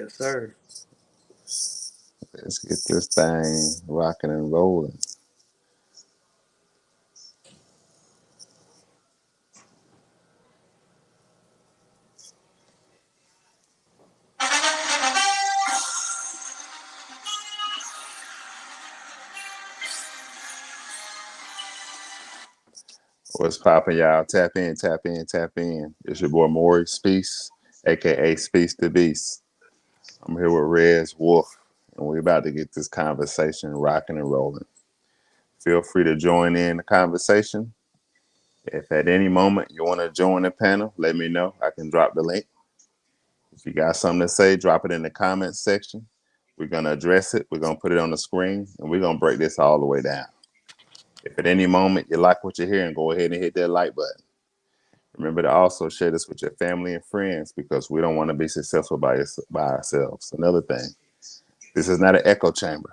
Yes, sir. Let's get this thing rocking and rolling. What's poppin', y'all? Tap in, tap in, tap in. It's your boy Maury Speaks, aka Speaks the Beast. I'm here with Rez Wolf, and we're about to get this conversation rocking and rolling. Feel free to join in the conversation. If at any moment you want to join the panel, let me know. I can drop the link. If you got something to say, drop it in the comments section. We're going to address it. We're going to put it on the screen, and we're going to break this all the way down. If at any moment you like what you're hearing, go ahead and hit that like button. Remember to also share this with your family and friends because we don't want to be successful by ourselves. Another thing, this is not an echo chamber.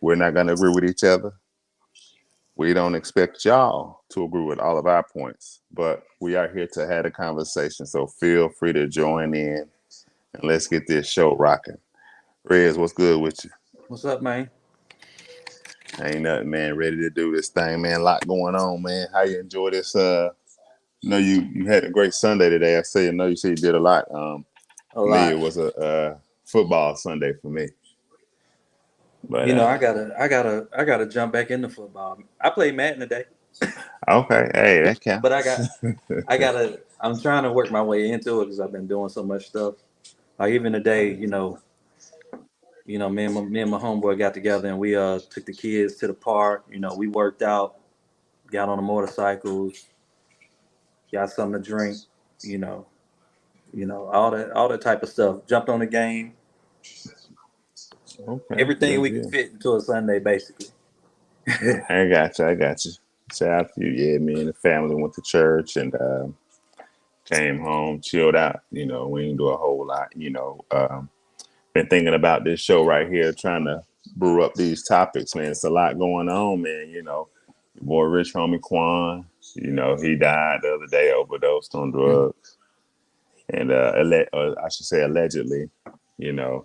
We're not going to agree with each other. We don't expect y'all to agree with all of our points, but we are here to have a conversation. So feel free to join in and let's get this show rocking. Rez, what's good with you? What's up, man? Ain't nothing, man. Ready to do this thing, man. A lot going on, man. How you enjoy this? I know you had a great Sunday today. I know you say you did a lot. A For me, it lot. was a football Sunday for me. But I gotta jump back into football. I played Madden today, okay, hey, that but counts. I gotta. I'm trying to work my way into it because I've been doing so much stuff. Like even today, me and my homeboy got together and we took the kids to the park. We worked out, got on the motorcycles, got something to drink. You know, all that type of stuff. Jumped on the game. Okay, Everything good we could deal. fit into a Sunday, basically. I got you. I got you. Shout out to you. Yeah, me and the family went to church and came home, chilled out. We didn't do a whole lot. Been thinking about this show right here, trying to brew up these topics, man. It's a lot going on, man. Your boy Rich Homie Quan, he died the other day, overdosed on drugs. And I should say allegedly, you know.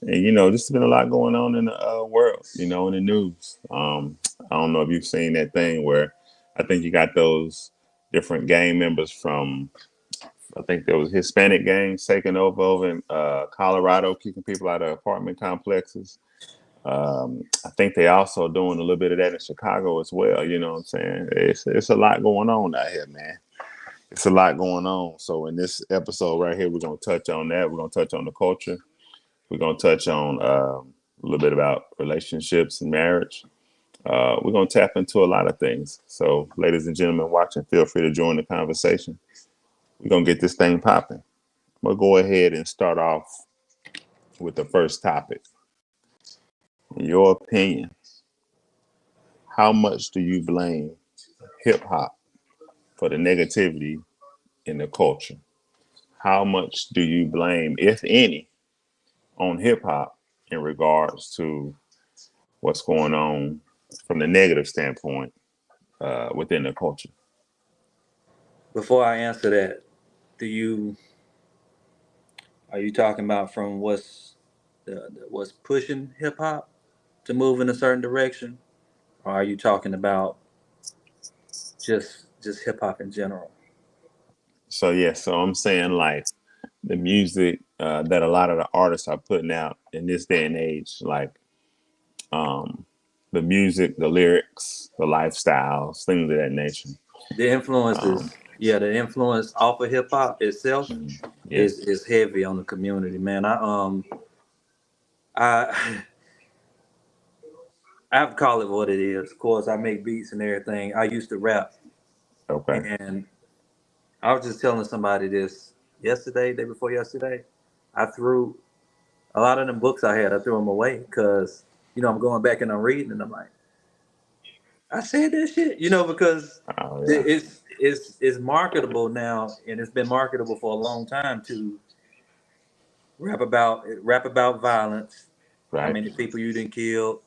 And just been a lot going on in the world, in the news. I don't know if you've seen that thing where I think you got those different gang members from. I think there was Hispanic gangs taking over in Colorado, kicking people out of apartment complexes. I think they also doing a little bit of that in Chicago as well. You know what I'm saying? It's a lot going on out here, man. It's a lot going on. So in this episode right here, we're gonna touch on that. We're gonna touch on the culture. We're gonna touch on a little bit about relationships and marriage. We're gonna tap into a lot of things. So, ladies and gentlemen watching, feel free to join the conversation. We're gonna get this thing popping. We'll go ahead and start off with the first topic. In your opinion, how much do you blame hip hop for the negativity in the culture? How much do you blame, if any, on hip hop in regards to what's going on from the negative standpoint within the culture? Before I answer that, do you are you talking about from what's pushing hip hop to move in a certain direction, or are you talking about just hip hop in general? So yeah, so I'm saying like the music that a lot of the artists are putting out in this day and age, like um, the music, the lyrics, the lifestyles, things of that nature. The Um, influences, yeah, the influence off of hip hop itself yeah, is heavy on the community, man. I I have to call it what it is. Of course, I make beats and everything. I used to rap, okay. and I was just telling somebody this yesterday, day before yesterday. I threw a lot of them books I had. I threw them away because I'm going back and I'm reading, and I'm like, I said that shit, because Oh yeah, it's marketable now, and it's been marketable for a long time to rap about violence, how right. many people you didn't kill,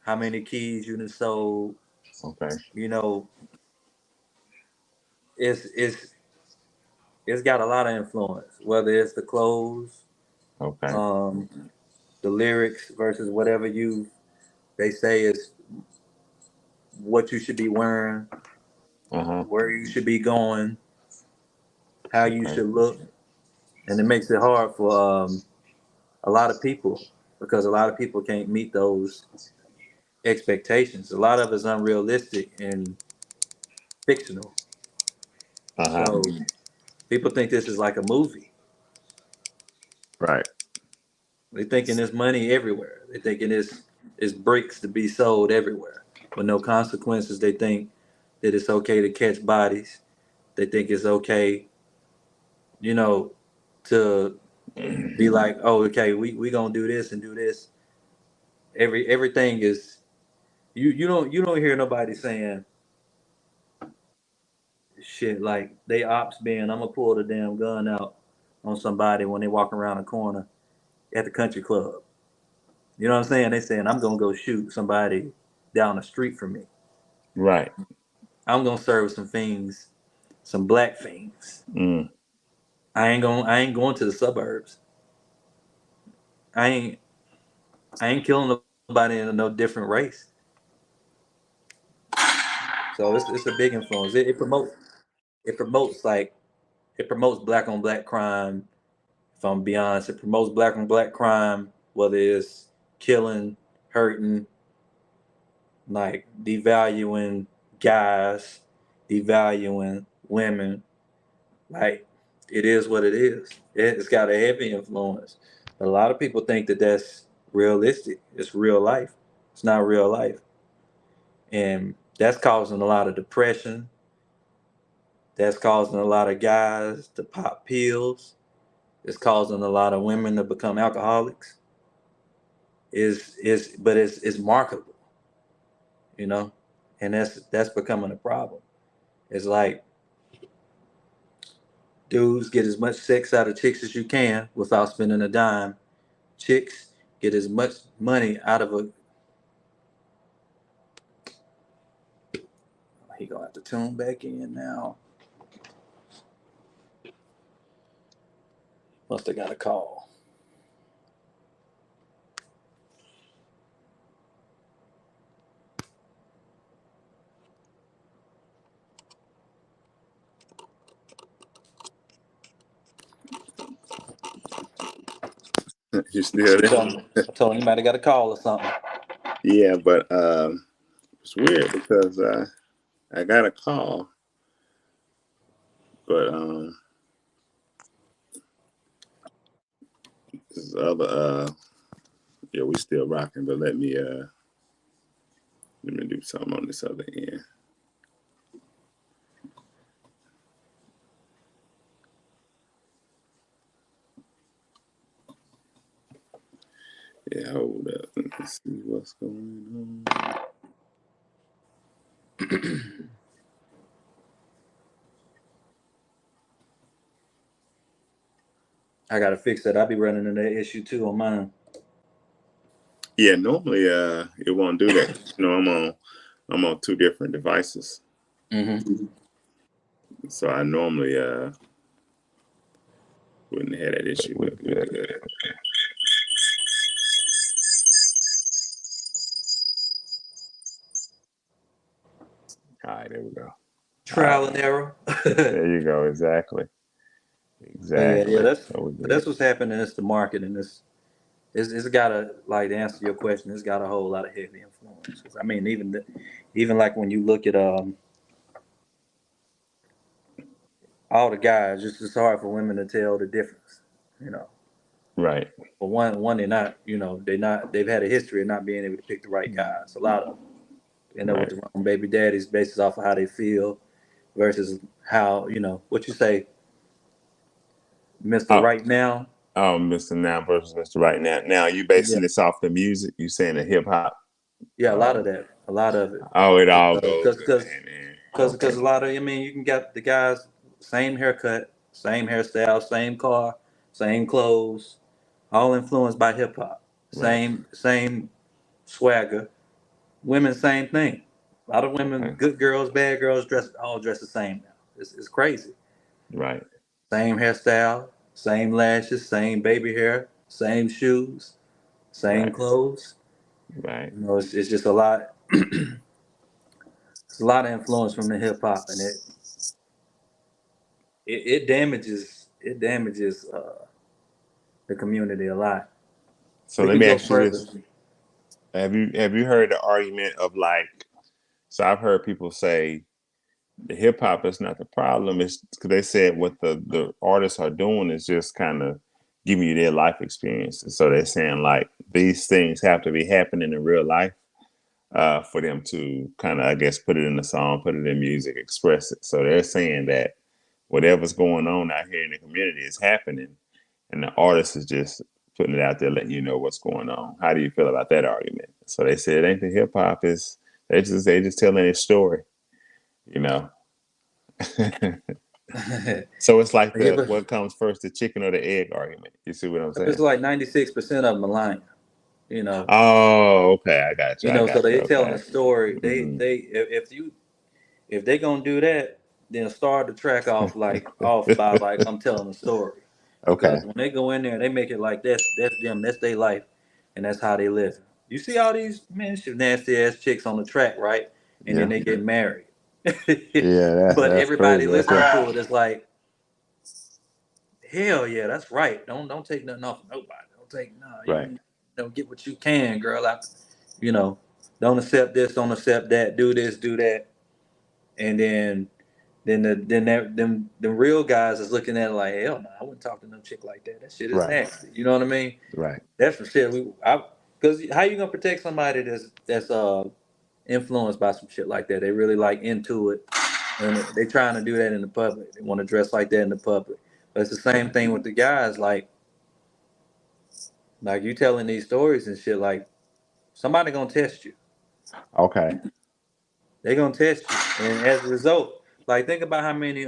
how many keys you done sold. Okay. You know, it's it's it's got a lot of influence. Whether it's the clothes, Okay. The lyrics versus whatever they say is what you should be wearing, Uh-huh. where you should be going, how you Okay. should look, and it makes it hard for a lot of people because a lot of people can't meet those expectations. A lot of it's unrealistic and fictional. Uh-huh. So people think this is like a movie. Right. They thinking there's money everywhere. They thinking it's bricks to be sold everywhere with no consequences. They think that it's okay to catch bodies. They think it's okay, you know, to be like, oh, okay, we gonna do this and do this. Everything is you don't hear nobody saying shit like they ops being I'm gonna pull the damn gun out on somebody when they walk around the corner at the country club. You know what I'm saying? They saying I'm gonna go shoot somebody down the street from me. Right. I'm gonna serve some things, some black things. Mm. I ain't going to the suburbs. I ain't I ain't killing nobody in no different race. So it's a big influence. It promotes black on black crime. If I'm being honest, it promotes black on black crime, whether it's killing, hurting, like devaluing guys, devaluing women. Like it is what it is. It's got a heavy influence. A lot of people think that that's realistic. It's real life. It's not real life, and that's causing a lot of depression. That's causing a lot of guys to pop pills. It's causing a lot of women to become alcoholics. But it's marketable, you know, and that's becoming a problem. It's like dudes get as much sex out of chicks as you can without spending a dime. Chicks get as much money out of a. He gonna have to tune back in now. Must have got a call. You still I told him, there? I told him he might have got a call or something. Yeah, but it's weird because I got a call, but this other yeah, we still rocking, but let me do something on this other end. Yeah, hold up. Let's see what's going on. I gotta fix that. I'll be running into that issue too on mine. Yeah, normally it won't do that. You know, I'm on two different devices. Mm-hmm. So I normally wouldn't have that issue, but we're good. All right, there we go. Trial and error. There you go. Exactly. But yeah, Exactly. that's So we're but good. that's what's happening. It's the market, and it's got a like to answer your question. It's got a whole lot of heavy influence. 'Cause, I mean, even like when you look at all the guys, it's hard for women to tell the difference. You know, Right. for one they're not. You know, they've had a history of not being able to pick the right guys. A lot of them end up with Right. the wrong baby daddies based off of how they feel versus how what you say, Mister Oh, Right Now. Mr. Now versus Mr. Right Now. Now you basing Yeah, this off the music? You saying the hip hop? yeah, a lot Uh, of that, a lot of it, oh, it all goes because in because hand in hand. Okay. because a lot of I mean you can get the guys same haircut, same hairstyle, same car, same clothes, all influenced by hip hop. Right. Same swagger. Women, same thing. A lot of women, Okay. good girls, bad girls, dress the same now. It's crazy. Right. Same hairstyle, same lashes, same baby hair, same shoes, same Right. clothes. Right. You know, it's just a lot. It's a lot of influence from the hip hop, and it damages the community a lot. So We let can me go ask you further. this: Have you heard the argument of like? So I've heard people say the hip hop is not the problem. It's because they said what the artists are doing is just kind of giving you their life experiences. So they're saying like these things have to be happening in real life for them to kind of, I guess, put it in the song, put it in music, express it. So they're saying that whatever's going on out here in the community is happening, and the artist is just putting it out there, letting you know what's going on. How do you feel about that argument? So they said it ain't the hip hop, is they just telling a story, you know. So it's like Yeah, the but what comes first, the chicken or the egg argument. You see what I'm it's saying? like 96% of them are lying. You know, Oh, okay. I got you. I so got you. they telling a Okay. story. Hmm. If they gonna do that, then start the track off by like I'm telling a story. Because Okay. when they go in there, they make it like that's them, that's their life, and that's how they live. You see all these nasty ass chicks on the track, right? And then Yeah. they get married. Yeah. But That's everybody crazy. That's listening right. to it is like, hell yeah, that's right. Don't take nothing off of nobody. Don't take no. Right. You don't get what you can, girl. You know, don't accept this, don't accept that. Do this, do that, and then the real guys is looking at it like, hell no, I wouldn't talk to no chick like that. That shit is Right. nasty. You know what I mean? Right. That's for shit. Because how you gonna protect somebody that's influenced by some shit like that? They really like into it, and they trying to do that in the public. They want to dress like that in the public. But it's the same Right. thing with the guys. Like you telling these stories and shit. Like somebody gonna test you. Okay. They gonna test you, and as a result, like think about how many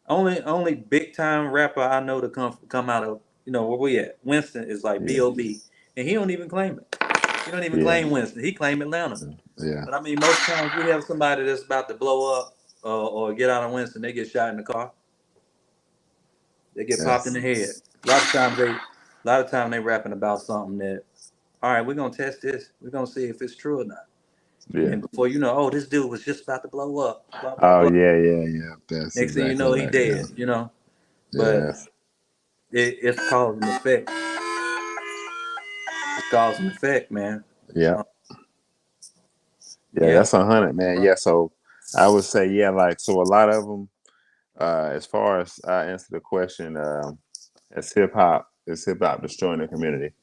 only big time rapper I know to come out of where we at. Winston is like Yeah. B.O.B. and he don't even claim it. He don't even Yeah. claim Winston. He claim Atlanta. Yeah. But I mean, most times we have somebody that's about to blow up or get out of Winston, they get shot in the car. They get popped in Yes. the head. A lot of time they rapping about something that, all right, we're gonna test this. We're gonna see if it's true or not. Yeah. And before you know, oh, this dude was just about to blow up. Blah blah Oh blah. yeah. Yeah. Yeah. That's Next thing you exactly know, he right. Yeah. dead. But Yes. it's cause and effect. It's cause and effect, man. Yeah. Uh, Yeah. yeah. That's 100, man. Yeah. So I would say, yeah, like so a lot of them. As far as I answer the question, is hip hop destroying the community?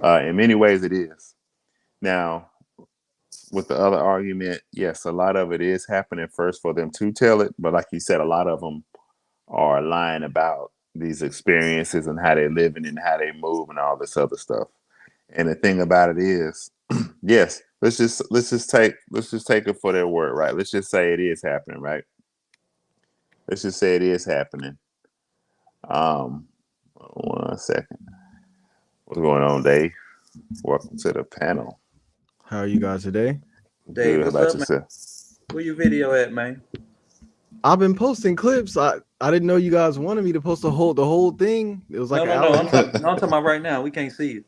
In many ways, it is. Now, with the other argument, yes, a lot of it is happening first for them to tell it, but like you said, a lot of them are lying about these experiences and how they're living and how they move and all this other stuff. And the thing about it is, yes, let's just take it for their word, right? Let's just say it is happening, right? Let's just say it is happening. Um, 1 second. What's going on, Dave? Welcome to the panel. How are you guys today? Dave, Good. How what's about up, man? yourself? Where your video at, man? I've been posting clips. I didn't know you guys wanted me to post the whole thing. It was like No, an no, no. hour. I'm talking about right now. We can't see you.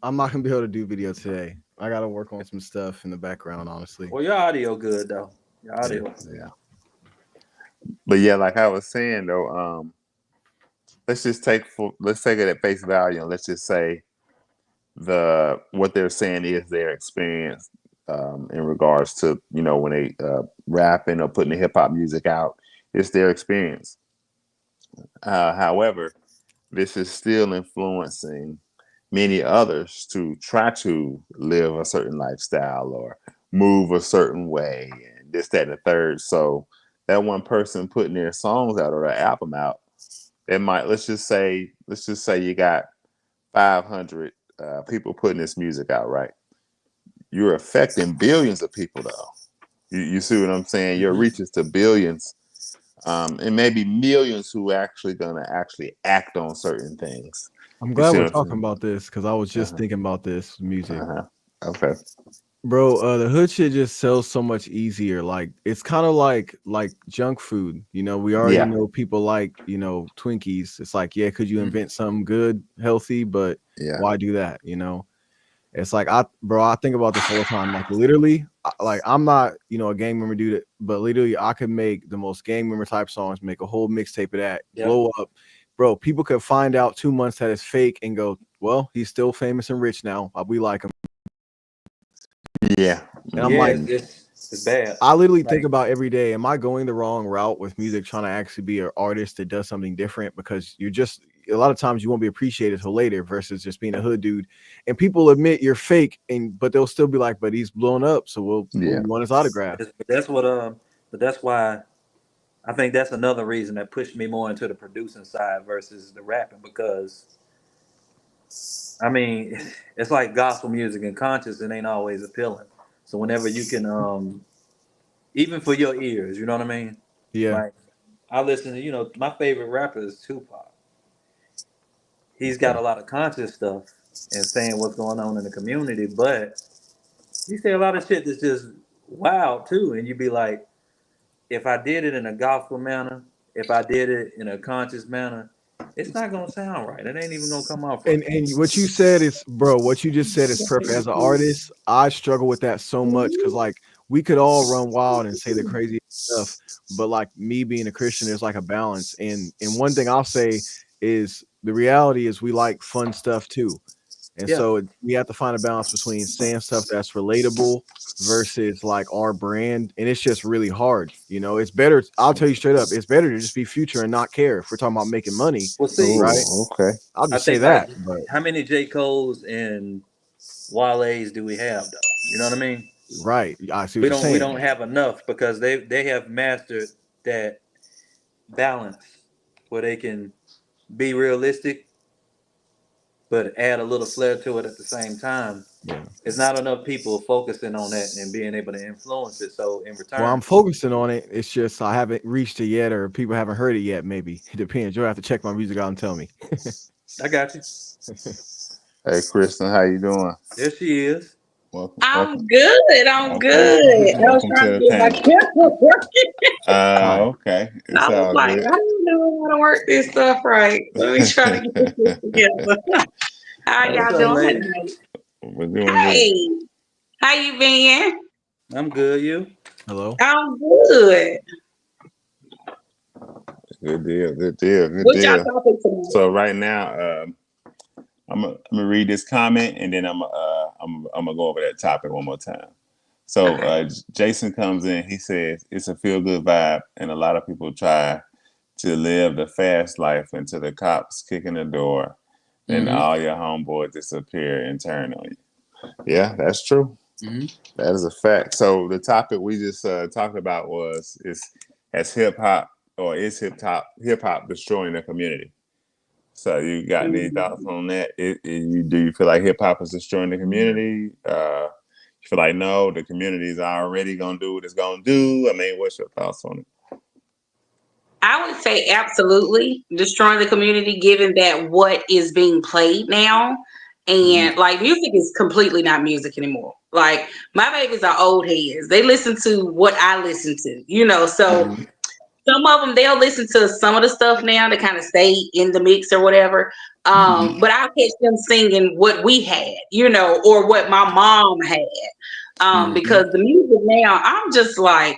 I'm not gonna be able to do video today. I gotta work on some stuff in the background, honestly. Well, your audio good though. Your Yeah, audio. yeah. But yeah, like I was saying though, let's take it at face value and let's just say what they're saying is their experience in regards to when they rapping or putting the hip hop music out. It's their experience. However, this is still influencing many others to try to live a certain lifestyle or move a certain way and this, that, and the third. So that one person putting their songs out or their album out, it might let's just say you got 500 people putting this music out, right? You're affecting billions of people though. You see what I'm saying? Your Mm-hmm. reach is to billions, and maybe millions who actually gonna actually act on certain things. I'm You glad see we're what I'm talking saying? about this because I was just Uh-huh. thinking about this music. Uh-huh. Okay. Bro, the hood shit just sells so much easier. Like it's kind of like junk food. You know, we already Yeah. know people like, Twinkies. It's like, yeah, could you Mhm. invent something good, healthy, but Yeah. why do that, It's like I think about this all the time. Like literally, like I'm not, a gang member dude, but literally I could make the most gang member type songs, make a whole mixtape of that, Yep. blow up. Bro, people could find out 2 months that it's fake and go, well, he's still famous and rich now. We like him. Yeah. And I'm Yeah, like, it's bad. I literally think Like, about every day, am I going the wrong route with music, trying to actually be an artist that does something different? Because you're just a lot of times you won't be appreciated till later versus just being a hood dude. And people admit you're fake, but they'll still be like, but he's blown up, so we Yeah. want his autograph. but that's why I think that's another reason that pushed me more into the producing side versus the rapping because I mean, it's like gospel music and conscious it ain't always appealing. So whenever you can even for your ears, you know what I mean? Yeah. Like I listen to, my favorite rapper is Tupac. He's got Okay. a lot of conscious stuff and saying what's going on in the community, but he say a lot of shit that's just wild too. And you be like, if I did it in a gospel manner, if I did it in a conscious manner, it's not gonna sound right. It ain't even gonna come off right. And what you said is, bro, what you just said is perfect. As an artist, I struggle with that so much because like we could all run wild and say the crazy stuff, but like me being a Christian, there's like a balance. And one thing I'll say is the reality is we like fun stuff too. And Yeah. so we have to find a balance between saying stuff that's relatable versus like our brand. And it's just really hard. It's better. I'll tell you straight up, it's better to just be Future and not care if we're talking about making money, Well, see, right? Oh, okay. I'll I just say think like that. But how many J. Cole's and Wale's do we have though? You know what I mean? right. I see what We you're don't we saying. don't have enough because they have mastered that balance where they can be realistic but add a little flair to it at the same time. Yeah. It's not enough people focusing on that and being able to influence it. So in Well, return, I'm focusing on it. It's just I haven't reached it yet, or people haven't heard it yet. Maybe it depends. You'll have to check my music out and tell me. I got you. Hey, Kristen, how you doing? There she is. Welcome. I'm good. I'm Okay. good. I was Welcome trying to to the get my panel. camera working. Hi. Okay. It's I was all like, good. I don't know how to work this stuff right. Let me try to get this together. How What's y'all up, doing lady? tonight? We're doing good. Hey, how you been? I'm good. You? Hello. I'm good. Good deal. Good deal. Good What y'all deal. talking tonight? So right now, I'm gonna read this comment and then I'm gonna go over that topic one more time. So Okay. Jason comes in. He says it's a feel good vibe, and a lot of people try to live the fast life until the cops kick in the door, and Mm-hmm. all your homeboys disappear and turn on you. Yeah, that's true. Mm-hmm. That is a fact. So the topic we just talked about has hip hop or is hip hop destroying the community? So you got any thoughts on that? Do you feel like hip hop is destroying the community? You feel like no, the community is already gonna do what it's gonna do. I mean, what's your thoughts on it? I would say absolutely destroying the community, given that what is being played now, Mm-hmm. and like music is completely not music anymore. Like my babies are old heads; they listen to what I listen to, So Mm-hmm. some of them they'll listen to some of the stuff now to kind of stay in the mix or whatever. Mm-hmm. But I'll catch them singing what we had, or what my mom had. Mm-hmm. Because the music now, I'm just like,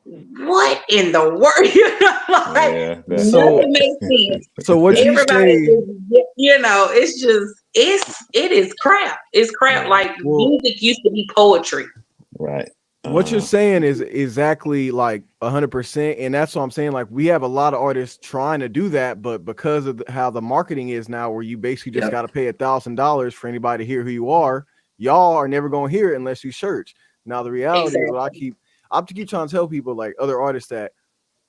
what in the world? Like Yeah, So, nothing makes sense. so what you Everybody say? it is crap. It's crap. yeah, Like Well, music used to be poetry. right. what you're saying is exactly like 100%, and that's what I'm saying. Like we have a lot of artists trying to do that, but because of how the marketing is now, where you basically just Yep. got to pay $1,000 for anybody to hear who you are, y'all are never gonna hear it unless you search. Now the reality is, what I keep trying to tell people, like other artists, that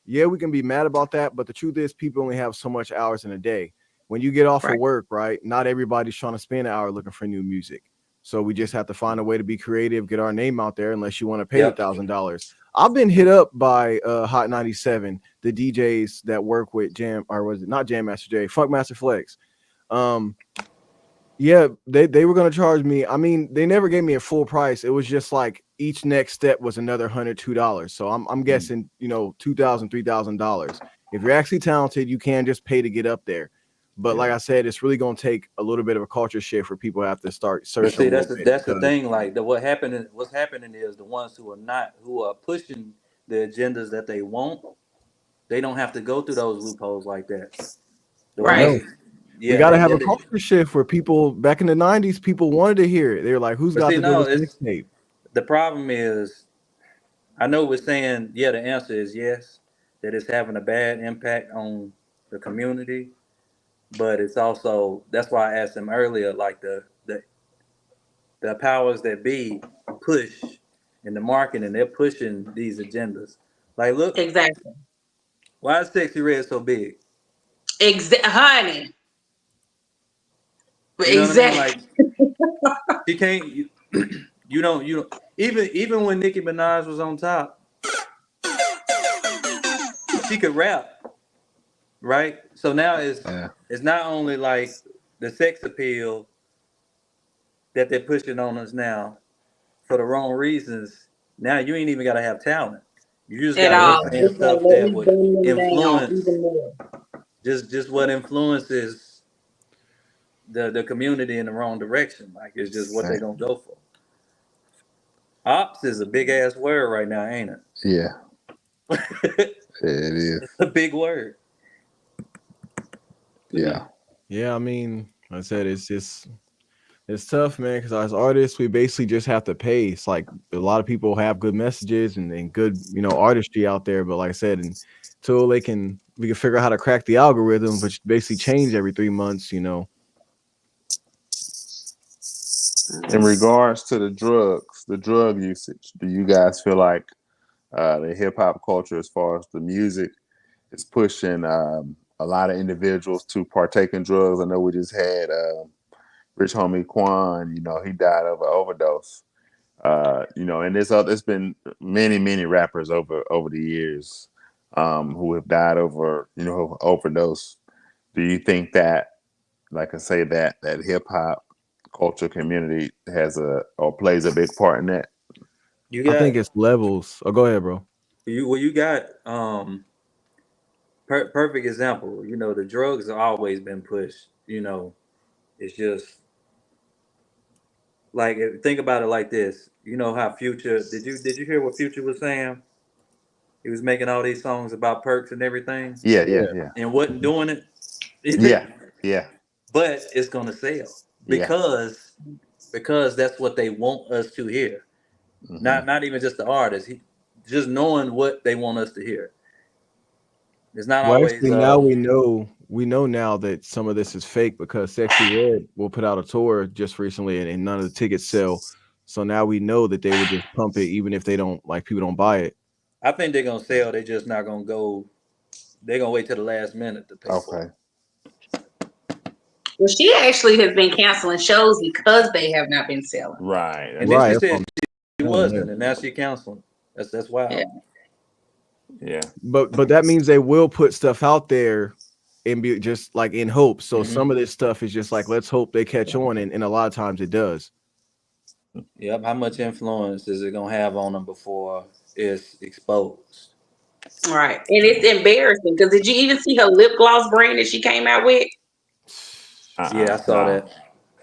yeah, we can be mad about that, but the truth is, people only have so much hours in a day. When you get off of Right. work, right? Not everybody's trying to spend an hour looking for new music. So we just have to find a way to be creative, get our name out there, unless you want to pay Yep. $1,000. I've been hit up by Hot 97, the DJs that work with Jam, or was it not Jam Master Jay, Funk Master Flex. Yeah, they were gonna charge me. I mean, they never gave me a full price. It was just like each next step was another $102. So I'm guessing, $2,000, $3,000. If you're actually talented, you can just pay to get up there. But like Yeah. I said, it's really gonna take a little bit of a culture shift for people to have to start But searching a see, little that's the, bit that's the because thing. Like what's happening is the ones who are pushing the agendas that they want, they don't have to go through those loopholes like that. The I Right. know ones, we yeah, got to they, have yeah, a they, culture shift where people back in the '90s, people wanted to hear it. They're like, "Who's but got see, the no, newest it's mixtape?" the problem is. I know we're saying, yeah, the answer is yes, that it's having a bad impact on the community, but it's also that's why I asked him earlier, like the powers that be push in the marketing, they're pushing these agendas. Like, look, Exactly. why is Sexy Red so big? Honey. You know what I mean? Exactly. Like, she can't. You don't. Even when Nicki Minaj was on top, she could rap, right? So now Yeah. it's not only like the sex appeal that they're pushing on us now for the wrong reasons. Now you ain't even gotta have talent. You just At gotta be all. Okay. saying It's like stuff let that me would dumb them down influence even more. just what influences the community in the wrong direction. Like it's just what they're gonna go for. Ops is a big ass word right now, ain't Yeah, it? it is. It's a big word. Yeah. Yeah, I mean, like I said it's tough, man, because as artists, we basically just have to pay. It's like a lot of people have good messages and good, artistry out there, but like I said, until we can figure out how to crack the algorithm, which basically change every 3 months. In regards to the drug usage, do you guys feel like the hip hop culture, as far as the music, is pushing a lot of individuals to partake in drugs? I know we just had Rich Homie Quan. He died of an overdose. And there's been many rappers over the years who have died over overdose. Do you think that, like I say, that hip hop culture community has or plays a big part in that? You I got think it's levels. Oh, go ahead, bro. you got perfect example. The drugs have always been pushed. It's just like think about it like this. You know how Future did you hear what Future was saying? He was making all these songs about perks and everything Yeah, Yeah. yeah, yeah, and wasn't doing yeah, it. yeah, But it's gonna sell yeah. because that's what they want us to hear. Hmm. Not even just the artist. Just knowing what they want us to hear. It's not Well, always actually, now we know now that some of this is fake because Sexy Red will put out a tour just recently, and none of the tickets sell. So now we know that they would just pump it, even if they don't like people don't buy it. I think they're gonna sell, they're just not gonna go they're gonna wait till the last minute to pay for Okay. it. Well, she actually has been canceling shows because they have not been selling. Right. And That's then Right. she That's what said I'm she saying, yeah. wasn't, and now she counseling. That's Yeah. wild. yeah. But that means they will put stuff out there and be just like in hope. So Hmm. some of this stuff is just like let's hope they catch on, and a lot of times it does. Yep. How much influence is it gonna have on them before it's exposed? Right. And it's embarrassing because did you even see her lip gloss brand that she came out with? Yeah, I saw No. that.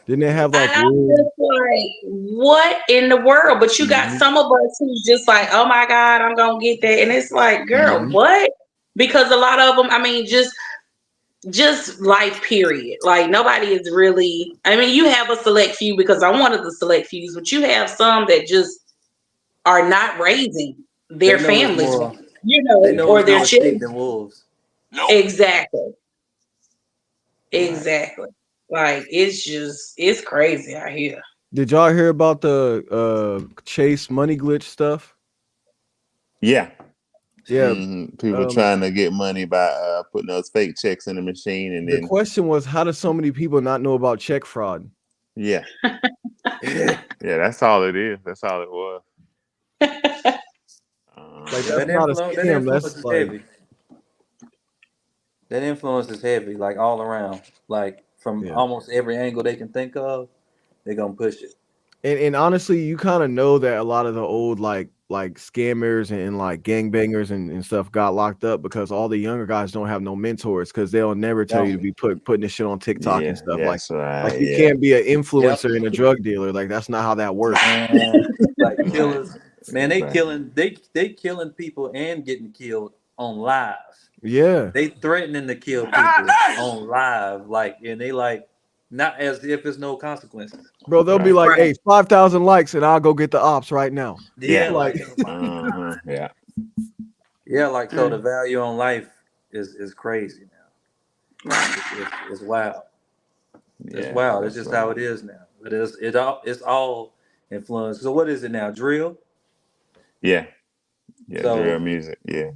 Didn't they have like And I'm weird? just like, what in the world? But you got Hmm. some of us who's just like, oh my God, I'm gonna get that. And it's like, girl, Hmm. what? Because a lot of them, I mean, just life period. Like nobody is really, I mean, you have a select few because I'm one of the select fews, but you have some that just are not raising They their know it's families, more. They Yeah. know or it's their more sheep children. than wolves. Exactly. Right. Exactly. Like it's crazy out here. Did y'all hear about the Chase money glitch stuff? Yeah. Yeah. People Um, trying to get money by putting those fake checks in the machine, and the then question was, how do so many people not know about check fraud? yeah, Yeah, yeah. That's all it is. That's all it was. Like that that's not a influence. That scam. influence is heavy. That influence is heavy, like all around. Like from Yeah. almost every angle they can think of. They're gonna push it. And honestly, you kind of know that a lot of the old like scammers and like gangbangers and stuff got locked up because all the younger guys don't have no mentors because they'll never tell you to be putting this shit on TikTok Yeah, and stuff. that's Like right. you Yeah. can't be an influencer and a drug dealer. Like that's not how that works. Man, like Right. killers, man, they Right. killing they killing people and getting killed on live. Yeah. They threatening to kill people on live, like, and they like not as if there's no consequences. Bro, they'll be Right. like, Right. hey, 5,000 likes and I'll go get the ops right now. Yeah, Like Uh-huh. Yeah. yeah, like so the value on life is crazy now. Right. It's wild. It's Yeah, wild. It's that's just right. how it is now. It's all influenced. So what is it now? Drill? Yeah. Yeah, So- drill music. Yeah.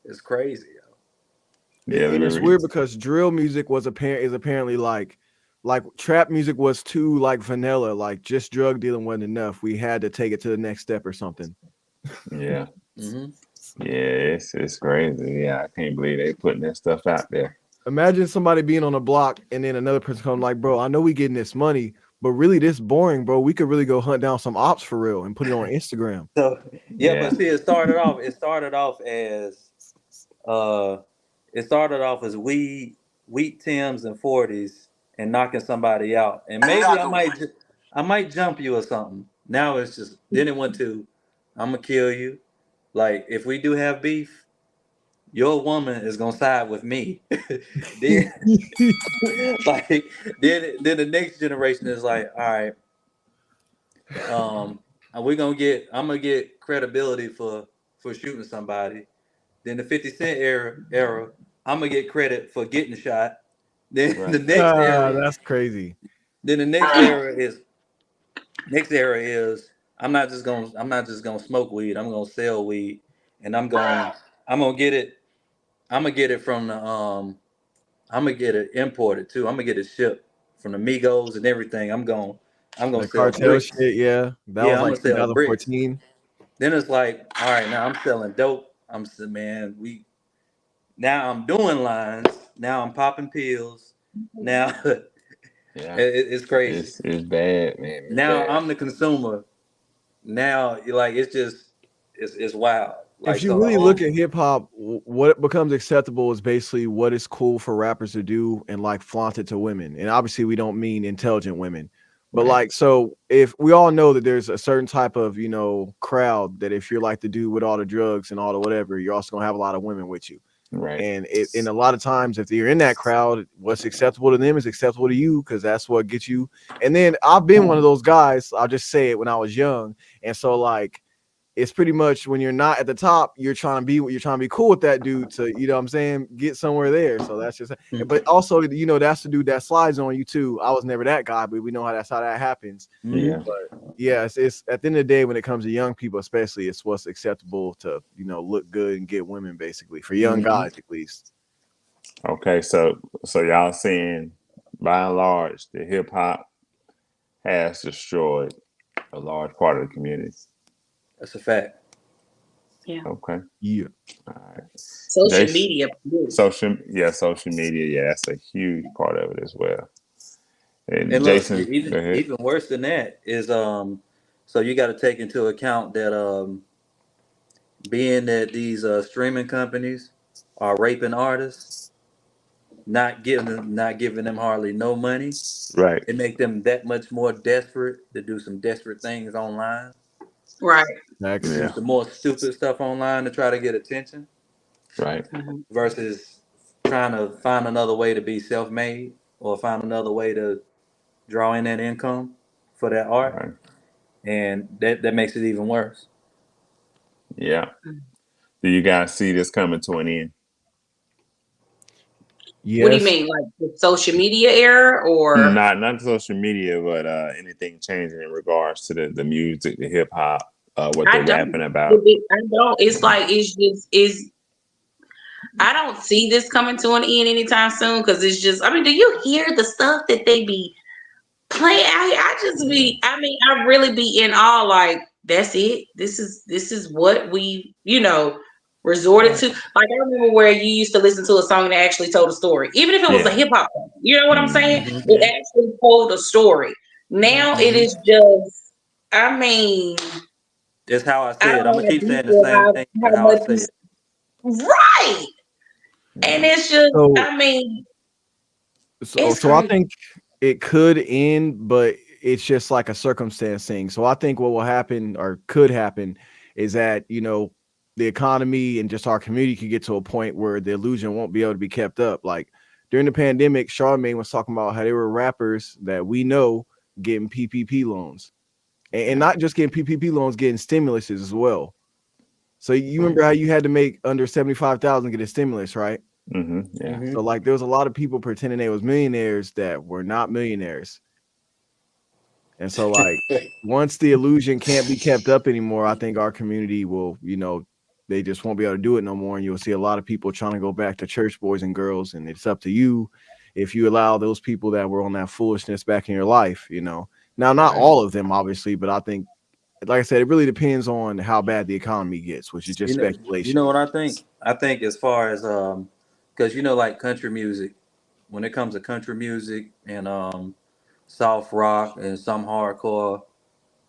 It's crazy. Yeah, and it's weird because drill music is apparently like trap music was too like vanilla, like just drug dealing wasn't enough. We had to take it to the next step or something. Yeah. hmm Yeah, it's crazy. Yeah, I can't believe they putting that stuff out there. Imagine somebody being on a block and then another person come like, bro, I know we getting this money, but really this boring, bro. We could really go hunt down some ops for real and put it on Instagram. So Yeah. but see, it started off as wheat Tims and 40s and knocking somebody out. And maybe I might jump you or something. Now it's just then it went to I'm gonna kill you. Like if we do have beef, your woman is gonna side with me. then like then the next generation is like, all right, I'm gonna get credibility for shooting somebody. Then the 50 Cent era, I'm gonna get credit for getting shot. Then Right. the next era, That's crazy. then the next era is I'm not just gonna smoke weed. I'm gonna sell weed, and I'm gonna get it. I'm gonna get it from the I'm gonna get it imported too. I'm gonna get it shipped from the Migos and everything. I'm gonna The sell cartel bricks. shit, yeah. That Yeah, was I'm like gonna sell bricks. 2014. Then it's like, all right, now I'm selling dope. Now I'm doing lines. Now I'm popping pills. Now Yeah. it's crazy. It's bad, man. It's Now bad. I'm the consumer. Now like it's wild. Like If you so the really whole- look at hip hop, what becomes acceptable is basically what is cool for rappers to do and like flaunt it to women. And obviously, we don't mean intelligent women, but Right. like, so if we all know that there's a certain type of, crowd that if you're like the dude with all the drugs and all the whatever, you're also gonna have a lot of women with you. Right. And a lot of times, if you're in that crowd, what's acceptable to them is acceptable to you because that's what gets you. And then I've been one of those guys. I'll just say it when I was young, and so like. It's pretty much when you're not at the top, you're trying to be cool with that dude to, you know what I'm saying, get somewhere there. So that's just, but also, that's the dude that slides on you too. I was never that guy, but we know that's how that happens. Yeah. But yeah, it's at the end of the day, when it comes to young people, especially, it's what's acceptable to, look good and get women, basically, for young guys, at least. Okay, so y'all seeing by and large the hip hop has destroyed a large part of the community. That's a fact. Okay. Yeah. All right. Social Jason- media. Social media. Yeah, that's a huge part of it as well. And And Jason, look, go ahead. even worse than that is so you got to take into account that being that these streaming companies are raping artists, not giving them hardly no money, Right. it make them that much more desperate to do some desperate things online. Right. Yeah. Do some more stupid stuff online to try to get attention Right. versus trying to find another way to be self-made or find another way to draw in that income for that art. Right. And that makes it even worse. Yeah. Do you guys see this coming to an end? Yes. What do you mean, like the social media era, or Not social media, but anything changing in regards to the music, the hip hop, what I they're don't. rapping about. I don't. It's like I don't see this coming to an end anytime soon because it's just. I mean, do you hear the stuff that they be playing out here? I really be in awe. Like that's it. This is what we. resorted Right. to. Like I remember where you used to listen to a song that actually told a story, even if it was a Yeah. hip hop song. You know what I'm saying? Mhm. Mm-hmm. It Yeah. actually told a story. Now it Mm-hmm. is just, I mean, That's how I I say it. don't I'm gonna want to keep be saying the there same thing. how How I much say it. right. And Yeah. it's just, So I mean, so it's so I crazy. think it could end, but it's just like a circumstance thing. So I think what will happen or could happen is that, the economy and just our community could get to a point where the illusion won't be able to be kept up. Like during the pandemic, Charlamagne was talking about how there were rappers that we know getting PPP loans, and not just getting PPP loans, getting stimuluses as well. So you remember how you had to make under 75,000 get a stimulus, right? Yeah. So like there was a lot of people pretending they was millionaires that were not millionaires. And so like once the illusion can't be kept up anymore, I think our community will, they just won't be able to do it no more. And you'll see a lot of people trying to go back to church, boys and girls. And it's up to you if you allow those people that were on that foolishness back in your life. Now, not Right. all of them, obviously, but I think, like I said, it really depends on how bad the economy gets, which is just You speculation. know what I think? I think as far as because like country music, when it comes to country music and soft rock and some hardcore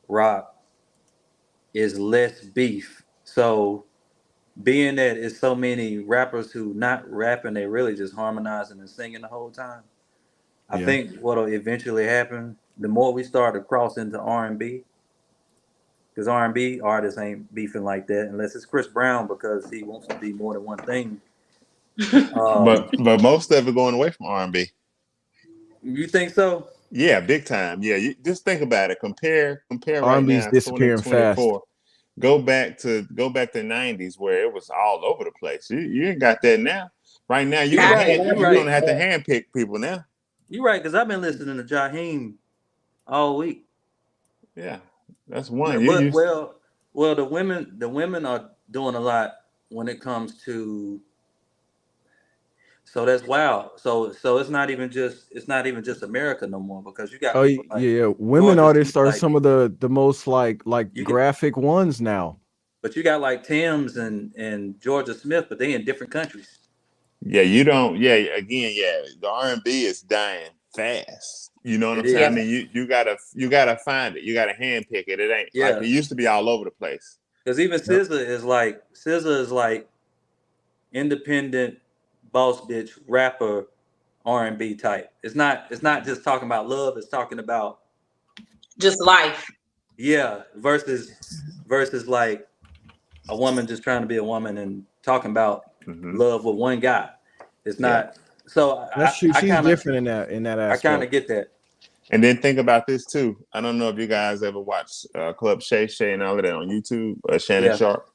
rock, is less beef. So being that it's so many rappers who not rapping, they really just harmonizing and singing the whole time. I Yeah. think what'll eventually happen, the more we start to cross into R&B, because R&B artists ain't beefing like that unless it's Chris Brown because he wants to be more than one thing. Um, But most of it going away from R&B. you think so? Yeah, big time. Yeah, you just think about it. Compare right R&B is now, disappearing fast. 2024. Go back to 90s where it was all over the place. You ain't got that now. Right now, You right. You you're right. gonna have to handpick people now. You right. Because I've been listening to Jaheim all week. Yeah, that's one. You But used the women are doing a lot when it comes to. So that's wow. So it's not even just America no more because you got Oh people like yeah, women Georgia Smith, artists are like some of the most like you get, graphic ones now. but you got like Tim's and Georgia Smith, but they in different countries. yeah, you don't. Yeah, again, yeah, the R&B is dying fast. You know what I'm It saying? I Yeah. is. mean, you gotta find it. You gotta handpick it. It ain't like Yeah, it used to be all over the place. because even Yep. SZA is like independent boss bitch rapper R&B type. It's not just talking about love. It's talking about Just life. yeah versus like a woman just trying to be a woman and talking about Hmm. love with one guy. It's Yeah. not. So That's I true. I She's kind of different in that I kind aspect. of get that. And then think about this too. I don't know if you guys ever watched Club Shay Shay and all of that on YouTube, Shannon Yeah, Sharp.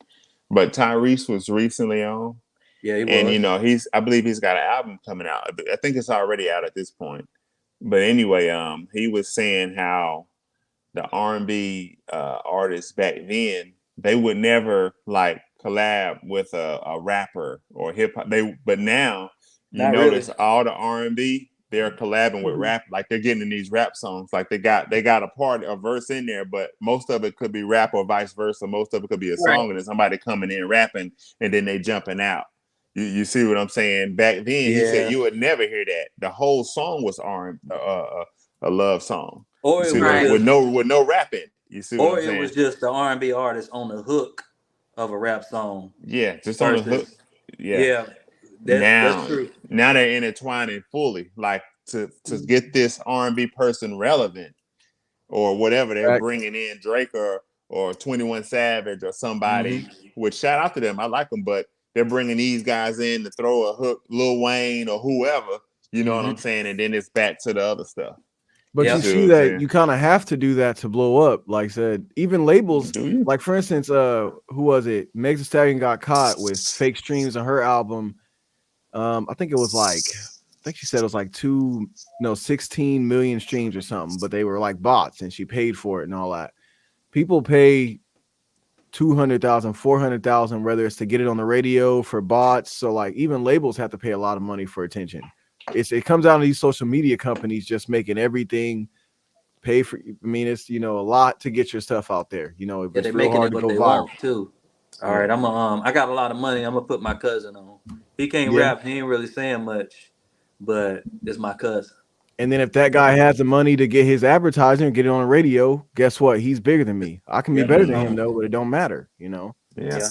But Tyrese was recently on, yeah, he and was. I believe he's got an album coming out. I think it's already out at this point. But anyway, he was saying how the R&B artists back then they would never like collab with a rapper or hip hop. But now you Not really. notice all the R&B they're collabing with Mhm. rap, like they're getting in these rap songs. Like they got a verse in there, but most of it could be rap or vice versa. Most of it could be a Right. song and then somebody coming in rapping and then they jumping out. You see what I'm saying? Back then, he said Yeah. you would never hear that. The whole song was a love song. Or You it see was what Right. with just, no rapping. You see what or I'm it was saying? just the R&B artist on the hook of a rap song Yeah, just on the hook. versus Yeah. yeah. That's Now true. they're intertwining fully. Like to get this R&B person relevant or whatever, they're Fact. bringing in Drake or 21 Savage or somebody. Hmm. Which shout out to them, I like them, but they're bringing these guys in to throw a hook, Lil Wayne or whoever. You know what Hmm. I'm saying? And then it's back to the other stuff. But You you Yep. see see what I'm that saying? you kind of have to do that to blow up. Like I said, even labels, Do you? like for instance, who was it? Meg Thee Stallion got caught with fake streams on her album. I think it was like, I think she said it was like 16 million streams or something, but they were like bots and she paid for it and all that. People pay 200,000, 400,000, whether it's to get it on the radio for bots. So like even labels have to pay a lot of money for attention. It comes down to these social media companies just making everything pay for. I mean, it's a lot to get your stuff out there. Yeah, It's they're real making hard it to what go they viral. want too. All right, I got a lot of money. I'm gonna put my cousin on. He can't Yeah. rap. He ain't really saying much, but it's my cousin. And then if that guy has the money to get his advertising and get it on the radio, guess what? He's bigger than me. I can be Yeah. better than him though, but it don't matter, you know. Yeah. Yeah.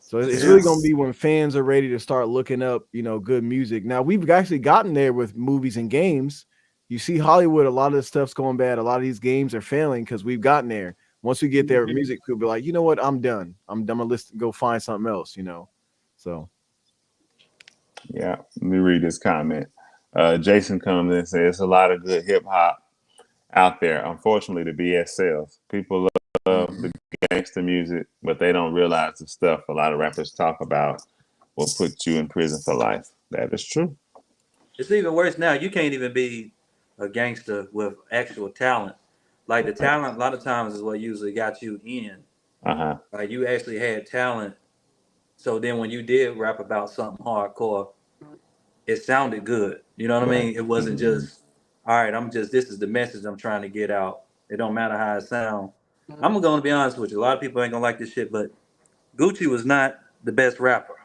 So it's Yeah. really gonna be when fans are ready to start looking up, you know, good music. Now we've actually gotten there with movies and games. You see Hollywood, a lot of the stuff's going bad. A lot of these games are failing because we've gotten there. Once we get there with music, people be like, you know what, I'm done. I'm gonna go find something else, you know. So Yeah. Let me read this comment. Jason comes in and says it's a lot of good hip hop out there. Unfortunately, the BS sells. People love the gangster music, but they don't realize the stuff a lot of rappers talk about will put you in prison for life. That is true. It's even worse now. You can't even be a gangster with actual talent. Like the talent, a lot of times is what usually got you in. Uh-huh. Like you actually had talent. So then when you did rap about something hardcore, it sounded good. You know what I mean? It wasn't just, all right, this is the message I'm trying to get out. It don't matter how it sounds. I'm going to be honest with you. A lot of people ain't going to like this shit, but Gucci was not the best rapper.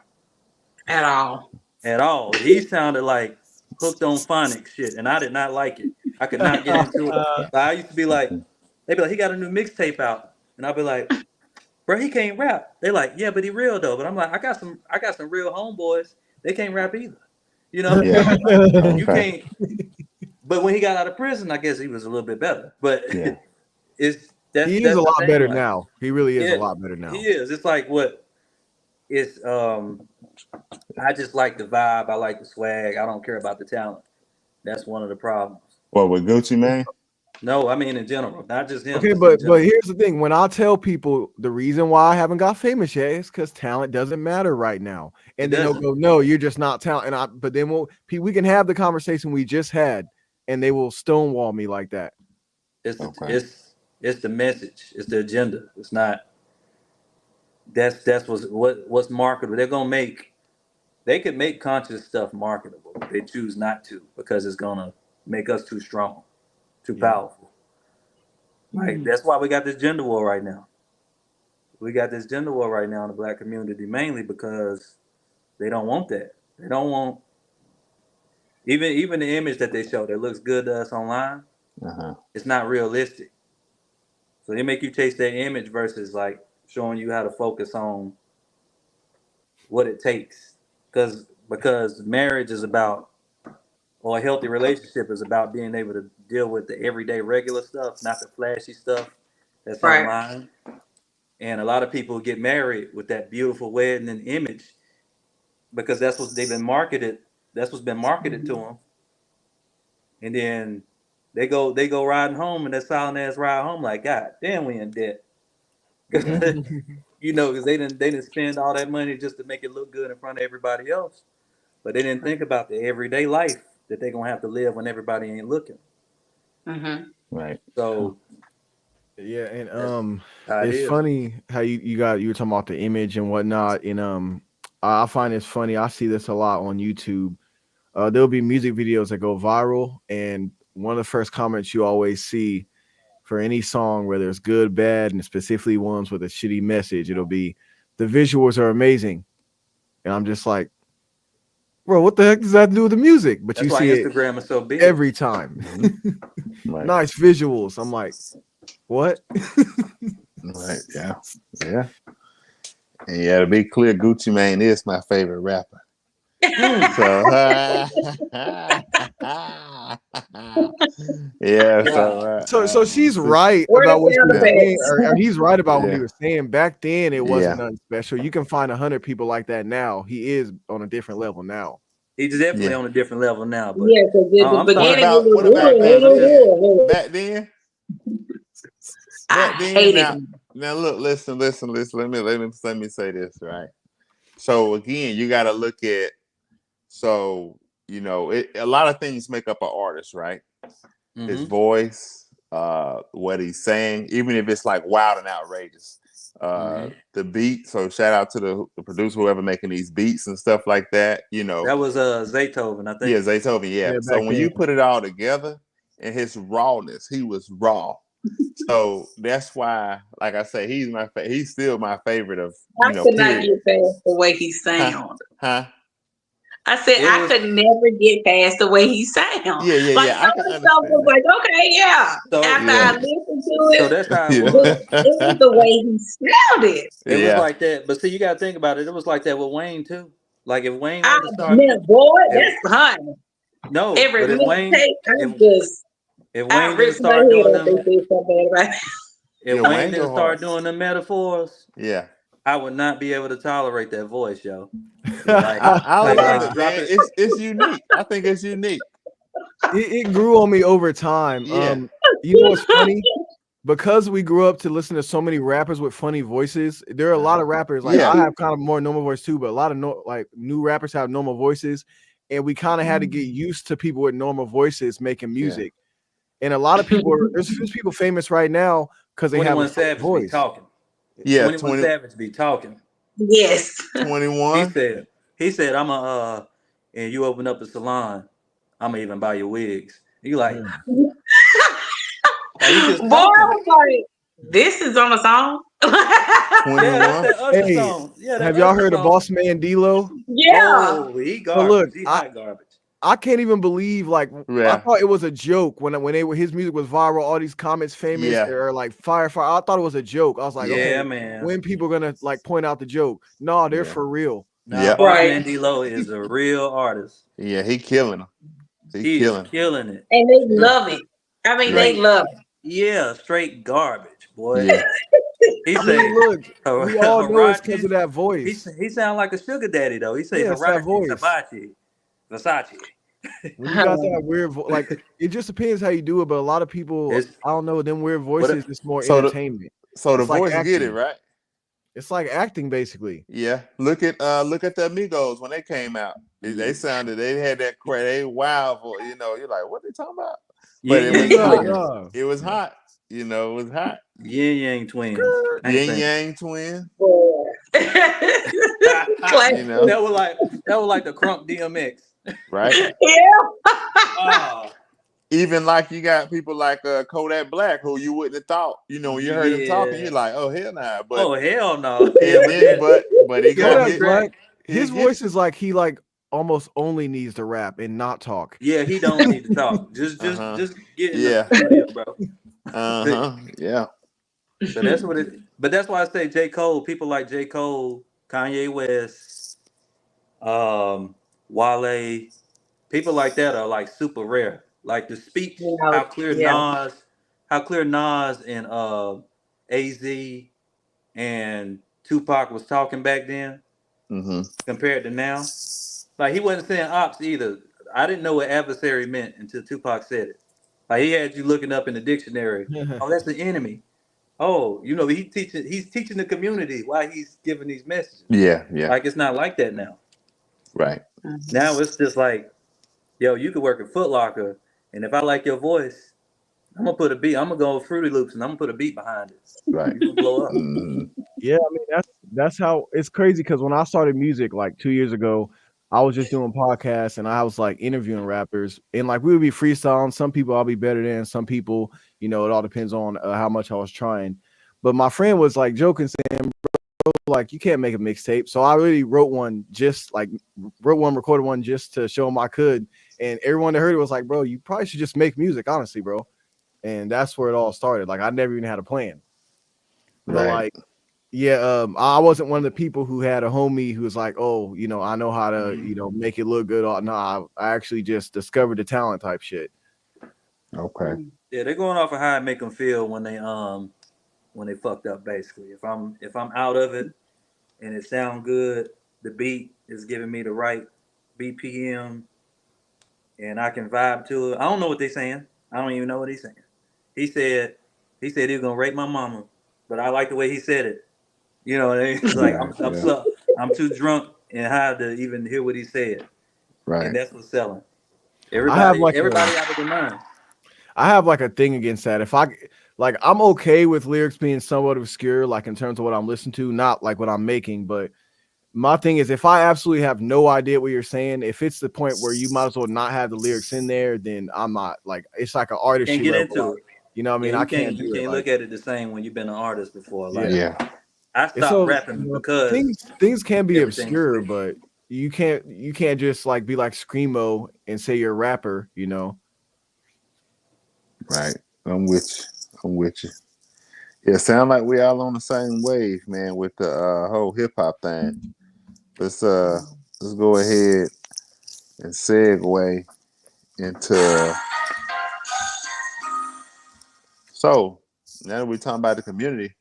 At all. At all. He sounded like hooked on phonics shit, and I did not like it. I could not get into it. I used to be like, they'd be like, he got a new mixtape out. And I'd be like, bro, he can't rap. They're like, yeah, but he real though. But I'm like, I got some real homeboys. They can't rap either. You know? Yeah. You can't. But when he got out of prison, I guess he was a little bit better. But Yeah. he is that's a the lot thing, better like, now. He really is yeah, a lot better now. He is. It's like what it's I just like the vibe. I like the swag. I don't care about the talent. That's one of the problems. Well, with Gucci Mane? No, I mean in general, not just him. Okay, just in but general. here's the thing. When I tell people the reason why I haven't got famous yet is because talent doesn't matter right now. And It then they'll doesn't. go, no, you're just not talent. But then we can have the conversation we just had, and they will stonewall me like that. It's Okay. it's the message. It's the agenda. It's not. That's what's marketable. They could make conscious stuff marketable. But they choose not to because it's gonna make us too strong, too powerful. Like that's why we got this gender war right now. We got this gender war right now in the black community mainly because they don't want that. They don't want even the image that they show that looks good to us online. Uh-huh. It's not realistic. So they make you chase that image versus like showing you how to focus on what it takes. Because marriage is about, or a healthy relationship is about being able to deal with the everyday regular stuff, not the flashy stuff that's Right. online. And a lot of people get married with that beautiful wedding and image because that's what they've been marketed. That's what's been marketed to them. And then they go riding home, and that silent ass ride home like, God damn, we in debt. You know, because they didn't spend all that money just to make it look good in front of everybody else, but they didn't think about the everyday life that they're gonna have to live when everybody ain't looking. Mm-hmm. Right. So Yeah, and how it it's is. funny how you were talking about the image and whatnot, and I find this funny. I see this a lot on YouTube. There'll be music videos that go viral, and one of the first comments you always see for any song, whether it's good, bad, and specifically ones with a shitty message, it'll be the visuals are amazing, and I'm just like, bro, what the heck does that have to do with the music? But That's you why see it Instagram is so big. every time. Right. Nice visuals. I'm like, what? Right. Yeah. Yeah. And yeah, to be clear, Gucci Mane is my favorite rapper. Yeah. So she's right Where about what the she was sound saying, effects? or he's right about what he Yeah. was saying. Back then, it wasn't Yeah. nothing special. You can find 100 people like that now. He is on a different level now. He's definitely Yeah. on a different level now. But Yeah, because in the I'm sorry. beginning What it was about back then? I Back then, hated now, him. now look, listen. Let me say this, right? So again, you got to look at. So you know, a lot of things make up an artist, right? His voice, what he's saying, even if it's like wild and outrageous. The beat. So shout out to the producer, whoever making these beats and stuff like that. You know, that was Zaytoven, I think. yeah, Zaytoven. Yeah. Yeah, So back when then. you put it all together and his rawness, he was raw. So that's why, like I say, he's still my favorite of I could not period. get past the way he sound. Huh? I said It I was- could never get past the way he sound. Yeah. Like I some can of the stuff was understand. like, okay, yeah. So After Yeah. I listened to it, so that's how it Yeah. was. it was the way he sounded. It was Yeah. like that. But see, you gotta think about it. It was like that with Wayne too. Like if Wayne I wanted to start, man, boy, if- that's honey. no, Every but if Wayne, mixtape, I if, just if I Wayne didn't ripped my start head doing off. They them, said something about it. if Yeah, Wayne Wayne didn't go start hard. doing the metaphors, Yeah. I would not be able to tolerate that voice, yo. Like, I like love it, drop man. it. It's unique. I think it's unique. it grew on me over time. Yeah. You know what's funny? Because we grew up to listen to so many rappers with funny voices, there are a lot of rappers like Yeah. I have kind of more normal voice too, but a lot of like new rappers have normal voices, and we kind of had to get used to people with normal voices making music. And a lot of people there's people famous right now because they have a 21 funny Savage be voice. talking. Yeah, 21 Savage be talking. Yes. 21. He said, I'm and you open up a salon, I'm gonna even buy your wigs. You like, like, he just Boy, I talking. was like, this is on a song. Yeah, that's that other Hey, song. Yeah, that have y'all other heard of song. Boss Man D-Lo? Yeah. Oh, he garbage. look, he hot garbage. I can't even believe I Yeah. thought it was a joke when his music was viral, all these comments famous Yeah. or like fire. I thought it was a joke. I was like, Yeah, okay, man. when people gonna like point out the joke? No, they're Yeah. for real. Nah, Yeah. Boss Right. Man D-Lo is a real artist. Yeah, he killing them. He is killing it. And they love it. I mean, they Right. love it. Yeah, straight garbage, boy. Yeah. He I said, mean, look, we all know it's because of that voice. He sound like a sugar daddy though. He say Yeah, it's that voice. Versace. When you got that weird like it just depends how you do it, but a lot of people, It's- I don't know, them weird voices is more So the- entertainment. So the It's like voice get it, acting. right? It's like acting basically. Yeah. Look at the Amigos when they came out. They sounded, they had that they wild voice, you're like, what they talking about? But Yin it was Yang hot. twins. It was hot. It was hot. Yin Yang twins. Yin Yang twin. Boy. You know. That was like the Crunk DMX. Right? Yeah. Oh, Even like you got people like Kodak Black who you wouldn't have thought, when you heard him talking, you're like, oh hell nah. But oh hell no. but he got Kodak hit. Black, his hit- voice is like he like almost only needs to rap and not talk. Yeah, he don't need to talk. Just get in Yeah. the studio, bro. Yeah. So that's what it. But that's why I say J. Cole. People like J. Cole, Kanye West, Wale, people like that are like super rare. Like to speak how clear Nas and AZ and Tupac was talking back then compared to now. Like he wasn't saying ops either. I didn't know what adversary meant until Tupac said it. Like he had you looking up in the dictionary. Oh, that's the enemy. Oh, he's teaching the community why he's giving these messages. Yeah. Like it's not like that now. Right. Now it's just like, yo, you could work at Foot Locker, and if I like your voice, I'm gonna put a beat. I'm gonna go Fruity Loops, and I'm gonna put a beat behind it. Right. You gonna blow up. Yeah, I mean that's how it's crazy because when I started music like 2 years ago, I was just doing podcasts and I was like interviewing rappers and like we would be freestyling. Some people I'll be better than, some people, it all depends on how much I was trying. But my friend was like joking, saying, bro, like you can't make a mixtape. So I really recorded one just to show him I could. And everyone that heard it was like, bro, you probably should just make music, honestly, bro. And that's where it all started. Like I never even had a plan. But like, yeah, I wasn't one of the people who had a homie who was like, oh, I know how to, make it look good. No, I actually just discovered the talent type shit. Okay. Yeah, they're going off of how I make them feel when they fucked up. Basically, if I'm out of it and it sound good, the beat is giving me the right BPM, and I can vibe to it. I don't know what they're saying. I don't even know what he's saying. He said he was gonna rape my mama, but I like the way he said it. You know what I mean? Like I'm too drunk and high to even hear what he said. Right. And that's what's selling. Everybody out of their mind. I have like a thing against that. If I'm okay with lyrics being somewhat obscure, like in terms of what I'm listening to, not like what I'm making, but my thing is if I absolutely have no idea what you're saying, if it's the point where you might as well not have the lyrics in there, then I'm not like, it's like an artistry Can't get level. into it. You know what I mean? Yeah, I you can't can't do it. look Like, at it the same when you've been an artist before. Like Yeah. I it's stopped so, rapping you know, because things can be everything's obscure, fake. but you can't just like be like Screamo and say you're a rapper, you know. Right. I'm with you. I'm with you. Yeah, sound like we all on the same wave, man, with the whole hip hop thing. Let's go ahead and segue into so now that we're talking about the community.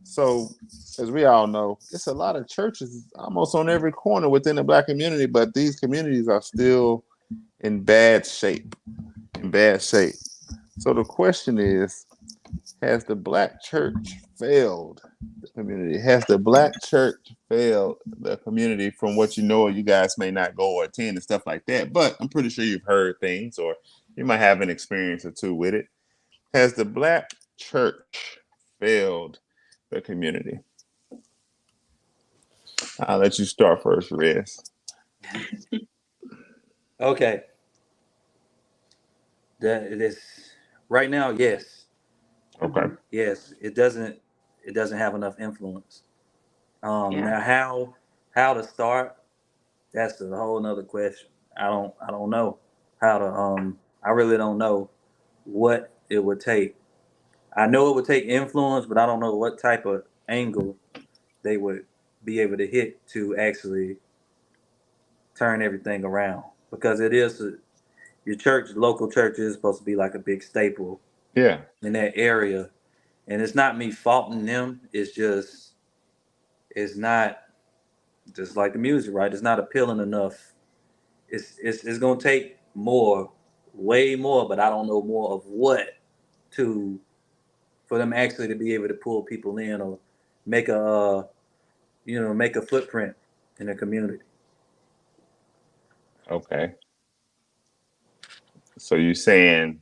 So as we all know, it's a lot of churches almost on every corner within the Black community, but these communities are still in bad shape. In bad shape. So the question is, has the Black church failed the community? Has the Black church failed the community? From what you know, you guys may not go or attend and stuff like that, but I'm pretty sure you've heard things or you might have an experience or two with it. Has the Black church failed the community? I'll let you start first, Rez. Okay. That it is right now, yes. Okay. Yes. It doesn't have enough influence. Yeah. Now how to start, that's a whole nother question. I don't know how to I really don't know what it would take. I know it would take influence, but I don't know what type of angle they would be able to hit to actually turn everything around. Because it is your church, local church is supposed to be like a big staple Yeah. in that area. And it's not me faulting them. It's not just like the music, right? It's not appealing enough. It's gonna take more, way more, but I don't know more of what to for them actually to be able to pull people in or make a make a footprint in the community. Okay. So you saying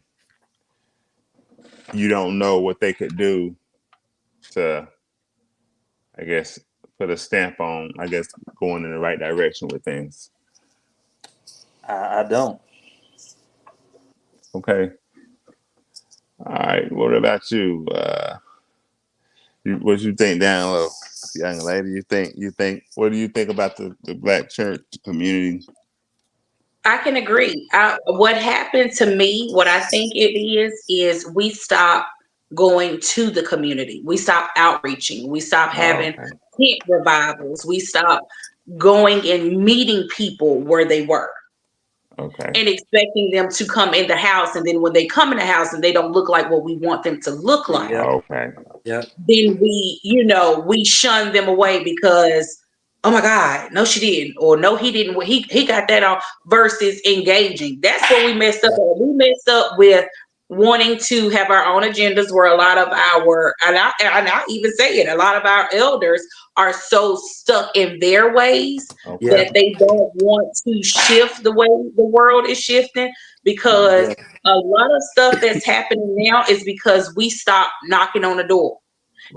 you don't know what they could do to, I guess, put a stamp on, I guess, going in the right direction with things. I don't. Okay. All right. What about you? What you think, down low, young lady? You think? What do you think about the Black church community? I can agree. What happened to me, what I think it is we stop going to the community. We stop outreaching. We stop Oh, having okay. tent revivals. We stop going and meeting people where they were Okay. and expecting them to come in the house. And then when they come in the house and they don't look like what we want them to look like, Yeah. Okay. Yeah. then we shun them away because, oh my God, no, she didn't, or no, he didn't. He got that on versus engaging. That's where we messed up. We messed up with wanting to have our own agendas where a lot of our, and I even say it, a lot of our elders are so stuck in their ways Okay. Yeah. that they don't want to shift the way the world is shifting, because Yeah. a lot of stuff that's happening now is because we stopped knocking on the door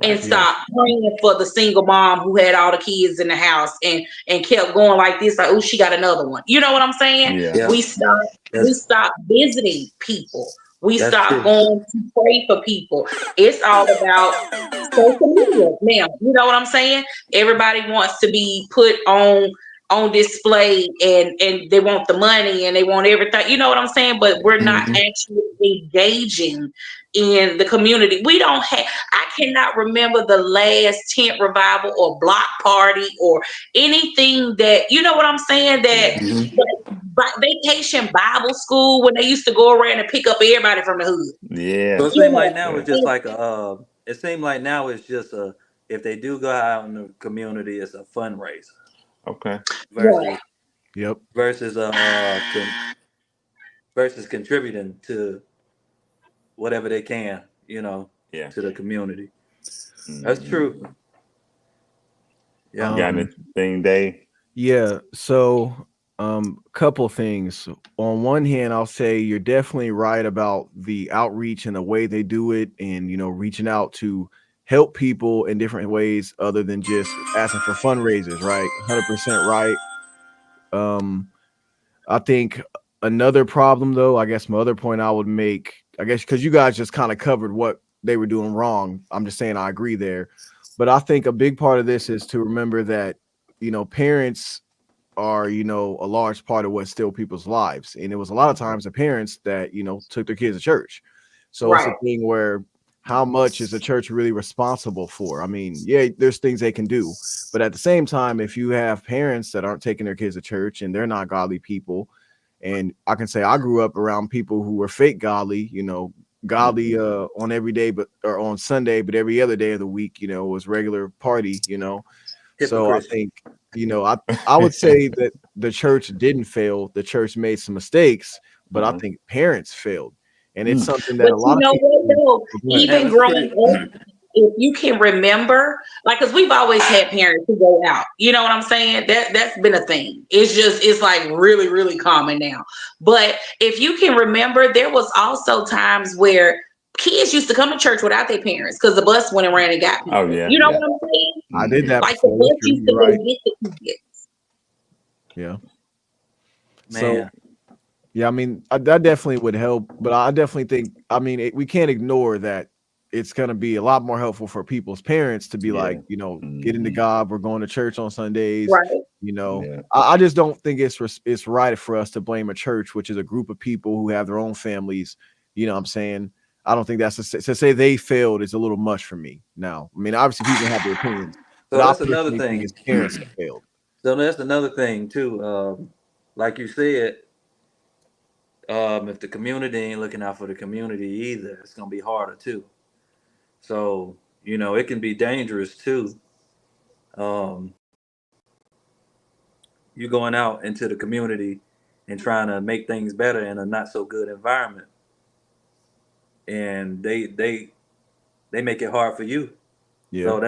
and Right. stop praying for the single mom who had all the kids in the house and kept going like this, like, oh, she got another one. You know what I'm saying? Yeah. Yeah. We That's stopped visiting people. We that's stopped true. going to pray for people. It's all about social media now. You know what I'm saying? Everybody wants to be put on display, and they want the money and they want everything. You know what I'm saying? But we're not Mhm. actually engaging in the community. We don't have, I cannot remember the last tent revival or block party or anything that, you know what I'm saying, that Yeah. Mhm. vacation Bible school when they used to go around and pick up everybody from the hood. Yeah. So it seems like now Yeah. it's just like it seems like now it's just if they do go out in the community, it's a fundraiser Okay. versus Yep. versus versus contributing to whatever they can, Yeah. to the community. That's Mm. true. Yeah. You got anything, Dave? Yeah. So, couple things. On one hand, I'll say you're definitely right about the outreach and the way they do it, and reaching out to help people in different ways other than just asking for fundraisers. Right. 100% right. I think another problem, though, I guess my other point I would make, I guess because you guys just kind of covered what they were doing wrong. I'm just saying I agree there. But I think a big part of this is to remember that, parents are, a large part of what still people's lives. And it was a lot of times the parents that, took their kids to church. So it's a Right. thing where how much is the church really responsible for? I mean, yeah, there's things they can do. But at the same time, if you have parents that aren't taking their kids to church and they're not godly people, and I can say I grew up around people who were fake godly, godly on every day, or on Sunday, but every other day of the week, was regular party, So I Hypocrite. think, I would say that the church didn't fail. The church made some mistakes, but I think parents failed. And it's something that But a lot you of know people what though? Even Having growing sex. up, if you can remember, like, because we've always had parents who go out. You know what I'm saying? That's been a thing. It's like really, really common now. But if you can remember, there was also times where kids used to come to church without their parents because the bus went and ran and got people. Oh yeah, You know yeah. what I'm saying? I did that Like the before. bus That's true. used to You're go right. get the kids. Yeah. So Man, yeah, I mean, that definitely would help, but I definitely think, I mean, we can't ignore that it's going to be a lot more helpful for people's parents to be Yeah. like, get into God. We're going to church on Sundays. Right. Yeah. I just don't think it's right for us to blame a church, which is a group of people who have their own families. You know what I'm saying? I don't think that's to say they failed is a little much for me. Now, I mean, obviously people have their opinions, so but I that's another personally think thing. it's parents that failed. So that's another thing too. Like you said, if the community ain't looking out for the community either, it's gonna be harder too. So it can be dangerous too. Um, you going out into the community and trying to make things better in a not so good environment, and they make it hard for you. Yeah. So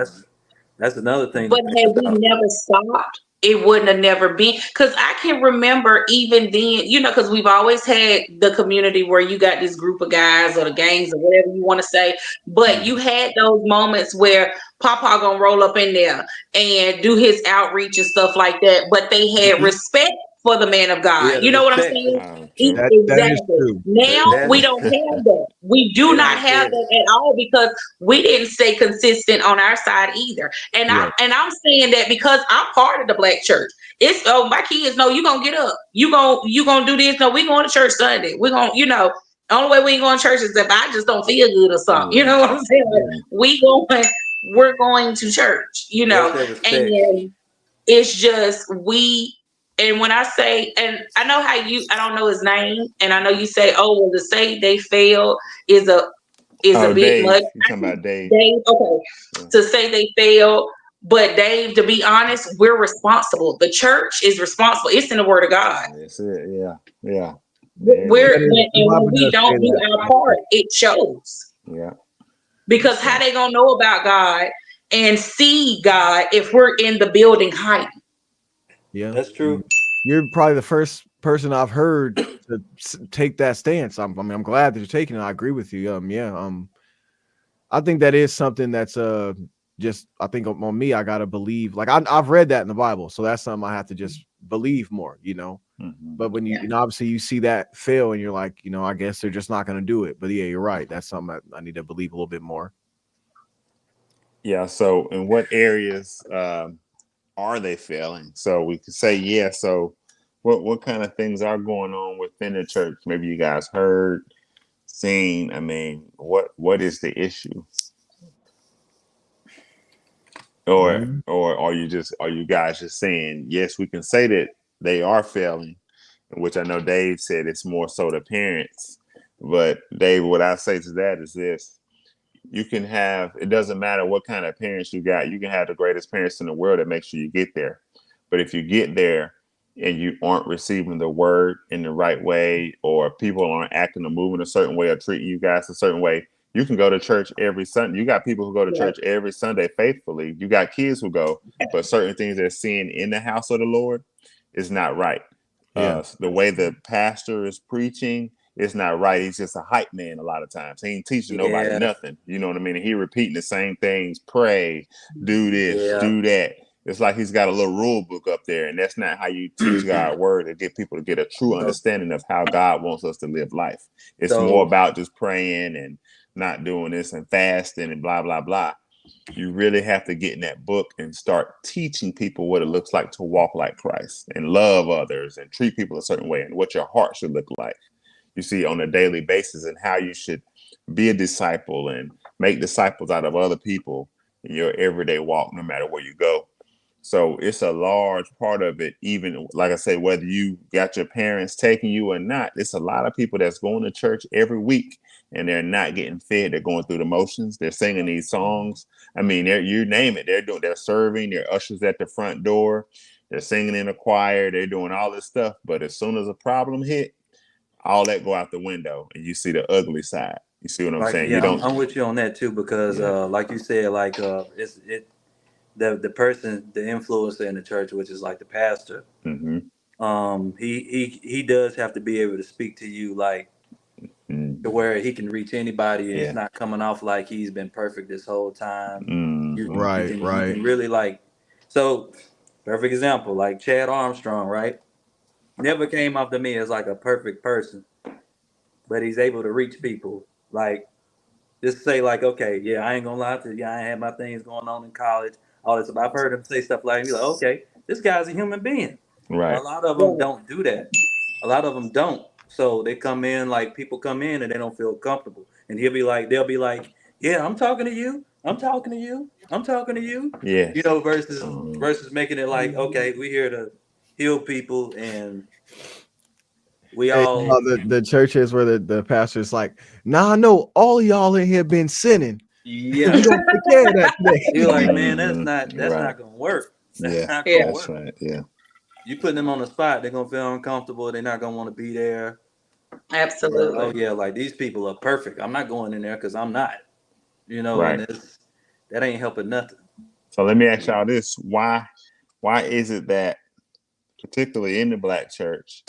that's another thing to But think had we about. never stopped, it wouldn't have never been. Because I can remember even then, because we've always had the community where you got this group of guys or the gangs or whatever you want to say. But you had those moments where Papa gonna roll up in there and do his outreach and stuff like that. But they had Mhm. respect for the man of Yeah, God. the You know what I'm respect. saying? True. That is Exactly. true. Now we That don't have that. We do they not don't have care. that at all because we didn't stay consistent on our side either. And Right. I'm saying that because I'm part of the black church. It's my kids know you gonna get up. You gonna do this. No, we going to church Sunday. We're gonna, only way we ain't going to church is if I just don't feel good or something. You know what I'm saying? Like, we're going to church, That's their respect. and it's just and when I say, and I know I don't know his name, and I know you say, oh, well, to say they failed is a Oh, bit Dave. much. You talking about Dave? Dave, okay, Yeah. to say they failed, but Dave, to be honest, we're responsible. The church is responsible. It's in the Word of God. That's it. Yeah. Yeah. We're The and when Bible we does say don't do that. our part, it shows. Yeah. Because how they gonna know about God and see God if we're in the building hiding? Yeah. That's true. You're probably the first person I've heard to take that stance. I'm glad that you're taking it. I agree with you. I think that is something that's just, I think on me, I gotta believe. Like I've read that in the Bible, so that's something I have to just believe more. But when you obviously you see that fail, and you're like, I guess they're just not gonna do it. But yeah, you're right. That's something I need to believe a little bit more. Yeah. So, in what areas are they failing? So we could say, yeah. So, what kind of things are going on within the church? Maybe you guys heard, seen. I mean, what is the issue? Or are you guys just saying, yes, we can say that they are failing, which I know Dave said it's more so the parents. But Dave, what I say to that is this: you can have, it doesn't matter what kind of parents you got. You can have the greatest parents in the world that make sure you get there. But if you get there and you aren't receiving the word in the right way, or people aren't acting or moving a certain way or treating you guys a certain way, you can go to church every Sunday. You got people who go to church every Sunday faithfully. You got kids who go, but certain things they're seeing in the house of the Lord is not right. The way the pastor is preaching, it's not right. He's just a hype man a lot of times. He ain't teaching nobody nothing. You know what I mean? And he repeating the same things. Pray, do this, do that. It's like he's got a little rule book up there, and that's not how you teach God's word to get people to get a true understanding of how God wants us to live life. It's more So about just praying and not doing this and fasting and blah blah blah. You really have to get in that book and start teaching people what it looks like to walk like Christ and love others and treat people a certain way and what your heart should look like. You see, on a daily basis, and how you should be a disciple and make disciples out of other people in your everyday walk, no matter where you go. So it's a large part of it, even like I say, whether you got your parents taking you or not, it's a lot of people that's going to church every week and they're not getting fed. They're going through the motions. They're singing these songs. I mean, you name it. They're serving, they're ushers at the front door, they're singing in a choir, they're doing all this stuff. But as soon as a problem hit, all that go out the window and you see the ugly side. You see what I'm like, saying? You yeah, don't, I'm with you on that too, because yeah. like you said, like the person, the influencer in the church, which is like the pastor, Mm-hmm. he does have to be able to speak to you like to where he can reach anybody, and it's Yeah. not coming off like he's been perfect this whole time. Mm-hmm. Right, You right. can really like, so perfect example, like Chad Armstrong, right? Never came off to me as like a perfect person, but he's able to reach people. Like, just say like, okay, yeah, I ain't gonna lie to you, I ain't had my things going on in college, all this. I've heard him say stuff like, you're like, okay, this guy's a human being. A Right. lot of them Right. don't do that. A lot of them don't. So they come in, like people come in and they don't feel comfortable, and they'll be like, yeah, I'm talking to you, I'm talking to you, I'm talking to you, Yes. versus Um, making it like, okay, we here to heal people, and we Hey, all, the churches where the pastor's like, nah, I know all y'all in here been sinning. yeah. We gonna take care of that You're today. like, man, that's right. not gonna work. That's Yeah. not Yeah. gonna That's work. right. Yeah. You putting them on the spot, they're gonna feel uncomfortable. They're not gonna want to be there. But oh Absolutely. yeah, like these people are perfect. I'm not going in there because I'm not. And Right. that ain't helping nothing. So let me ask y'all this: why is it that, particularly in the black church,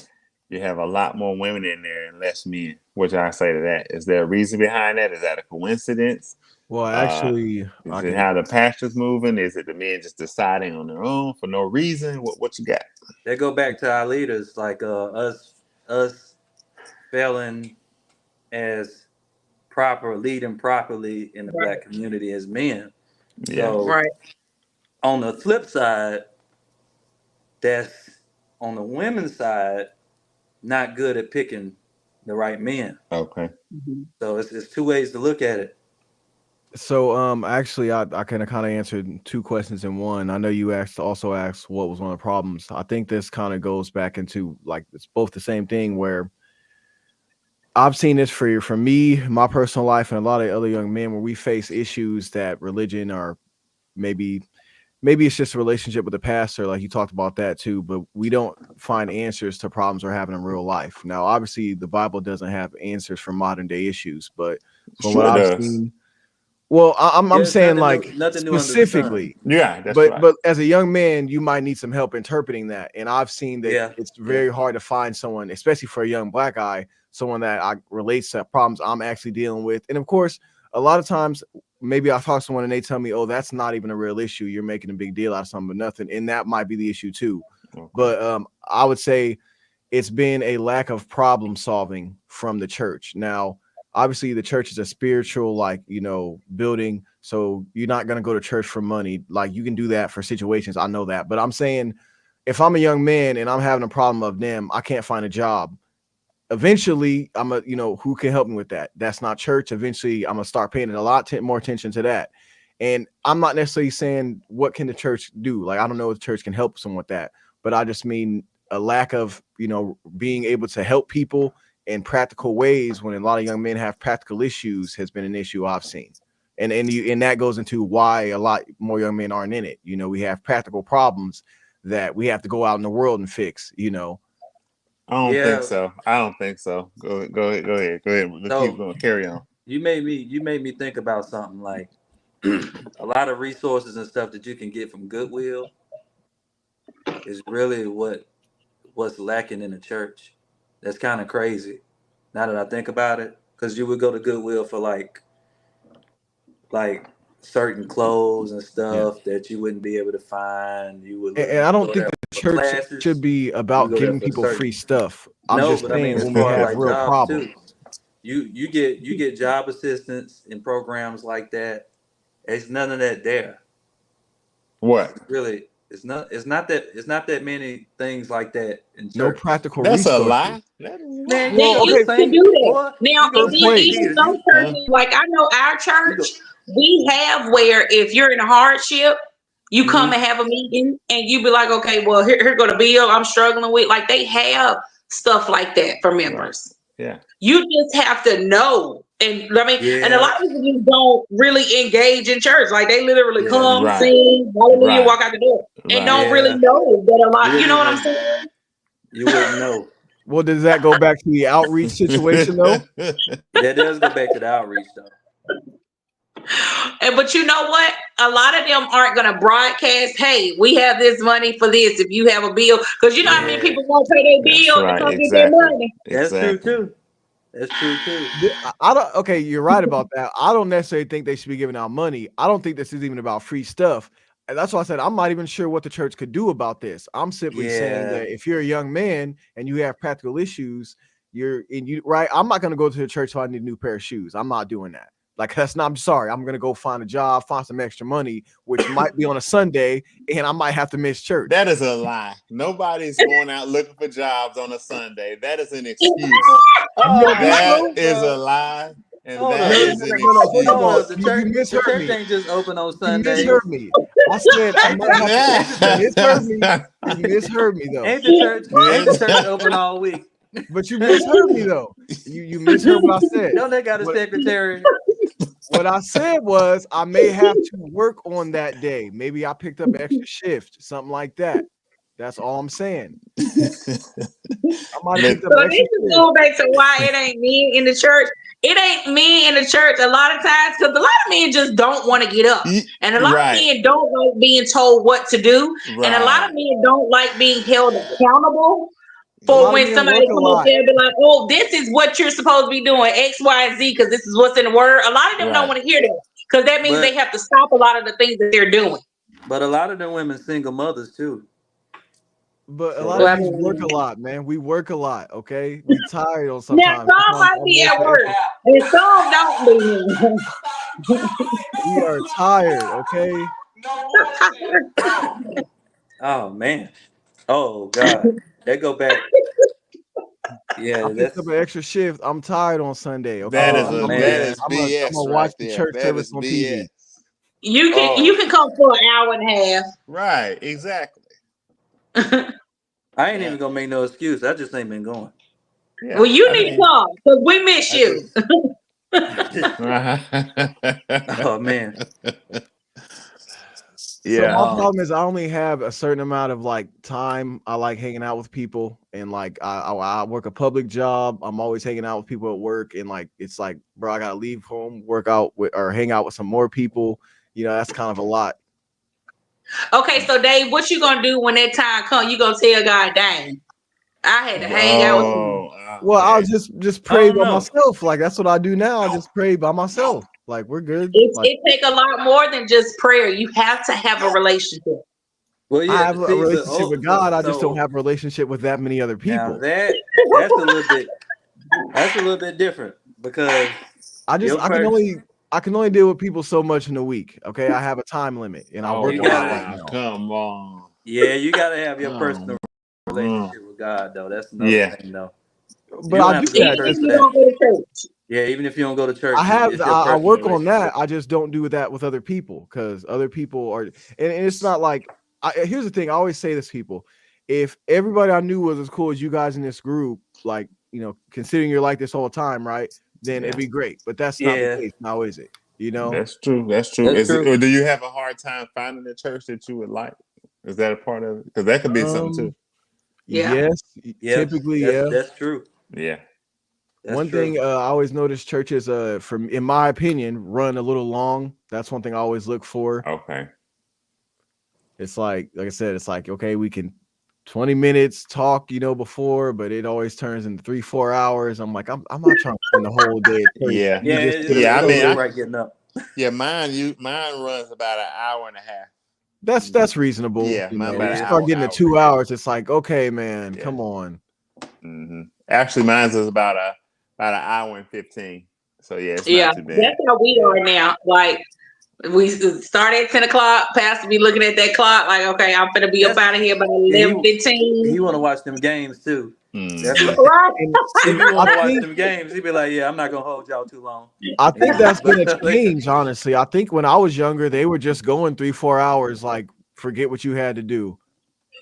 you have a lot more women in there and less men? What y'all say to that? Is there a reason behind that? Is that a coincidence? Well, Uh, actually, is I it can. how the pastor's moving? Is it the men just deciding on their own for no reason? What you got? They go back to our leaders, like us failing as leading properly in the black Right. community as men. Yeah. So Right. on the flip side, that's on the women's side, not good at picking the right men. Okay. Mhm. So it's two ways to look at it. So actually I kind of answered two questions in one. I know you also asked what was one of the problems. I think this kind of goes back into like it's both the same thing where I've seen this for me, my personal life, and a lot of other young men where we face issues that religion or maybe it's just a relationship with the pastor, like you talked about that too, but we don't find answers to problems we're having in real life. Now, obviously, the Bible doesn't have answers for modern day issues, but from what Sure I've does. seen, well, I'm Yeah, it's saying like nothing new under the sun. specifically, Yeah, that's but right. as a young man, you might need some help interpreting that. And I've seen that Yeah, it's yeah. very hard to find someone, especially for a young black guy, someone that relates to problems I'm actually dealing with. And of course, a lot of times, maybe I talk to someone and they tell me, "Oh, that's not even a real issue. You're making a big deal out of something, but nothing." And that might be the issue too. Okay. But I would say it's been a lack of problem solving from the church. Now, obviously, the church is a spiritual, like, building. So you're not going to go to church for money. Like, you can do that for situations. I know that. But I'm saying if I'm a young man and I'm having a problem of them, I can't find a job. Eventually, who can help me with that? That's not church. Eventually, I'm going to start paying a lot more attention to that. And I'm not necessarily saying what can the church do. Like, I don't know if the church can help someone with that, but I just mean a lack of, being able to help people in practical ways when a lot of young men have practical issues has been an issue I've seen. And that goes into why a lot more young men aren't in it. We have practical problems that we have to go out in the world and fix. I don't think Yeah. so. I don't think so. Go ahead. Go ahead. We'll keep So going. Carry on. you made me think about something like a lot of resources and stuff that you can get from Goodwill is really what's lacking in the church. That's kind of crazy. Now that I think about it, because you would go to Goodwill for like certain clothes and stuff that you wouldn't be able to find. You would, And I don't go think there the for church classes. should be You about go there giving for people certain. free stuff. I'm No, just but I mean, saying as when we far as have like real jobs problems. too, you get job assistance in programs like that. It's none of that there. What? Really, it's not that many things like that in No church. practical That's a resources. lie. That is a Man, lie. you Well, go to okay. used to St. do that. Boy, Now, you go and to then Wait. St. even Peter's. some churches, like I know our church, we have where if you're in a hardship, you come and have a meeting and you be like, okay, well, here go the bill I'm struggling with. Like they have stuff like that for members. Yeah. You just have to know. And I mean, and a Yeah, lot of people just don't really engage in church. Like they literally yeah, come, Right. sing, hallelujah, Right. walk out the door, and Right. don't really yeah. know that a You lot. You wouldn't know what I'm even. saying? You wouldn't know. Well, does that go back to the outreach situation though? That does go back to the outreach though. And but you know what? A lot of them aren't going to broadcast. Hey, we have this money for this. If you have a bill, because you know how many Yeah, people won't pay their That's bill to right. come get their Exactly. money. that's true Exactly. too. That's true too. I don't. Okay, you're right about that. I don't necessarily think they should be giving out money. I don't think this is even about free stuff. And that's why I said I'm not even sure what the church could do about this. I'm simply saying Yeah, that if you're a young man and you have practical issues, right. I'm not going to go to the church if I need a new pair of shoes. I'm not doing that. Like that's not. I'm sorry. I'm going to go find a job, find some extra money, which might be on a Sunday, and I might have to miss church. That is a lie. Nobody's going out looking for jobs on a Sunday. That is an excuse. That is a lie, and Hold that up. is an No, excuse. hold on. The You church misheard me. ain't just open on You Sundays. misheard me. I said I might have to. You misheard me. You misheard me though. Ain't the church open all week? But you misheard me though. You misheard what I said. Don't they got a What- secretary? What I said was I may have to work on that day. Maybe I picked up an extra shift, something like that. That's all I'm saying. I might have picked up So an this extra is shift. going back to why it ain't men in the church. It ain't men in the church a lot of times because a lot of men just don't want to get up. And a lot Right. of men don't like being told what to do. And a lot of men don't like being held accountable A for lot of when men somebody work a comes up lot. there and be like, oh, this is what you're supposed to be doing, X, Y, and Z, because this is what's in the word. A lot of them Right. don't want to hear that because that means But- they have to stop a lot of the things that they're doing. But a lot of them women single mothers too. But a So lot Well, of I these mean- work a lot, man. We work a lot, okay? We tired on Now, sometimes. some might be at work, and some don't be. We are tired, okay? Oh man. Oh God. That go back. Yeah, I picked up an extra shift. I'm tired on Sunday. Okay, That is Oh, a man. that is I'm BS gonna right watch the there. church That service is on BS. TV. You can Oh. you can come for an hour and a half. Right, exactly. I ain't even gonna make no excuse. I just ain't been going. Yeah, Well, you I need mean- to come because we miss I you. Oh man. So Yeah. my problem is I only have a certain amount of like time. I like hanging out with people, and like I work a public job. I'm always hanging out with people at work, and like it's like, bro, I gotta leave home, work out with or hang out with some more people. You know, that's kind of a lot. Okay, so Dave, what you gonna do when that time comes? You gonna tell God, dang, I had to hang out with you. Well, I'll just pray don't by know. myself. Like that's what I do now. I just pray by myself. Like we're good. It Like, take a lot more than just prayer. You have to have a relationship. Well, yeah, I have see, a relationship with God. I just so- don't have a relationship with that many other Now people. that's a little bit different because I can only deal with people so much in a week. Okay, I have a time limit, and I work you a lot gotta- right now. Come on. yeah, you gotta have your Oh. personal relationship with God though. That's another Yeah. thing though. But don't I have do to go to that. church Even if for you that. don't go to church. Yeah, even if you don't go to church, I have. it's your I personal work on that. relationship. I just don't do that with other people because other people are. And it's not like. Here's the thing. I always say this, to people. If everybody I knew was as cool as you guys in this group, like considering you're like this all the time, right? Then it'd be great. But that's not Yeah. the case now, is it? You know. That's true. That's true. That's Is it, true. or do you have a hard time finding a church that you would like? Is that a part of it? Because that could be something too. Yeah. Yes. Yeah, Typically, that's true. Yeah. That's one true. thing I always notice churches, in my opinion, run a little long. That's one thing I always look for. Okay. It's like I said, it's like, okay, we can 20 minutes talk, before, but it always turns into 3-4 hours. I'm like, I'm not trying to spend the whole day at church. Yeah. Yeah, Yeah, I mean, right getting up. Yeah, mine runs about an hour and a half. That's reasonable. Yeah, you mine know, about you an start hour, getting to hour 2 and a half. hours, it's like, okay, man, Yeah. come on. Actually, mine's is about an hour and 15. So yeah, it's Yeah, not too bad. that's how we are now. Like we start at 10 o'clock. Pastor be looking at that clock, like, okay, I'm gonna be up That's out of here by he 11:15. want to watch them games too. That's Mhm. Right. And if see, you want I to watch think them games, he be like, yeah, I'm not gonna hold y'all too long. I think that's gonna But change, honestly. I think when I was younger, they were just going 3-4 hours, like forget what you had to do.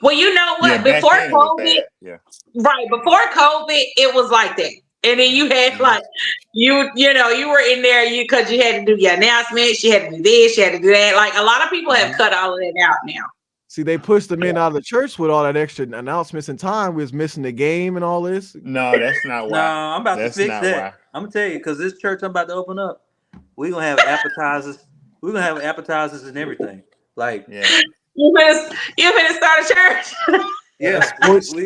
Well, you know Yeah, what? back Before then it was COVID, bad. Yeah. right? Before COVID, it was like that. And then you had like you know, you were in there because you had to do your announcements, you had to do this, you had to do that. Like a lot of people have cut all of that out now. See, they pushed them in out of the church with all that extra announcements and time. We was missing the game and all this. No, that's not no, why. I'm about That's to fix not that. why. I'm gonna tell you, because this church I'm about to open up, we're gonna have appetizers. We're gonna have appetizers and everything. Like, Yeah. You finna start a church. yeah,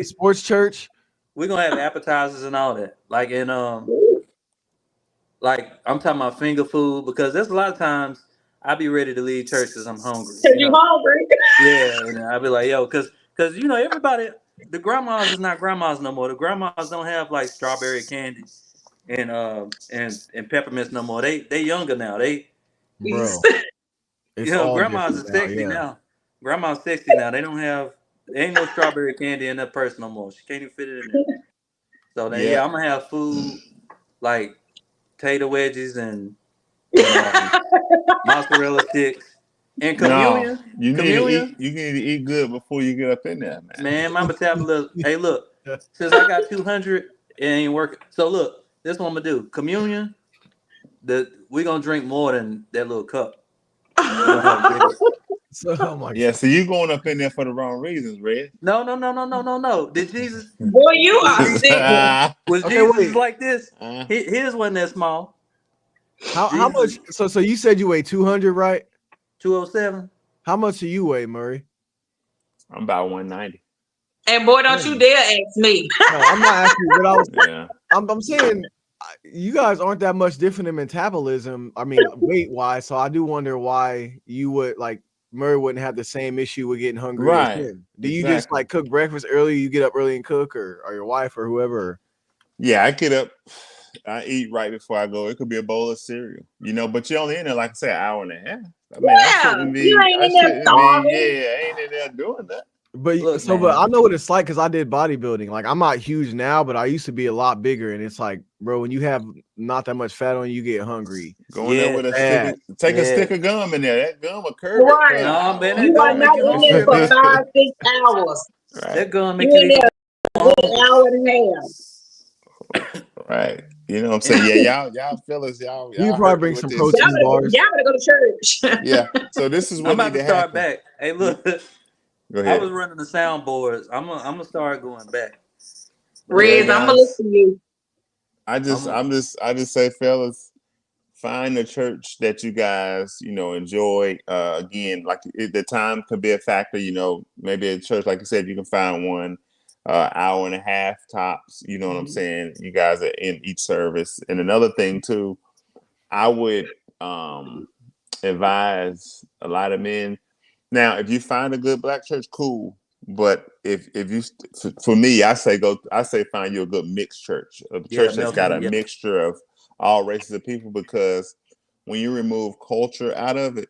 Sports church. we're gonna have appetizers and all that. Like, and like I'm talking about finger food, because there's a lot of times I be ready to leave church because I'm hungry. Cause you hungry. Yeah, and I be like, yo, because you know everybody, the grandmas is not grandmas no more. The grandmas don't have like strawberry candy and peppermints no more. They younger now. They Bro, it's you know all grandmas is different now. sexy Yeah. now. Grandma's sexy now. They don't have there ain't no strawberry candy in that purse no more. She can't even fit it in there. So then, yeah, I'm gonna have food like tater wedges and mozzarella sticks and communion. No, you need to Communion. eat. You need to eat good before you get up in there, man. Man, my metabolism. Hey, look, since I got 200, it ain't working. So look, this what I'm gonna do. Communion. We gonna drink more than that little cup. We gonna have bigger. So, oh my Yeah, God. so you going up in there for the wrong reasons, Red. No. Did Jesus? Boy, you are sick. Was Okay, Jesus wait. like this? His wasn't that small. How much? So you said you weigh 200, right? 207. How much do you weigh, Murray? I'm about 190. And boy, don't you dare ask me. No, I'm not asking what I was. Yeah. I'm saying you guys aren't that much different in metabolism. I mean, weight wise. So I do wonder why you would like Murray wouldn't have the same issue with getting hungry. Right. As him. Do you just like cook breakfast early? You get up early and cook, or your wife or whoever? Yeah, I get up. I eat right before I go. It could be a bowl of cereal, but you're only in there, like I said, an hour and a half. I mean, I shouldn't be. You ain't in there starving. I ain't in there doing that. But Look, but I know what it's like because I did bodybuilding. Like I'm not huge now, but I used to be a lot bigger. And it's like, bro, when you have not that much fat on you, get hungry. Go in there with a stick. Take a stick of gum in there. That gum will curve Right. it. No, man, You that are gum not make you in there hungry. for 5-6 hours. Right. That gum You make in you there for an hour and a half. Right. You know what I'm saying? Yeah, y'all fellas, y'all. You Y'all probably hurt me bring with some this. protein bars. Y'all better go to church. Yeah. So this is I'm what about need to to start happen. back. Hey, look, Go I ahead. was running the soundboards. I'm gonna start going back. Riz, I'm gonna listen to you. I just say, fellas, find a church that you guys, enjoy. Again, like the time could be a factor. Maybe a church, like I said, you can find one hour and a half tops. You know what I'm saying? You guys are in each service. And another thing too, I would advise a lot of men. Now, if you find a good black church, cool. But if you, for me, I say find you a good mixed church, a church that's got a mixture of all races of people, because when you remove culture out of it,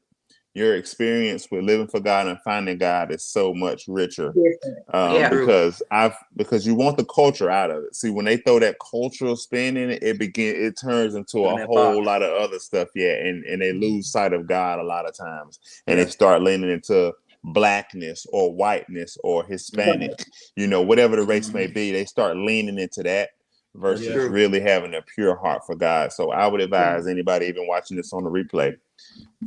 your experience with living for God and finding God is so much richer. Because you want the culture out of it. See, when they throw that cultural spin in it, it turns into a whole lot of other stuff. Yeah, and they lose sight of God a lot of times, and they start leaning into blackness or whiteness or Hispanic, whatever the race may be. They start leaning into that versus really having a pure heart for God. So I would advise anybody even watching this on the replay,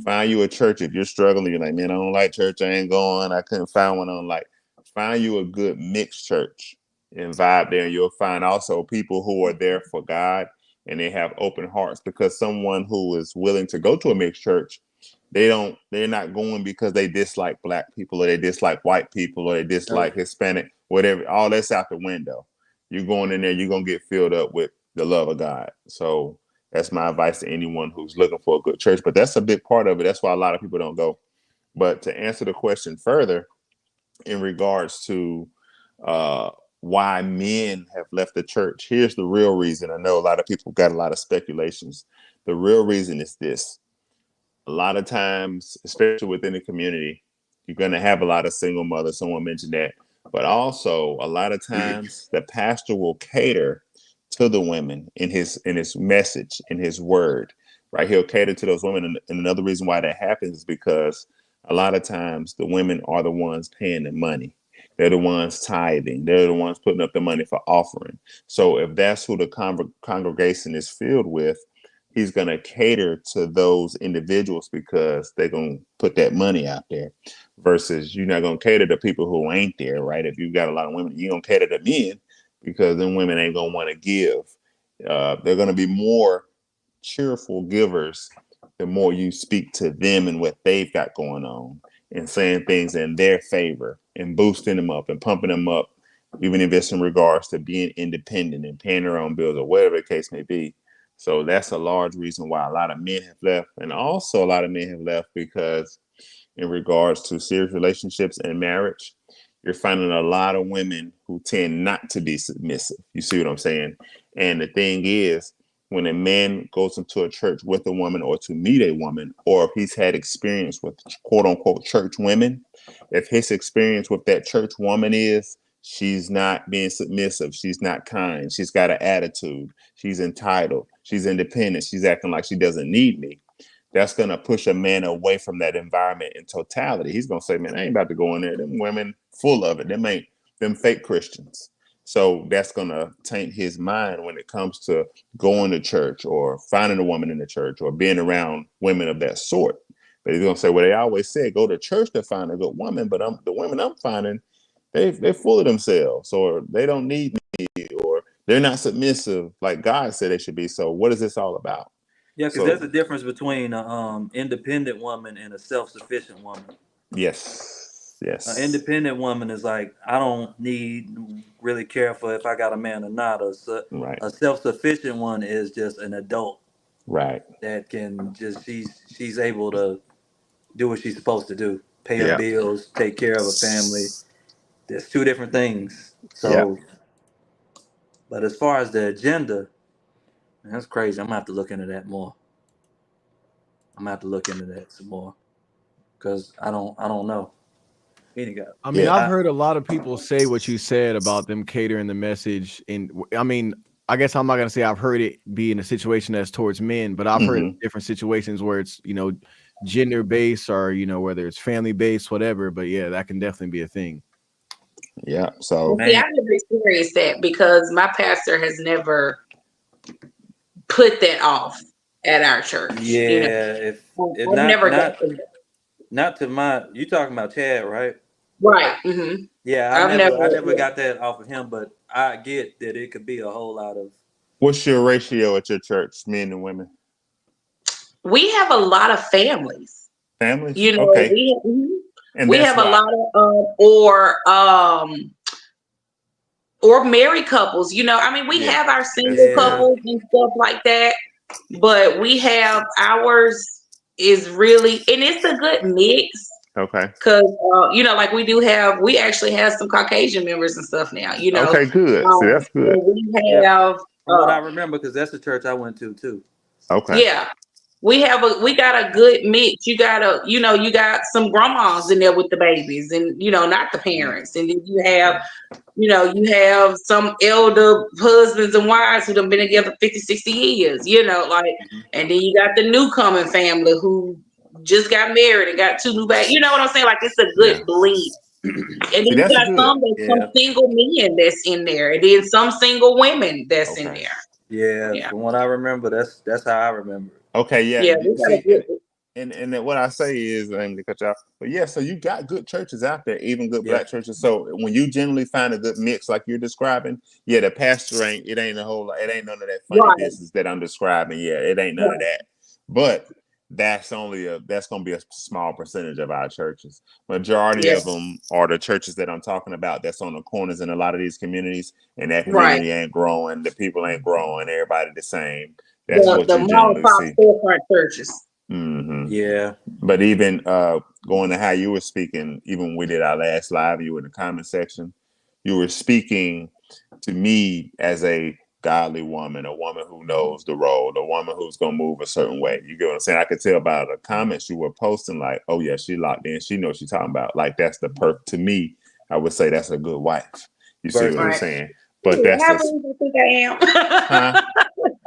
find you a church. If you're struggling, you're like, man, I don't like church, I ain't going, I couldn't find one on find you a good mixed church and vibe there. And you'll find also people who are there for God and they have open hearts, because someone who is willing to go to a mixed church, they're not going because they dislike black people or they dislike white people or they dislike Hispanic, whatever. All that's out the window. You're going in there, you're going to get filled up with the love of God. So That's my advice to anyone who's looking for a good church. But that's a big part of it. That's why a lot of people don't go. But to answer the question further, in regards to why men have left the church, here's the real reason. I know a lot of people got a lot of speculations. The real reason is this. A lot of times, especially within the community, you're going to have a lot of single mothers. Someone mentioned that. But also, a lot of times, the pastor will cater to the women in his message, in his word, right? He'll cater to those women. And another reason why that happens is because a lot of times the women are the ones paying the money. They're the ones tithing. They're the ones putting up the money for offering. So if that's who the congregation is filled with, he's going to cater to those individuals because they're going to put that money out there, versus you're not going to cater to people who ain't there, right? If you've got a lot of women, you're going to cater to men because then women ain't going to want to give. They're going to be more cheerful givers the more you speak to them and what they've got going on and saying things in their favor and boosting them up and pumping them up, even if it's in regards to being independent and paying their own bills or whatever the case may be. So that's a large reason why a lot of men have left. And also a lot of men have left because in regards to serious relationships and marriage, you're finding a lot of women who tend not to be submissive. You see what I'm saying? And the thing is, when a man goes into a church with a woman or to meet a woman, or if he's had experience with quote unquote church women, if his experience with that church woman is she's not being submissive, she's not kind, she's got an attitude, she's entitled, she's independent, she's acting like she doesn't need me, that's going to push a man away from that environment in totality. He's going to say, man, I ain't about to go in there. Them women full of it. Them fake Christians. So that's going to taint his mind when it comes to going to church or finding a woman in the church or being around women of that sort. But he's going to say, well, they always say go to church to find a good woman, but the women I'm finding, they're full of themselves, or they don't need me, or they're not submissive like God said they should be. So what is this all about? Yeah, because there's a difference between an independent woman and a self-sufficient woman. Yes. An independent woman is like, I don't need really care for if I got a man or not. Right. A self-sufficient one is just an adult, right? That can just she's able to do what she's supposed to do, pay her bills, take care of her family. There's two different things. So, but as far as the agenda, that's crazy. I'm gonna have to look into that more. I'm gonna have to look into that some more because I don't know. I mean, I've heard a lot of people say what you said about them catering the message. And I mean, I guess I'm not going to say I've heard it be in a situation that's towards men, but I've heard different situations where it's, gender based or, whether it's family based, whatever. But yeah, that can definitely be a thing. Yeah. So I never experienced that because my pastor has never put that off at our church. Yeah. Not to my, you talking about Chad, right? Right. Mm-hmm. Yeah, I never got that off of him, but I get that it could be a whole lot of. What's your ratio at your church, men and women? We have a lot of families. Families? Okay. We have a lot of or married couples. We have our single couples and stuff like that, but we have ours is really, and it's a good mix. Okay. Because we actually have some Caucasian members and stuff now. Okay, good. See, that's good. We have what I remember because that's the church I went to too. Okay. Yeah, we got a good mix. You got some grandmas in there with the babies, and not the parents, and then you have some elder husbands and wives who have been together 50, 60 years. And then you got the newcomer family who just got married and got 2 new babies. You know what I'm saying? Like, it's a good bleed. And then you got some single men that's in there, and then some single women that's in there. Yeah, from what I remember, that's how I remember it. Okay, yeah. Yeah, and what I say is, I ain't to cut you off, but yeah, so you got good churches out there, even good black churches. So when you generally find a good mix like you're describing, the pastor ain't a whole lot, it ain't none of that funny business that I'm describing. Yeah, it ain't none of that. But that's gonna be a small percentage of our churches. Majority of them are the churches that I'm talking about that's on the corners in a lot of these communities, and that community ain't growing, the people ain't growing, everybody the same. That's what the you mom and generally pop see. storefront churches. Yeah. But even going to how you were speaking, even when we did our last live, you were in the comment section, you were speaking to me as a godly woman, a woman who knows the role, a woman who's going to move a certain way. You get what I'm saying? I could tell by the comments you were posting, like, oh yeah, she locked in. She knows what she's talking about. Like, that's the to me, I would say that's a good wife. You see what I'm Right. saying? But that's How a, do you think I am? huh?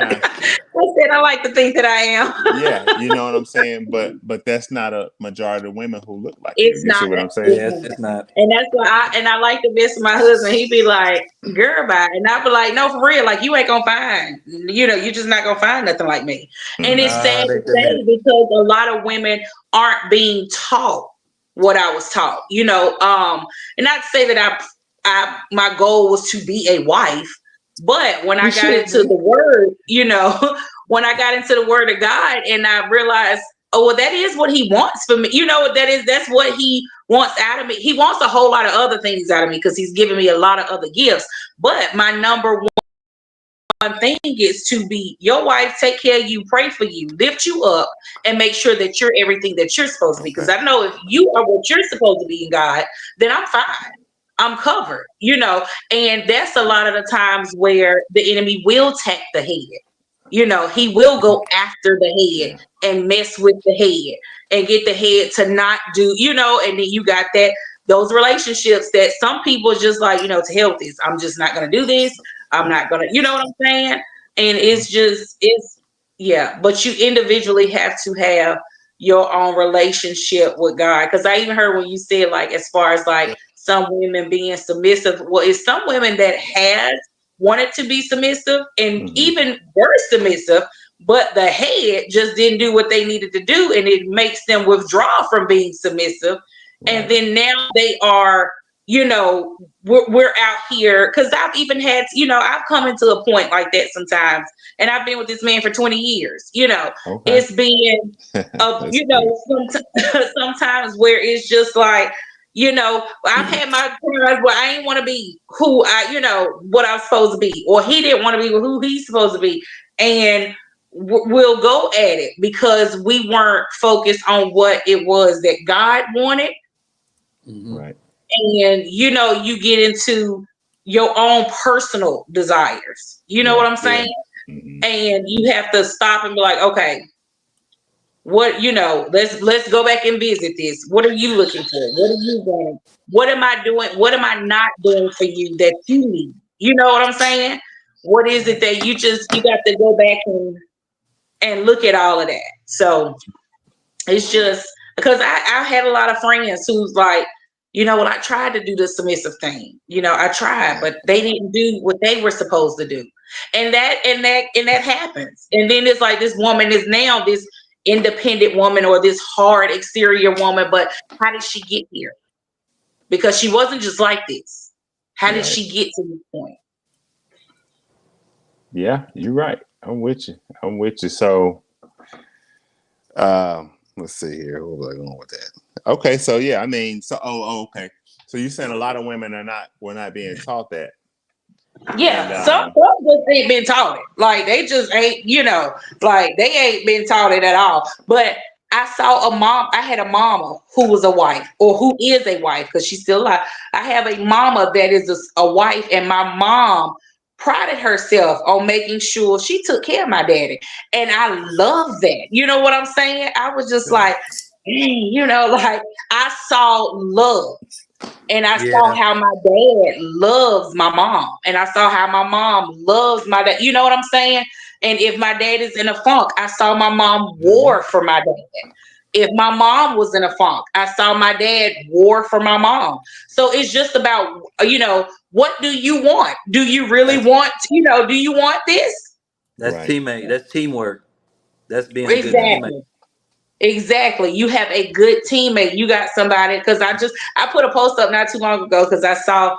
I said I like to think that I am. Yeah, you know what I'm saying? But that's not a majority of women who look like It's you. You see not. what I'm saying? Yes, it's not. And that's why I like to miss my husband. He'd be like, girl, bye. And I'd be like, no, for real. Like, you ain't gonna find, you're just not gonna find nothing like me. And it's sad They to say because a lot of women aren't being taught what I was taught, and not to say that my goal was to be a wife, but when I got into the word, when I got into the word of God and I realized, oh, well, that is what he wants for me. That's what he wants out of me. He wants a whole lot of other things out of me because he's given me a lot of other gifts. But my number one thing is to be your wife, take care of you, pray for you, lift you up, and make sure that you're everything that you're supposed to be. Because I know if you are what you're supposed to be in God, then I'm fine. I'm covered, and that's a lot of the times where the enemy will attack the head. He will go after the head and mess with the head and get the head to not do, and then you got those relationships that some people just like, to hell with this. I'm just not going to do this. I'm not going to, you know what I'm saying? And but you individually have to have your own relationship with God. Cause I even heard when you said like, as far as like some women being submissive, well, it's some women that has wanted to be submissive and even were submissive, but the head just didn't do what they needed to do. And it makes them withdraw from being submissive. Right. And then now they are, we're out here. Cause I've even had, I've come into a point like that sometimes. And I've been with this man for 20 years, It's been, sometimes where it's just like, I've had my times where I didn't want to be who what I was supposed to be, or he didn't want to be who he's supposed to be. And we'll go at it because we weren't focused on what it was that God wanted. Right. And, you get into your own personal desires. You know what I'm saying? And you have to stop and be like, okay, what, let's go back and visit this. What are you looking for? What are you doing? What am I doing? What am I not doing for you that you need? You know what I'm saying? What is it that you got to go back and look at all of that. So it's just because I had a lot of friends who's like, I tried to do the submissive thing. I tried, but they didn't do what they were supposed to do. And that happens. And then it's like this woman is now this independent woman or this hard exterior woman, but how did she get here? Because she wasn't just like this. How did she get to this point? Yeah, you're right. I'm with you. So let's see here. Where was I going with that? Okay, so yeah, I mean, so okay. So you're saying a lot of women were not being taught that. Yeah, and, some just ain't been taught it. Like they just ain't, like they ain't been taught it at all. But I saw I had a mama who was a wife or who is a wife because she's still alive. I have a mama that is a wife, and my mom prided herself on making sure she took care of my daddy. And I love that. You know what I'm saying? I was just like, like I saw love. And I saw how my dad loves my mom. And I saw how my mom loves my dad. You know what I'm saying? And if my dad is in a funk, I saw my mom war for my dad. If my mom was in a funk, I saw my dad war for my mom. So it's just about, what do you want? Do you really want, do you want this? That's teammate. That's teamwork. That's being a good teammate. Exactly. You have a good teammate. You got somebody, because I put a post up not too long ago because I saw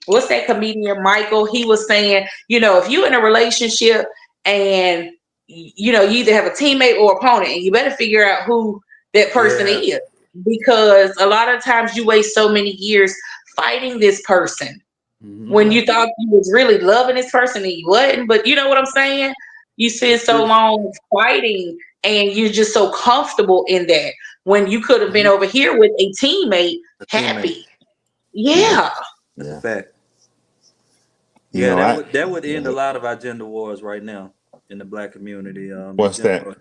what's that comedian Michael? He was saying, if you're in a relationship and you either have a teammate or opponent, and you better figure out who that person is, because a lot of times you waste so many years fighting this person when you thought you was really loving this person and you wasn't. But you know what I'm saying? you spend It's so true. long fighting and you're just so comfortable in that when you could have been Mhm. over here with a teammate A teammate. happy. Yeah. That's a Yeah. fact. You Yeah, know, that would go end a ahead. lot of our gender wars right now in the black community. In What's that? general,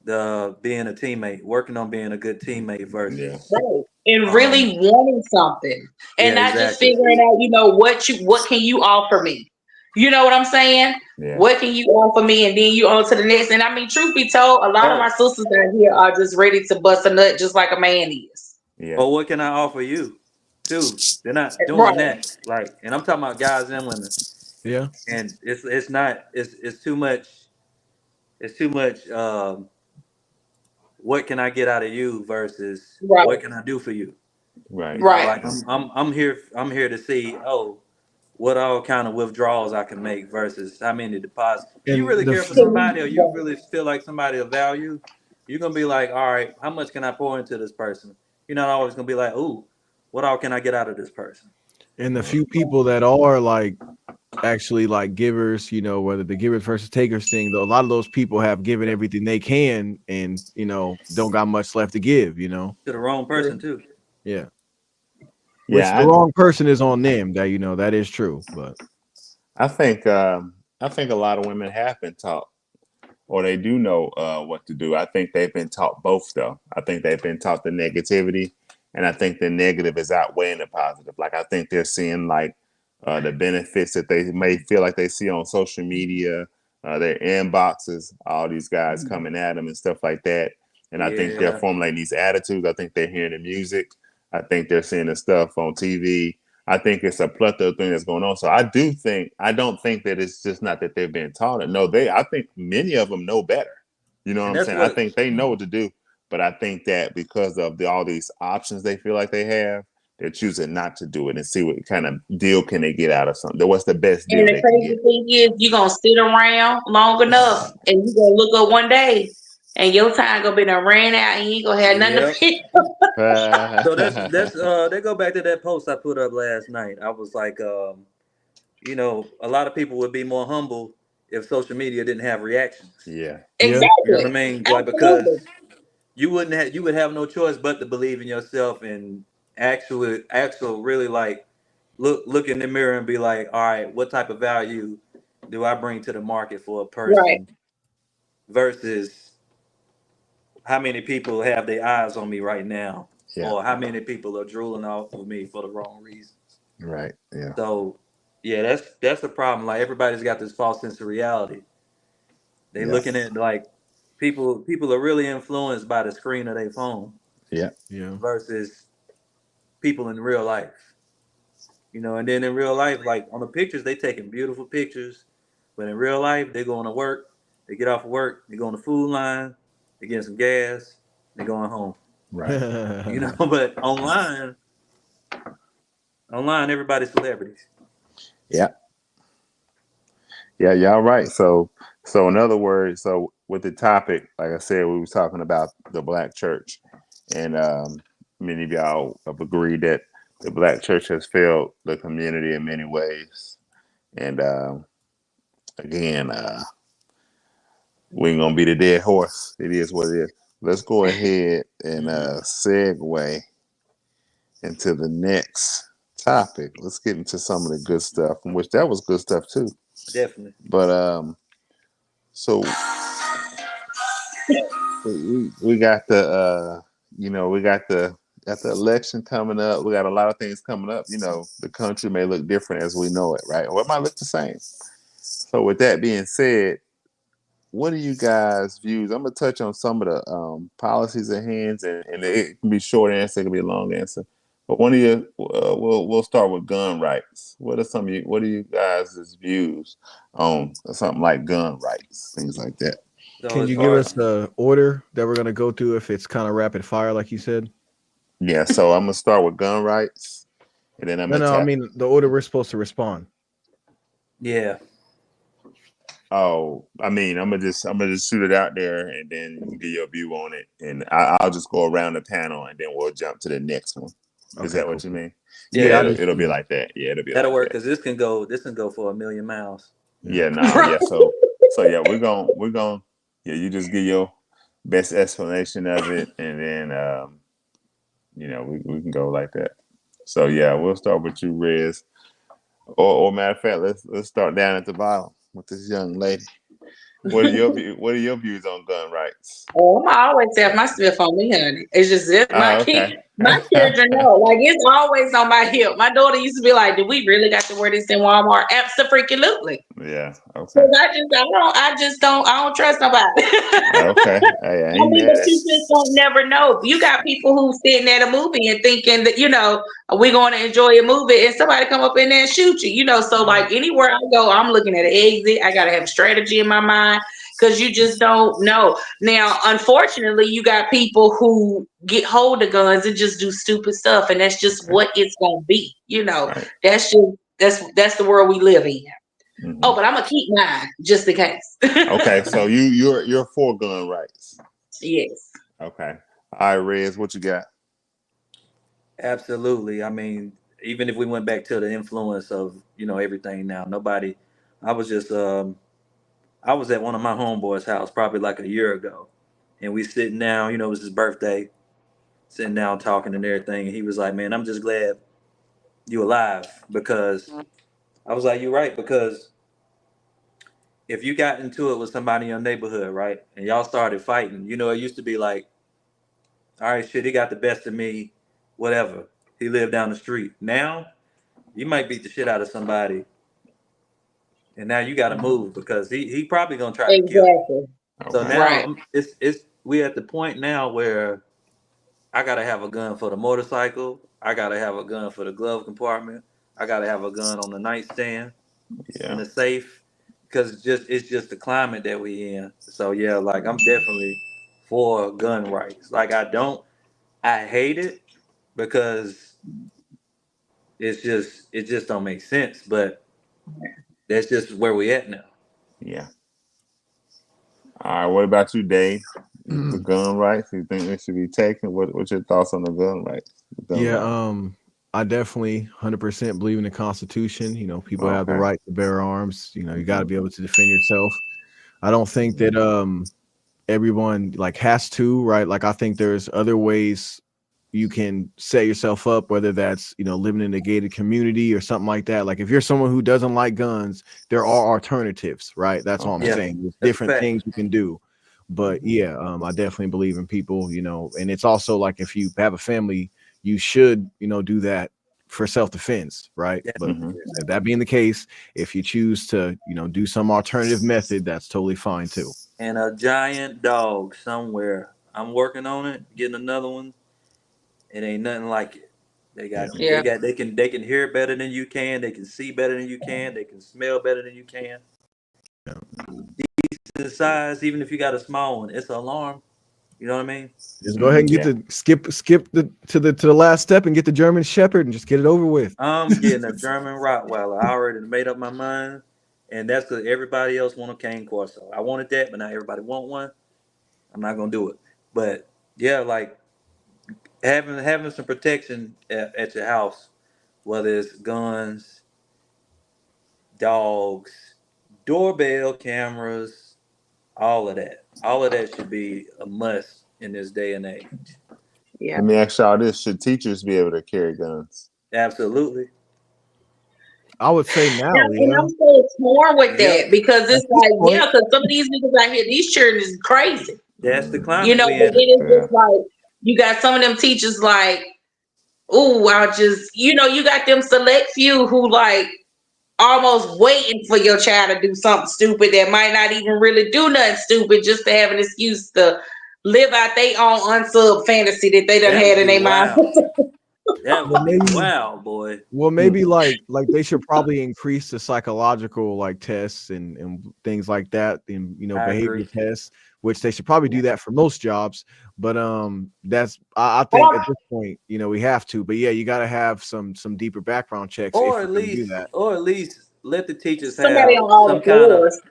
the being a teammate, working on being a good teammate versus, Yeah. Right. And um, really wanting something and yeah, not just exactly. figuring out, what can you offer me? You know what I'm saying? Yeah. What can you offer me? And then you on to the next. And I mean, truth be told, a lot of my Oh, sisters out here are just ready to bust a nut just like a man is. Yeah. or what can I offer you? Too. They're not doing Right. that. Like, and I'm talking about guys and women. Yeah. And it's not it's too much. It's too much. What can I get out of you versus Right. what can I do for you? Right. You know, Right. like I'm here to see what all kind of withdrawals I can make versus how many deposits. If you And really the care for f- somebody or you Right. really feel like somebody will value, you're gonna be like, all right, how much can I pour into this person? You're not always gonna be like, ooh, what all can I get out of this person? and the Right. few people that are like actually like givers, whether the givers versus takers thing, though, a lot of those people have given everything they can and don't got much left to give. To the wrong person True. too. Yeah. Which Yeah. the wrong person is on them. That is true. But I think a lot of women have been taught, or they do know what to do. I think they've been taught both, though. I think they've been taught the negativity, and I think the negative is outweighing the positive. Like, I think they're seeing like the benefits that they may feel like they see on social media, their inboxes, all these guys coming at them and stuff like that. And I think they're Yeah. formulating these attitudes. I think they're hearing the music. I think they're seeing the stuff on TV. I think it's a plethora of things that's going on. So I don't think that it's just not that they're being taught it. No, I think many of them know better. You know what And I'm that's saying? I what think they know what to do, but I think that because of all these options they feel like they have, they're choosing not to do it and see what kind of deal can they get out of something. What's the best And deal the they can crazy get? thing is, you're gonna sit around long enough, and you're gonna look up one day, and your time gonna be done ran out, and you ain't gonna have nothing to yeah. pick. So that's they go back to that post I put up last night. I was like, a lot of people would be more humble if social media didn't have reactions. Yeah, yeah. You know what I Exactly. mean? Like Absolutely. because you would have no choice but to believe in yourself and actual really like look in the mirror and be like, all right, what type of value do I bring to the market for a Right. person versus how many people have their eyes on me right now, yeah, or how many people are drooling off of me for the wrong reasons. right, yeah, So yeah, that's the problem. Like everybody's got this false sense of reality. They yeah, looking at like people are really influenced by the screen of their phone yeah, Yeah. versus people in real life. And then in real life, like on the pictures, they taking beautiful pictures, but in real life, they going to work, they get off of work, they go on the food line, they getting some gas, they going home. right, But online, everybody's celebrities. yeah, yeah. Y'all right. So in other words, so with the topic, like I said, we was talking about the black church, and many of y'all have agreed that the black church has failed the community in many ways. And again, we ain't gonna beat a dead horse. It is what it is. Let's go ahead and segue into the next topic. Let's get into some of the good stuff, which that was good stuff too. Definitely. But so we got got the election coming up. We got a lot of things coming up. The country may look different as we know it, right? Or it might look the same. So with that being said, what are you guys' views? I'm gonna touch on some of the policies at hand, and it can be short answer, it can be a long answer. But one of you, we'll start with gun rights. What are you guys' views on something like gun rights, things like that? So Can as you give far us as the order that we're gonna go through if it's kind of rapid fire, like you said? Yeah, so I'm gonna start with gun rights, and then I'm No, gonna no, I tap. mean the order we're supposed to respond. yeah, Oh, I mean, I'm gonna just shoot it out there, and then you get your view on it, and I'll just go around the panel, and then we'll jump to the next one. Is Okay, that cool. what you mean? yeah, Yeah, Yeah, I that'll just it'll be like that. Yeah, it'll be that'll like work that. because this can go for a million miles. Yeah, no, yeah. So yeah, we're gonna yeah, you just give your best explanation of it, and then we can go like that. So yeah, we'll start with you, Rez. Or matter of fact, let's start down at the bottom with this young lady. What are your views on gun rights? Oh, I always have my stuff on me, honey. It's just it, my Oh, kids, okay. my children know. Like it's always on my hip. My daughter used to be like, "Do we really got to wear this in Walmart?" Absolutely. Yeah, okay. Because I don't trust nobody. Okay. Hey, I I ain't mean, mad but at you just don't never know. You got people who sitting at a movie and thinking that, we're going to enjoy a movie and somebody come up in there and shoot you, So like anywhere I go, I'm looking at an exit. I got to have a strategy in my mind because you just don't know. Now, unfortunately, you got people who get hold of guns and just do stupid stuff. And that's just what it's going to be. Right. That's the world we live in. Mhm. Oh, but I'm going to keep mine just in case. Okay, so you're for gun rights. Yes. Okay. All right, Rez, what you got? Absolutely. I mean, even if we went back to the influence of, everything now, nobody, I was just, I was at one of my homeboys' house probably like a year ago, and we sitting down, it was his birthday, sitting down talking and everything. And he was like, "Man, I'm just glad you alive," because I was like, "You're right," because if you got into it with somebody in your neighborhood, right, and y'all started fighting, it used to be like, all right, shit, he got the best of me, whatever. He lived down the street. Now, you might beat the shit out of somebody, and now you got to move because he probably gonna try to kill you. Exactly. So Okay. now Right. it's we at the point now where I gotta have a gun for the motorcycle. I gotta have a gun for the glove compartment. I gotta have a gun on the nightstand in Yeah. the safe because it's just the climate that we in. So yeah, like I'm definitely for gun rights. Like I hate it because it just don't make sense. But that's just where we at now. Yeah. All right. What about you, Dave? The gun rights? You think they should be taken? What's your thoughts on the gun rights? Yeah, I definitely 100% believe in the Constitution. People have the Okay. right to bear arms. You got to be able to defend yourself. I don't think that everyone like has to, right? Like I think there's other ways you can set yourself up, whether that's living in a gated community or something like that. Like if you're someone who doesn't like guns, there are alternatives, right? That's all I'm Okay. Yeah, saying. There's that's a different fact. things you can do. But yeah, I definitely believe in people, and it's also like if you have a family, you should, do that for self-defense, right? Yeah. But Mm-hmm. that being the case, if you choose to, do some alternative method, that's totally fine too. And a giant dog somewhere. I'm working on it, getting another one. It ain't nothing like it. They Yeah. got they Yeah. got they can hear better than you can. They can see better than you can. They can smell better than you can. Yeah. The size, even if you got a small one, it's an alarm. You know what I mean? Just go ahead and get Yeah. the skip the to the last step and get the German Shepherd and just get it over with. I'm getting a German Rottweiler. I already made up my mind, and that's because everybody else want a cane corso. I wanted that, but now everybody want one. I'm not gonna do it. But yeah, like having some protection at your house, whether it's guns, dogs, doorbell cameras, all of that. All of that should be a must in this day and age. Yeah. Let me ask y'all this: should teachers be able to carry guns? Absolutely. I would say now, And yeah. I'm so torn with Yep. that because At it's this like, point, because some of these niggas out here, these children is crazy. That's the Mm-hmm. climate But we then in. it's Yeah. just like you got some of them teachers like, ooh, you got them select few who like almost waiting for your child to do something stupid that might not even really do nothing stupid just to have an excuse to live out their own unsub fantasy that they done That had would in be their mind. wild. That well, would be maybe wild, boy. Well, maybe like they should probably increase the psychological like tests and things like that, and I behavior agree. tests, which they should probably do that for most jobs. But that's I I think don't at this point, we have to. But yeah, you got to have some deeper background checks if Or you're at going to do least, that. or at least let the teachers somebody have on all the floors.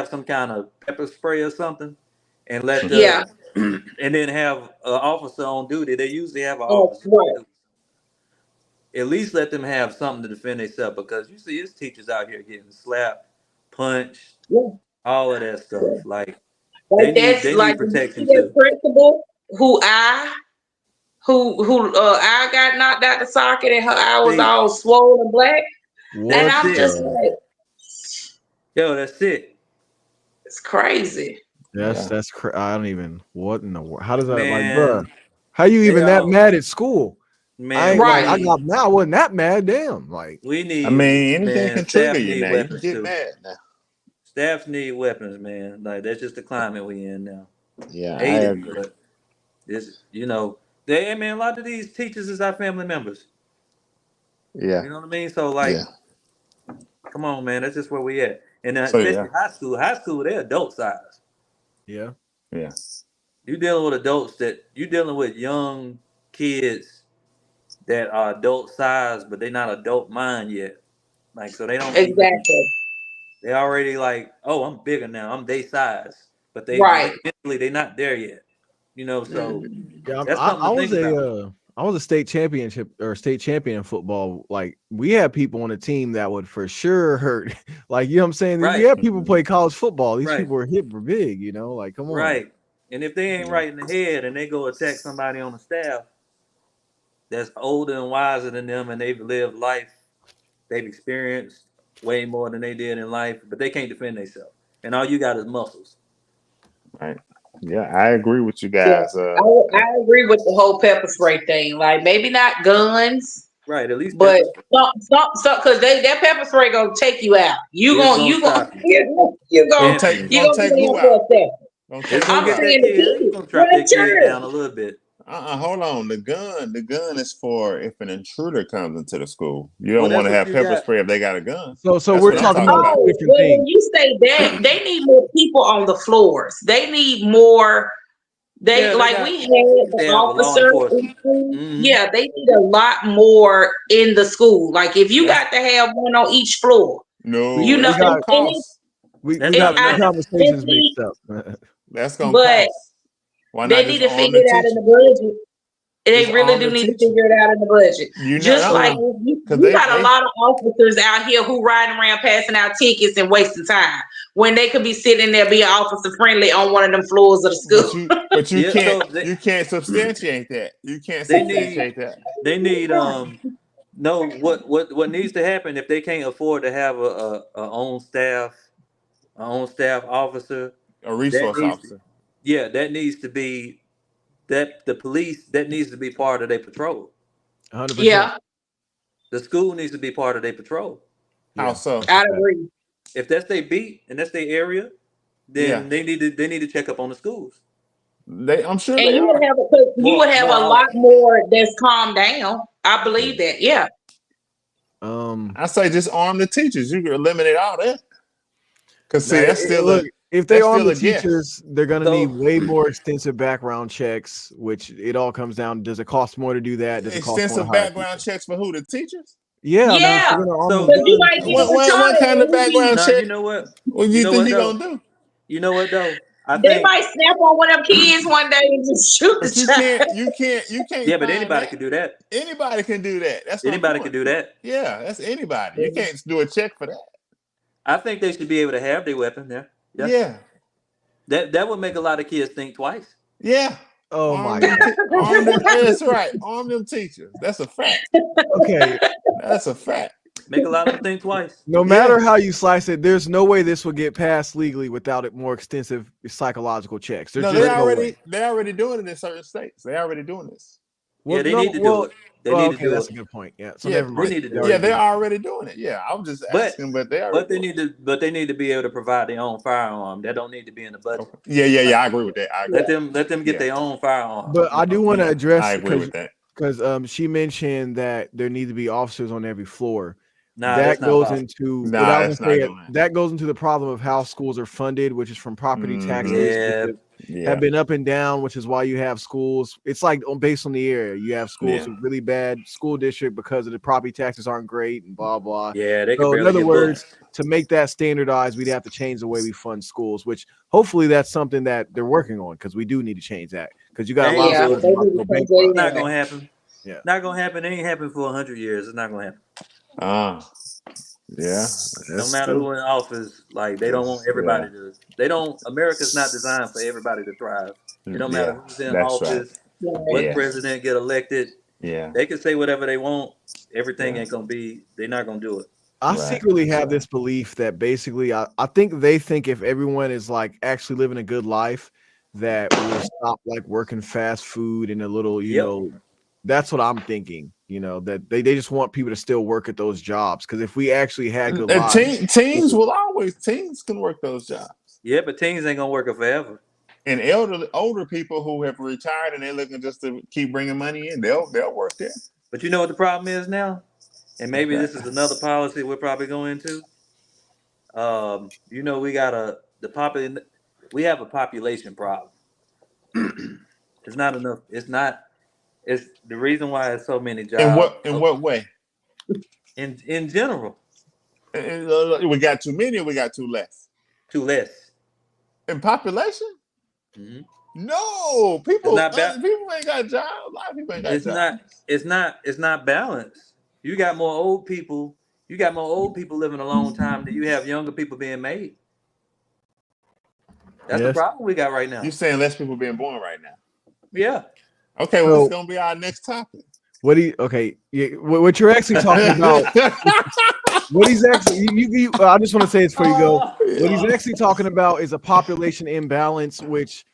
some kind of pepper spray or something, and let Mm-hmm. the Yeah. and then have an officer on duty. They usually have an Oh, officer right. on duty. At least let them have something to defend themselves because you see, it's teachers out here getting slapped punch, Yeah. all of that stuff. Yeah. Like Like they that's need like when you see protection that too. principal who I got knocked out the socket and her eye was See, all swollen black. And What that's I'm sick. just the? like, Yo, that's sick. it's crazy. That's Yeah. I don't even. What in the world? How does that like, bruh? Man, How you they even that all mad at school? I man, ain't we like I Right. need got now. I wasn't that mad. Damn. Like we I need mean, anything man, can trigger staff you need now. You can weapons get too. mad now. Staff need weapons, man. Like that's just the climate we in now. Yeah, I Hate it, agree. but this they I mean a lot of these teachers is our family members. Yeah, You know what I mean? So yeah. like, come on, man, that's just where we at. And So especially yeah, high school, they're adult size. yeah. yeah. You dealing with adults that you dealing with young kids that are adult size, but they're not adult mind yet. Like so they don't even Exactly. they already like, oh, I'm bigger now. I'm they size. But Right. mentally they're not there yet. So Mm. Yeah, that's something to think about. I was a state championship or state champion in football. Like we had people on the team that would for sure hurt. Like you know what I'm saying? We Right, had people play college football. These right, people were hit for big, you know, like come on. right. And if they ain't Yeah. right in the head and they go attack somebody on the staff that's older and wiser than them and they've lived life, they've experienced way more than they did in life, but they can't defend themselves. And all you got is muscles. Right. Yeah, I agree with you Yeah. guys. I agree with the whole pepper spray thing. Like maybe not guns, Right, at least but pepper spray. some because that pepper spray gonna take you out. You It's gonna gonna you gonna stop you. you gonna gonna take Definitely. you gonna gonna take be who down for out? a second. Gonna It's take gonna who I'm get out? that saying the kid, it's kids gonna for drop the that kid church. down a little bit. Hold on. The gun is for if an intruder comes into the school. You Well don't want that's to what have you pepper got. spray if they got a gun. So That's we're what I'm talking talking about about. two Oh, different well, when things. you say that, they need more people on the floors. They need more. They Yeah, they like got we had they the have a law officers in enforcement. school. Mm-hmm. Yeah, they need a lot more in the school. Like if you That's got to have one on each floor, no, you know, We that's got gonna and cost. we That's it, not got two I enough. know conversations it mixed needs, up. That's gonna but cost. Why they not need just to arm figure the it out in teacher? the budget. Just They really arm do the need to teacher. figure it out in the budget. You know, Just like because you got a they lot of officers out here who riding around passing out tickets and wasting time when they could be sitting there being officer friendly on one of them floors of the but school. you Yeah, can't so they, substantiate that. You can't they need substantiate that. they need know what needs to happen if they can't afford to have a own staff officer. A That resource needs to, officer. yeah, that needs to be that the police that needs to be part of their patrol. 100%. Yeah, The school needs to be part of their patrol. How Yeah, so? that's a I fact. agree. If that's their beat and that's their area, Yeah, then they need to check up on the schools I'm sure And they you would are. have you would have more a lot often. more that's calmed down. I believe that. Yeah. Um, I say just arm the teachers. You can eliminate all that. Cause now, see, that's still look, a if they arm the guess. teachers, they're gonna need So way more extensive background checks. Which it all comes down. Does it cost more to do that? Does it cost more to Extensive hire background people? checks for who? The teachers? Yeah, I mean, if Yeah. they're gonna arm them so Because you guns, might get a What battalion kind of and background now check? you know what? What do You you know think what he though? gonna do? You know what though? I they think might snap on one of them kids one day and just shoot the But you child. can't yeah, but find anybody that. could do that. Anybody can do that. That's my Anybody could point. do that. Yeah, that's anybody. You can't do a check for that. I think they should be able to have their weapon there. Yeah, Yeah, that would make a lot of kids think twice. yeah. oh Arm my them. god. Arm them. That's right. Arm them teachers. That's a fact. Okay, That's a fact. Make a lot of them think twice. no Yeah. matter how you slice it, there's no way this would get passed legally without it more extensive psychological checks. There's No, just no way. they're already doing it in certain states. They're already doing this. Well, Yeah, they no, need to do it. They well, need to okay, do that's it. a good point. Yeah, so Yeah, never They mind. need to They do already it. they're do. already doing it. Yeah, I'm just But asking, but they already they doing it. need to be able to provide their own firearm. That don't need to be in the budget. Okay. Yeah. Like I agree with that. I agree. let them get Yeah, their own firearm. But I do want to yeah, address I agree with that. because she mentioned that there need to be officers on every floor. Nah, That that's not goes possible. into Nah, what I was that's gonna not say. gonna happen. That goes into the problem of how schools are funded, which is from property taxes, Yeah, which Yeah, have been up and down, which is why you have schools. It's like based on the area. You have schools Yeah. with really bad school district because of the property taxes aren't great and blah blah. yeah, they can So in barely other get words, books. to make that standardized, we'd have to change the way we fund schools, which hopefully that's something that they're working on because we do need to change that because you got a Ain't lot of Yeah, schools they about to need go to come bankrupt. It's not to gonna happen. Yeah. Not gonna happen. It ain't happened for 100 years. It's not gonna happen. Yeah, No that's matter true. who in office, like they don't want everybody to. They don't. America's not designed for everybody to thrive. It don't matter Yeah, who's in that's right. office, Right. what Yeah, president get elected. yeah, They can say whatever they want. Everything yeah. ain't gonna be. They're not gonna do it. I Right, secretly have right. this belief that basically I think they think if everyone is like actually living a good life, that we'll stop like working fast food and a little, Yep. that's what I'm thinking, that they just want people to still work at those jobs. Because if we actually had good lives, Teens will always teens can work those jobs. Yeah, but teens ain't gonna work it forever. And older people who have retired and they're looking just to keep bringing money in, they'll work there. But you know what the problem is now, and maybe Okay. this is another policy we're probably going into. We got we have a population problem. It's not enough. It's not. It's the reason why there's so many jobs. In what way? In general, We got too many or we got too less? too less. In population? Mhm. No, It's people not people ain't got jobs. A lot of people ain't got It's jobs. not. It's not. It's not balanced. You got more old people. You got more old people living a long time than you have younger people being made. That's the yes. problem we got right now. You're saying less people being born right now. Yeah. Okay, well, this is So gonna be our next topic. okay, what you're actually talking about, what he's actually, I just want to say this before you go. What he's actually talking about is a population imbalance, which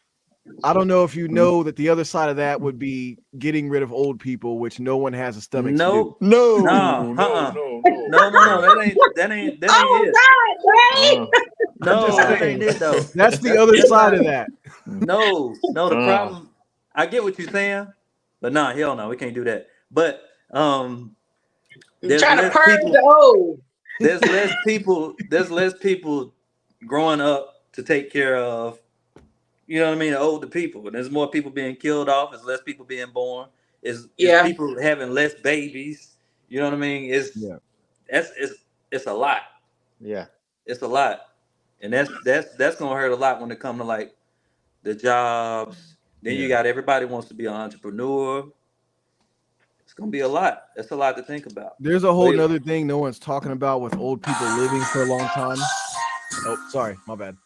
I don't know if you know that the other side of that would be getting rid of old people, which no one has a stomach to do. Nope. No, Nah. No. That ain't Oh it. God, Ray! No, just that saying. ain't it though. That's the other That's side not. of that. No. The problem. I get what you're saying, but nah, hell no, we can't do that. But You're there's trying to less purge people. the old. There's less people. There's less people growing up to take care of. You know what I mean? The older people. And there's more people being killed off. There's less people being born. Is Yeah. people having less babies. You know what I mean? Yeah. It's a lot. Yeah. It's a lot. And that's gonna hurt a lot when it comes to like the jobs. Then you got everybody wants to be an entrepreneur. It's gonna be a lot. That's a lot to think about. There's a whole nother thing no one's talking about with old people living for a long time. Oh, sorry, my bad.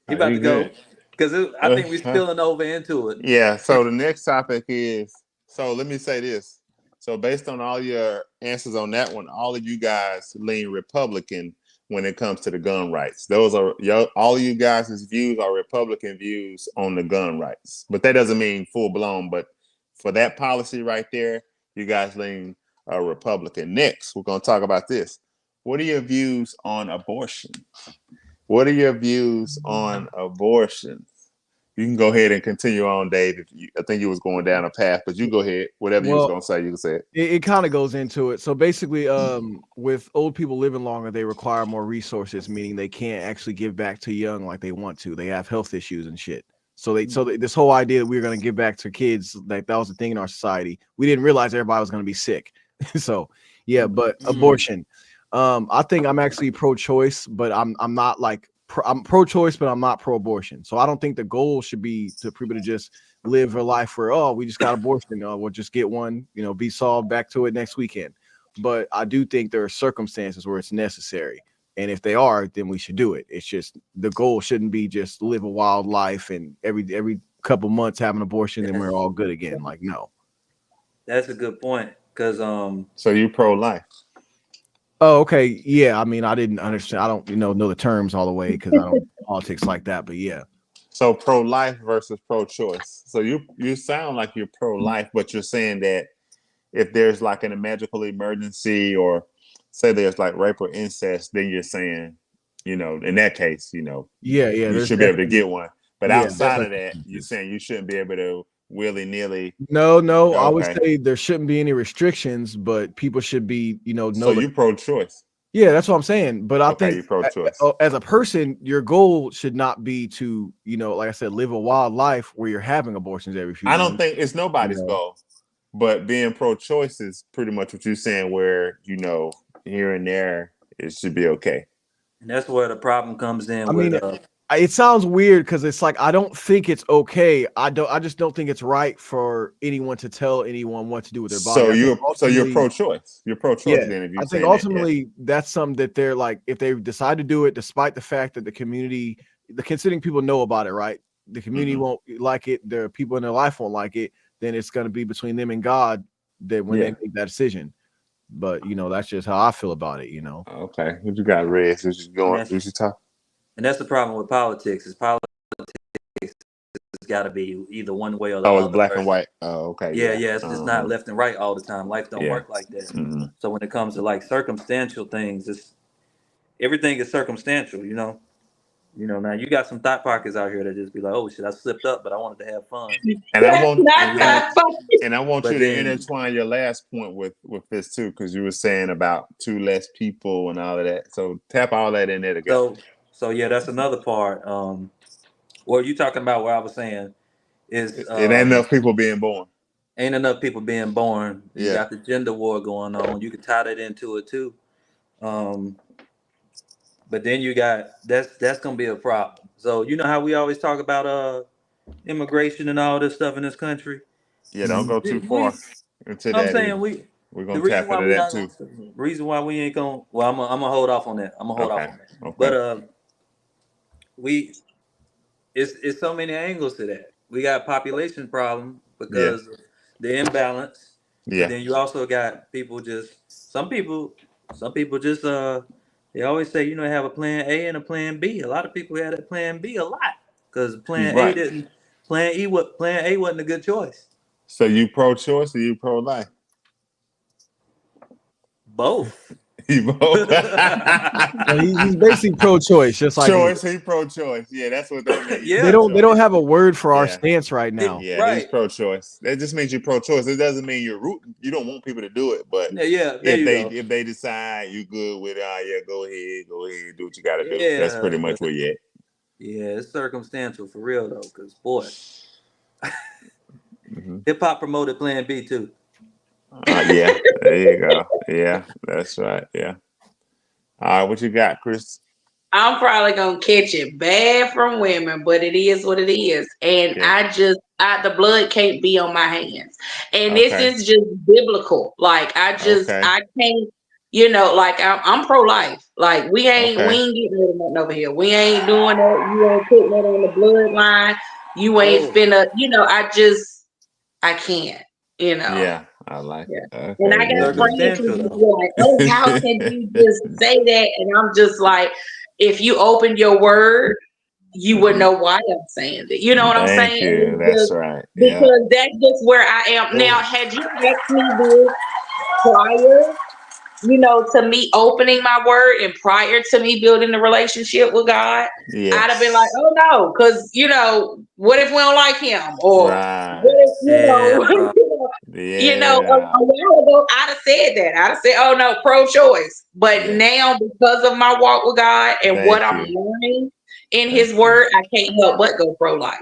He about to go because I think we're Okay. spilling over into it. Yeah. So the next topic is. So let me say this. So based on all your answers on that one, all of you guys lean Republican when it comes to the gun rights. Those are all of you guys' views are Republican views on the gun rights. But that doesn't mean full blown. But for that policy right there, you guys lean Republican. Next, we're going to talk about this. What are your views on abortion? What are your views on abortion? You can go ahead and continue on, Dave. I think you was going down a path, but you go ahead. Whatever you was going to say, you can say it. It kind of goes into it. So basically, with old people living longer, they require more resources, meaning they can't actually give back to young like they want to. They have health issues and shit. So this whole idea that we were going to give back to kids, like that was a thing in our society. We didn't realize everybody was going to be sick. So yeah, but abortion. I think I'm actually pro-choice, but I'm not like I'm pro-choice, but I'm not pro-abortion. So I don't think the goal should be to people to just live a life where we just got abortion, we'll just get one, be solved, back to it next weekend. But I do think there are circumstances where it's necessary, and if they are, then we should do it. It's just the goal shouldn't be just live a wild life and every couple months have an abortion and we're all good again. Like, no. That's a good point because So you pro-life? Oh, okay. Yeah. I mean, I didn't understand. I don't, know the terms all the way because I don't politics like that. But yeah. So pro-life versus pro-choice. So you sound like you're pro-life, but you're saying that if there's like a medical emergency or say there's like rape or incest, then you're saying, in that case, yeah, you should be able to get one. But outside of that, you're differences. saying you shouldn't be able to willy-nilly. No, Okay. I would say there shouldn't be any restrictions, but people should be, know. So you pro-choice? Yeah, that's what I'm saying. But I think you're pro-choice. As a person, your goal should not be to, like I said, live a wild life where you're having abortions every few I months. don't think it's nobody's goal, but being pro-choice is pretty much what you're saying. Where here and there, it should be okay. And that's where the problem comes in. It sounds weird because it's like I don't think it's okay. I just don't think it's right for anyone to tell anyone what to do with their body. So I think you're ultimately- pro-choice. You're pro-choice yeah. then if you're I think saying that, ultimately that's something that they're like, if they decide to do it, despite the fact that the community, the considering people know about it, right? The community won't like it. The people in their life won't like it. Then it's going to be between them and God that when they make that decision. But you know, that's just how I feel about it. You know. Okay, what you got, Red? So you going? Yes. You should talk. And that's the problem with politics. Is politics has got to be either one way or the Oh, other. it's black and versus- white. Oh, okay. Yeah, it's just not Uh-huh. left and right all the time. Life don't Yeah. work like that. Mhm. So when it comes to like circumstantial things, it's everything is circumstantial. You know. Now you got some thought pockets out here that just be like, "Oh shit, I slipped up, but I wanted to have fun." And I want Not that fucking- and I want But you to then- intertwine your last point with this too, because you were saying about 2 less people and all of that. So tap all that in there together. So yeah, that's another part. What you talking about? What I was saying is, It ain't enough people being born. ain't enough people being born. You Yeah. got the gender war going on. You can tie that into it too. But then you got that's gonna be a problem. So you know how we always talk about immigration and all this stuff in this country. Yeah, don't go too We- far into I'm that. saying either. we're We're the gonna reason tap why into we that not too. reason why we ain't gonna. Well, I'm gonna hold off on that. I'm gonna hold off on that. Okay. But it's so many angles to that. We got population problem because of the imbalance. Yeah. But then you also got people just some people just they always say have a plan A and a plan B. A lot of people had that plan B a lot because plan A Right. didn't plan A wasn't a good choice. So you pro-choice or you pro-life? Both. You both. Well, he's basically pro-choice, just like Choice. He pro-choice. Yeah, that's what that means. Yeah. they don't have a word for our Yeah. stance right now. Yeah, Right. he's pro-choice. That just means you're pro-choice. It doesn't mean you're rooting. You don't want people to do it, but Yeah, there you go. if they decide you good with it, yeah, go ahead, do what you got to do. Yeah, That's pretty much where you at. Yeah, it's circumstantial for real though, because boy, Mhm. hip hop promoted Plan B too. Yeah, there you go. Yeah, that's right. Yeah. All right, what you got, Chris? I'm probably gonna catch it bad from women, but it is what it is. And Yeah. the blood can't be on my hands. And this Okay. is just biblical. Like I Okay. can't, like I'm pro-life. Like we ain't getting rid of nothing over here. We ain't doing that. You ain't putting that on the bloodline. You ain't finna, I can't, Yeah, I like it. Okay, And I got friends who be like, "Oh, how can you just say that?" And I'm just like, if you opened your word, you would know why I'm saying that. You know what I'm Thank saying? you. That's right. Yeah. Because that's just where I am now. Had you asked me this prior, to me opening my word and prior to me building a relationship with God, Yes. I'd have been like, "Oh no," because what if we don't like him, or Right. what if Yeah. a while ago, I'd have said that. I'd have said, "Oh no, pro-choice." But Yeah. now, because of my walk with God and what I'm learning in His Word, I can't help but go pro-life.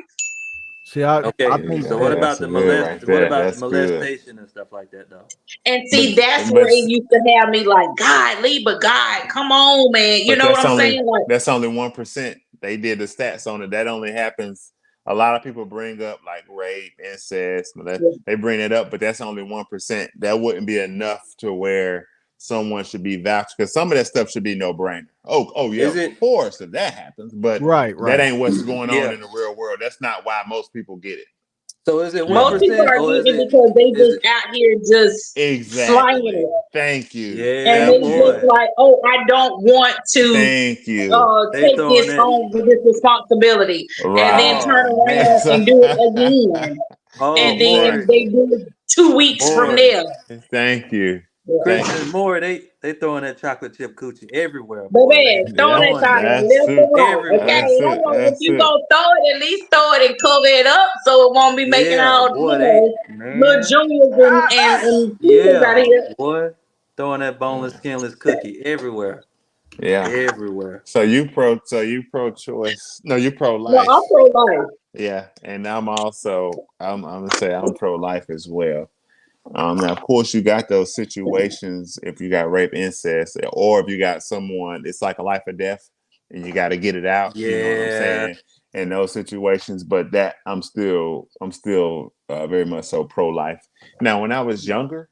See, I Okay, think so what about the molestation and stuff like that though? And see, that's where it used to have me like, God, but God, come on, man. You know what I'm saying? Like, that's only 1%. They did the stats on it. That only happens. A lot of people bring up like rape, incest. They bring it up, but that's only 1%. That wouldn't be enough to where someone should be vouched, because some of that stuff should be no brainer. Oh yeah, of course if that happens, but that ain't what's going on in the real world. That's not why most people get it. So is it 1% most people are getting it because they just out here just slanging it. Thank you. Yeah, and they just like, oh, I don't want to. Thank you. Take this responsibility, and then turn around and do it again, and then they do it 2 weeks from there. Thank you. Christian Moore, they throwing that chocolate chip coochie everywhere. Baby, throw that thing left and right. Okay, if you gonna throw it, at least throw it and cover it up so it won't be making all little juniors and people out here. Boy, throwing that boneless, skinless cookie everywhere. Yeah, everywhere. So you pro-choice? No, you pro-life. No, I'm pro-life. Yeah, and I'm gonna say I'm pro-life as well. Now, of course, you got those situations if you got rape, incest, or if you got someone, it's like a life or death. and you got to get it out. You know what I'm Yeah. saying? In those situations, but that I'm still very much so pro-life. Now, when I was younger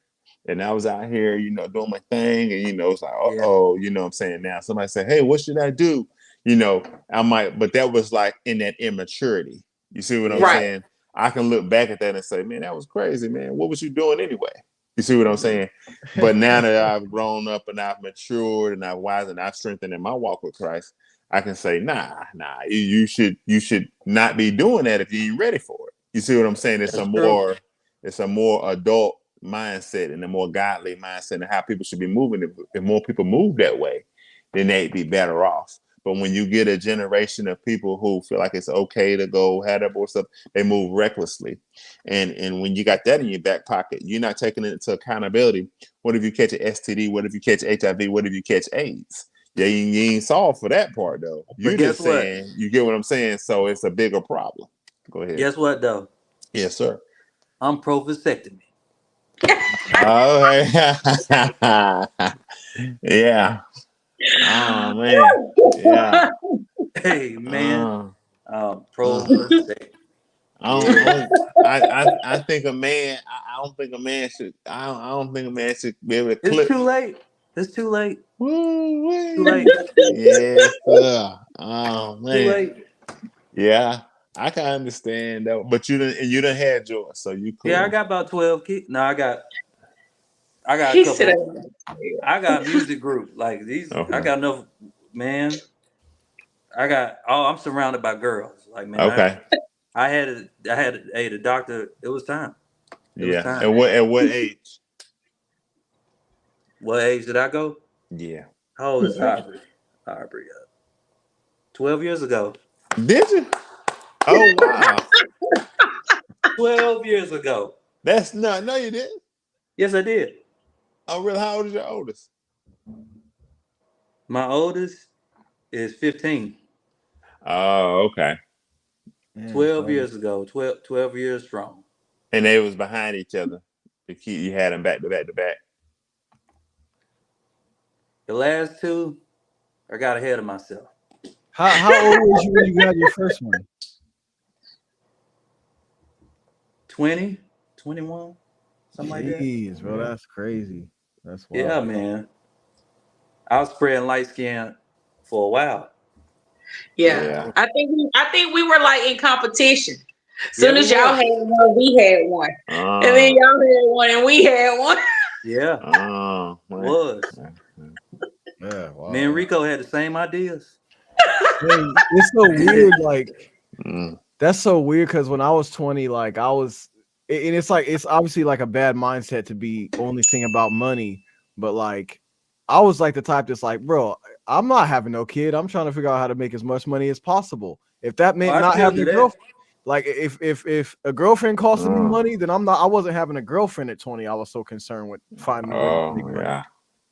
and I was out here, doing my thing, and it's like, Yeah. you know what I'm saying? Now somebody say, hey, what should I do? I might, but that was like in that immaturity. You see what I'm Yeah. Right. saying? I can look back at that and say, man, that was crazy, man. What was you doing anyway? You see what I'm saying? But now that I've grown up and I've matured and I've wisened and I've strengthened in my walk with Christ, I can say, nah, you should not be doing that if you ain't ready for it. You see what I'm saying? It's That's a true. more adult mindset and a more godly mindset and how people should be moving. If more people move that way, then they'd be better off. But when you get a generation of people who feel like it's okay to go have that boy stuff, they move recklessly. And when you got that in your back pocket, you're not taking it into accountability. What if you catch an STD? What if you catch HIV? What if you catch AIDS? Yeah, you ain't solved for that part though. You're guess just what? saying, you get what I'm saying? So it's a bigger problem. Go ahead. Guess what though? Yes, sir. I'm pro vasectomy. Oh, yeah. Oh man. Yeah. Hey man, pro uh. vasectomy. I think a man. I don't think a man should. I don't think a man should be able to clip. It's too late. It's too late. Woo-wee. Too late. Yes, sir. Oh man. Too late. Yeah, I can understand that. But you done had yours, so you cool. Yeah, I got about 12 kids. No, I got a He said, couple. I got a music group like these. Okay. I got enough, man. I'm surrounded by girls. Like, man, Okay. hey, the doctor, it was time. It was Yeah. time. At what age? What age did I go? Yeah. How old is Aubrey? 12 years ago. Did you? Oh wow. 12 years ago. That's not. No, you didn't. Yes, I did. Oh, really? How old is your oldest? My oldest is 15. Oh, okay. 12 years ago. 12 years strong. And they was behind each other. You had them back to back to back. The last two, I got ahead of myself. How old was you when you got your first one? 20, 21, something like that. Jeez, bro, that's crazy. That's wild. Yeah, man. I was spreading light skin for a while. Yeah. I think we were like in competition. Soon Yeah, as we y'all were. had one, we had one. And then y'all had one and we had one. Yeah, Oh, was. Yeah, wow. Me and Rico had the same ideas. Man, it's so weird. Like, Mm. that's so weird because when I was 20, like and it's like it's obviously like a bad mindset to be only thinking about money, but like I was like the type that's like, bro, I'm not having no kid. I'm trying to figure out how to make as much money as possible. If that meant I not still having do a that. girlfriend, like if a girlfriend costing me money, then I wasn't having a girlfriend at 20. I was so concerned with finding a way to make money. Yeah.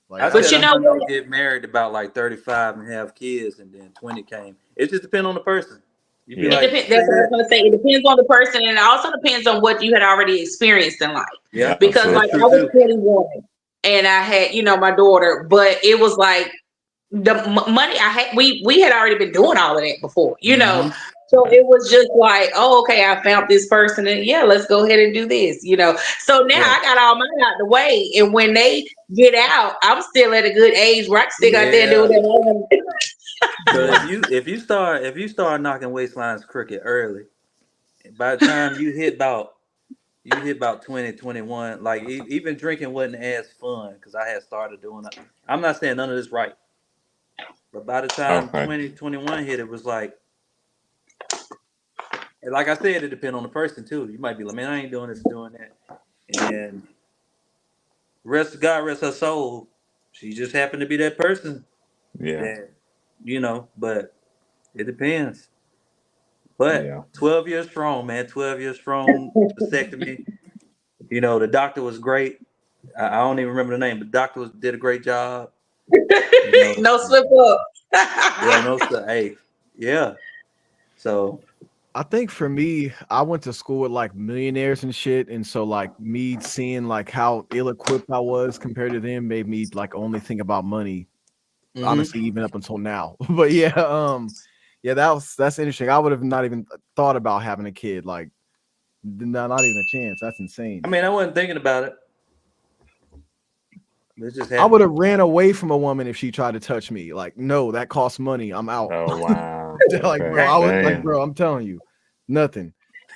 Like, I But said you I'm know gonna get married about like 35 and have kids, and then 20 came. It just depends on the person. You be Yeah. like, It depends. That's what I was gonna say. It depends on the person, and it also depends on what you had already experienced in life. yeah, Because Absolutely. like I true was too. 21 and I had, my daughter, but it was like the money I had. We had already been doing all of that before, Mhm. So it was just like, oh, okay, I found this person, and yeah, let's go ahead and do this, So now Yeah. I got all mine out the way, and when they get out, I'm still at a good age where I can still out there and do Yeah. whatever. So if you start knocking waistlines crooked early, by the time you hit about 20, 21, like even drinking wasn't as fun because I had started doing it. I'm not saying none of this right, but by the time Okay. 20, 21 hit, it was like I said, it depends on the person too. You might be like, man, I ain't doing this, doing that, and God rest her soul. She just happened to be that person Yeah. that, but it depends. But Yeah. 12 years strong, man. 12 years strong vasectomy. The doctor was great. I don't even remember the name, but the doctor did a great job. No slip up. Yeah, no stuff. Hey, yeah. So I think for me, I went to school with like millionaires and shit, and so like me seeing like how ill-equipped I was compared to them made me like only think about money Mhm. honestly, even up until now. But yeah, that's interesting. I would have not even thought about having a kid. Like, not even a chance. That's insane. I mean, I wasn't thinking about it. It just I happened. would have ran away from a woman if she tried to touch me. Like, no, that costs money. I'm out. Oh wow. Like, Okay. bro, I was like, Damn. bro, I'm telling you, nothing.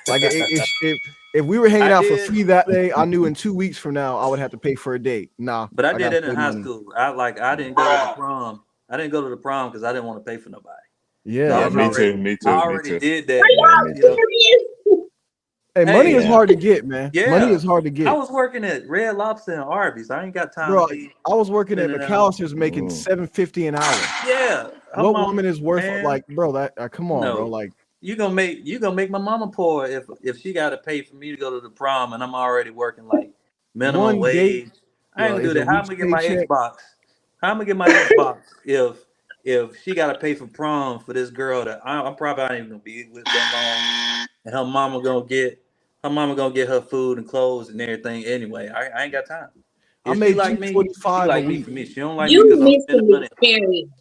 Like, if we were hanging out for free that day, I knew in 2 weeks from now I would have to pay for a date. Nah, But I did gotta it in save high money. school. I didn't go to the prom. I didn't go to the prom because I didn't want to pay for nobody. Yeah, So I Yeah, was me already, too. Me I too. Me already too. did that. Are Yeah, me You too. know, serious? hey, money hey, is Yeah. hard to get, man. Money yeah, is hard to I get, was working at Red Lobster and Arby's. I ain't got time bro. to be I was working at spending out. McAllister's making Mm. $7.50 an hour. Yeah, her What mama, woman is worth man. like, bro? That come on, bro. No, Like, you gonna make my mama poor if she got to pay for me to go to the prom and I'm already working like minimum one date wage. I ain't gonna do is a that. How am week's I gonna get my paycheck. Xbox? How am I get my Xbox if she got to pay for prom for this girl that I'm probably not even gonna be with that long, and her mama gonna get her food and clothes and everything anyway. I ain't got time. I If she made like me, she $245 a like me week. for me. She don't like me You because I'm missed spending an money. experience.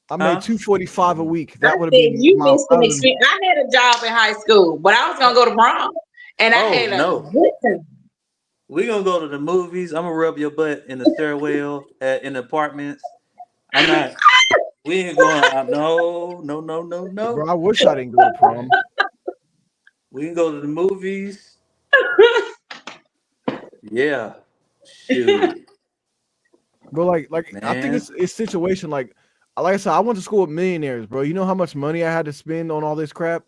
I made Huh? $245 a week. I That would have said been you my. missed an experience. I had a job in high school, but I was gonna go to prom, and I Oh had a no. good time. We gonna go to the movies. I'm gonna rub your butt in the stairwell in the apartments. I'm not. We ain't going out. No, no, no, no, Bro, no. I wish I didn't go to prom. We can go to the movies. Yeah. Shoot, Bro, like I think man. it's situation like I said, I went to school with millionaires, bro. You know how much money I had to spend on all this crap?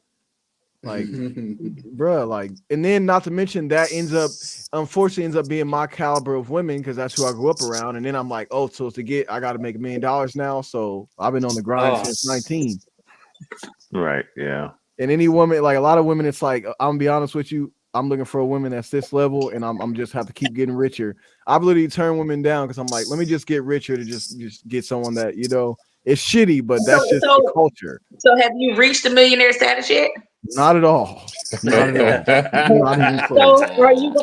Like, bro, like, and then not to mention that unfortunately ends up being my caliber of women because that's who I grew up around. And then I'm like, oh, so I gotta make $1 million now. So I've been on the grind Oh, since 19. Right. Yeah. And any woman, like a lot of women, it's like, I'm gonna be honest with you, I'm looking for a woman that's this level, and I'm just have to keep getting richer. I've literally turned women down because I'm like, let me just get richer to just get someone that it's shitty, but So, that's just the so, culture. so have you reached the millionaire status yet? Not at all. Not at all. Not even close. So are you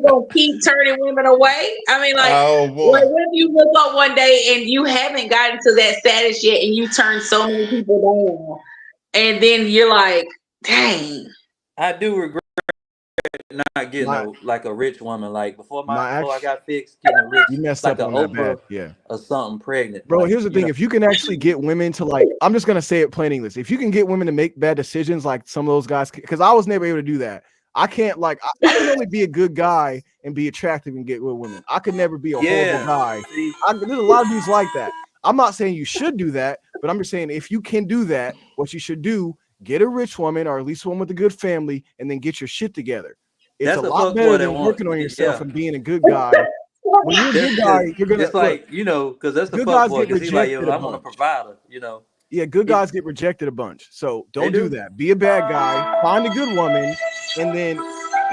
gonna keep turning women away? I mean, like Oh boy. what if you look up one day and you haven't gotten to that status yet, and you turn so many people down, and then you're like, dang. I do regret not getting My like a rich woman. Like my before I ex, got fixed, getting a rich you messed like up a on that bad. Oprah Yeah. or something pregnant. Bro, Like here's the thing. If you can actually get women to like, I'm just gonna say it plain English. If you can get women to make bad decisions, like some of those guys, because I was never able to do that. I can't I can only be a good guy and be attractive and get with women. I could never be a horrible guy. See, There's a lot of dudes like that. I'm not saying you should do that, but I'm just saying if you can do that, what you should do, get a rich woman or at least one with a good family, and then get your shit together. It's that's a a lot fuck better boy that than working on want. yourself Yeah. and being a good guy. When you're a good guy, you're gonna It's look. like because that's the Good fuck guys boy get because he like rejected yo a I want a bunch. provider. Yeah, good He- guys get rejected a bunch. So they don't do do. that. Be a bad guy, find a good woman, and then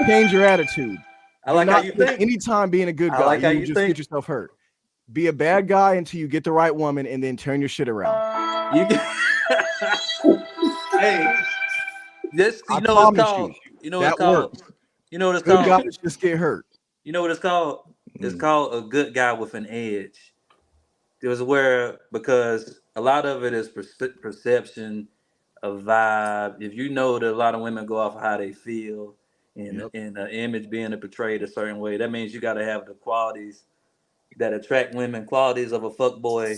change your attitude. I Do like how not you spend think. any time being a good I guy. like how You will you just get think. yourself hurt. Be a bad guy until you get the right woman and then turn your shit around. You can. Hey, this I you know what it's promise called. you, You know what it's that called. works. You know what it's Good called. guys just get hurt. You know what it's called. It's Mm. called a good guy with an edge. It was where because a lot of it is perception, a vibe. If you know that a lot of women go off of how they feel and Yep. the image being portrayed a certain way, that means you got to have the qualities that attract women, qualities of a fuck boy,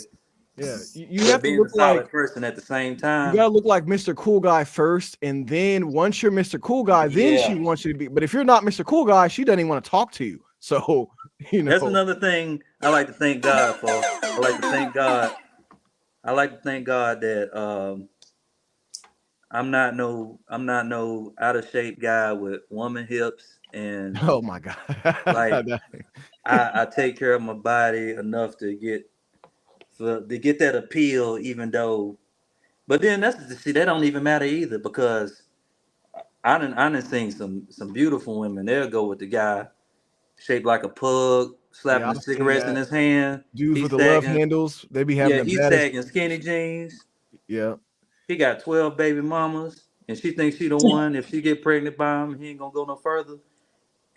Yeah. You but have to being look a like solid person at the same you time. gotta look like Mr. Cool Guy first, and then once you're Mr. Cool Guy, then she Yeah, wants you to be. But if you're not Mr. Cool Guy, she doesn't even want to talk to you. So that's another thing I like to thank God for. I like to thank God. I like to thank God that I'm not no out of shape guy with woman hips and oh my god. like I take care of my body enough to get that appeal even though but then that don't even matter either because I done seen some beautiful women. They'll go with the guy shaped like a pug, Yeah, slapping the I've seen cigarettes in that. his hand. Dudes He's with the love sagging, handles, they be having yeah, the he's baddest. sagging skinny jeans. Yeah. He got 12 baby mamas, and she thinks she the one. If she get pregnant by him, he ain't gonna go no further.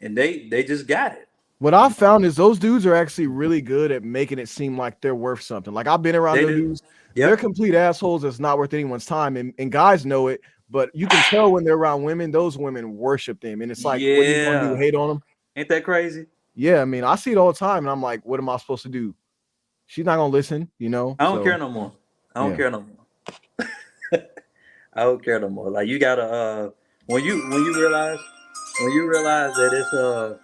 And they just got it. What I've found is those dudes are actually really good at making it seem like they're worth something. Like I've been around They those do. dudes. They're Yep. complete assholes that's not worth anyone's time. And guys know it, but you can tell when they're around women, those women worship them. And it's like, what are you going to do? Yeah. Hate on them? Ain't that crazy? Yeah, I mean, I see it all the time, and I'm like, what am I supposed to do? She's not gonna listen, you know. I don't So, care no more. I don't yeah. care no more. I don't care no more. Like you gotta when you realize that it's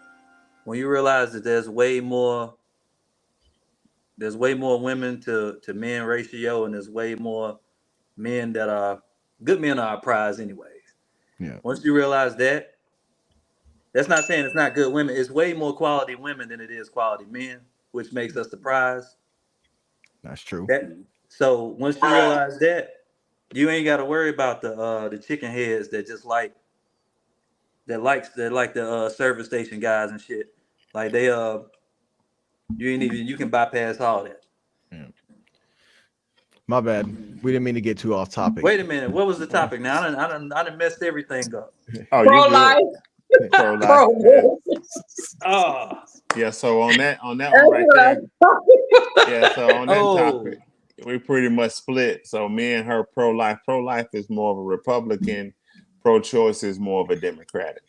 when you realize that there's way more women to men ratio, and there's way more men that are good men are our prize anyways. Yeah, Once you realize that, that's not saying it's not good women. It's way more quality women than it is quality men, which makes us the prize. that's true. That so once you realize that, you ain't got to worry about the chicken heads that just like the service station guys and shit. Like they you ain't even you can bypass all that. Yeah. My bad. We didn't mean to get too off topic. Wait a minute, what was the topic now? I done messed everything up. Oh, you Pro good? life. Pro life. Pro Yeah. Oh, Yeah. So on that one right there. Yeah. So on that topic, we pretty much split. So me and her pro life. Pro life is more of a Republican. Pro choice is more of a Democratic.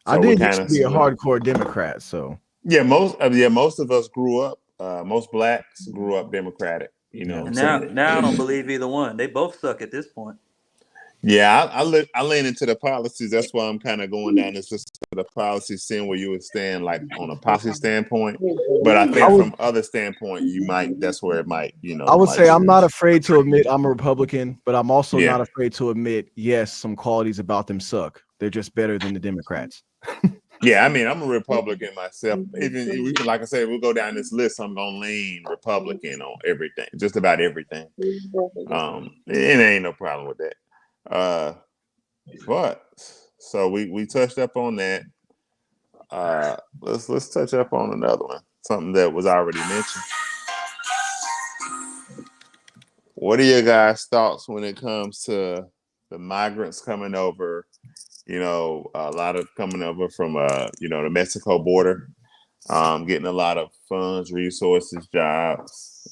I So we did used kind to be a of hardcore Democrat, so most of us grew up. Most blacks grew up Democratic. You know what I'm saying? now I don't believe either one. They both suck at this point. Yeah, I lean into the policies. That's why I'm kind of going down this list of the policies, seeing where you would stand, like on a policy standpoint. But I I think would from other standpoint, that's where it might, I would might say I'm choose. not afraid to admit I'm a Republican, but I'm also Yeah. not afraid to admit yes, some qualities about them suck. They're just better than the Democrats. Yeah, I mean, I'm a Republican myself. Even like I said, we'll go down this list. I'm gonna lean Republican on everything, just about everything. It ain't no problem with that. But so we touched up on that. Let's touch up on another one, something that was already mentioned. What are your guys' thoughts when it comes to the migrants coming over? A lot of coming over from the Mexico border, getting a lot of funds, resources, jobs,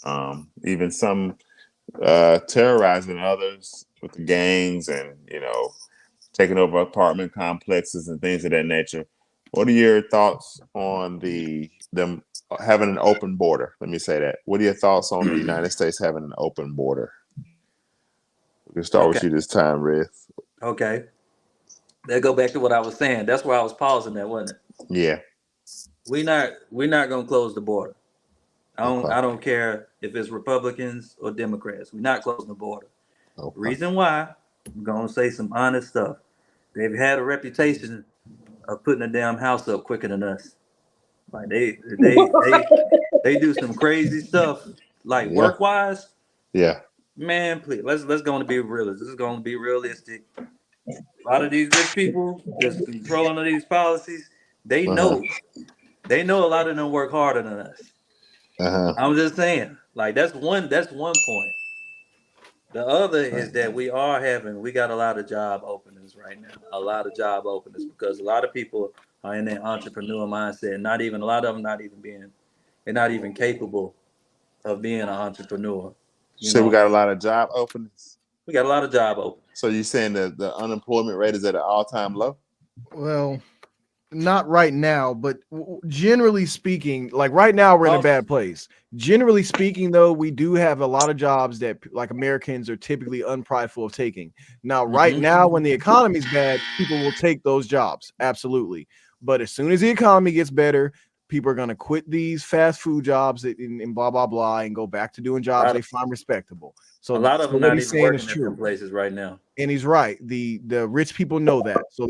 even some terrorizing others with the gangs and taking over apartment complexes and things of that nature. What are your thoughts on them having an open border? Let me say that. What are your thoughts on the United States having an open border? We can start with you this time, Red. Okay. That go back to what I was saying. That's where I was pausing at, wasn't it? Yeah. We're not gonna close the border. Okay. I don't care if it's Republicans or Democrats. We're not closing the border. Okay. Reason why, I'm gonna say some honest stuff. They've had a reputation of putting a damn house up quicker than us. Like they do some crazy stuff, like Yeah. work wise. Yeah. Man, please let's go and be realistic. This is going to be realistic. A lot of these rich people that's controlling these policies, they know a lot of them work harder than us. I'm just saying, like that's one point. The other is that we got a lot of job openings right now. A lot of job openings because a lot of people are in that entrepreneur mindset. Not even a lot of them they're not even capable of being an entrepreneur. So we got a lot of job openings. We got a lot of job openings. So you're saying that the unemployment rate is at an all-time low? Well, not right now, but generally speaking, like right now we're in a bad place. Generally speaking, though, we do have a lot of jobs that like Americans are typically unprideful of taking. Now, right now, when the economy's bad, people will take those jobs. Absolutely. But as soon as the economy gets better, people are going to quit these fast food jobs and blah, blah, blah, and go back to doing jobs they find respectable. So a lot of them what not he's even saying working is at true. them places right now. And he's right. The rich people know that. So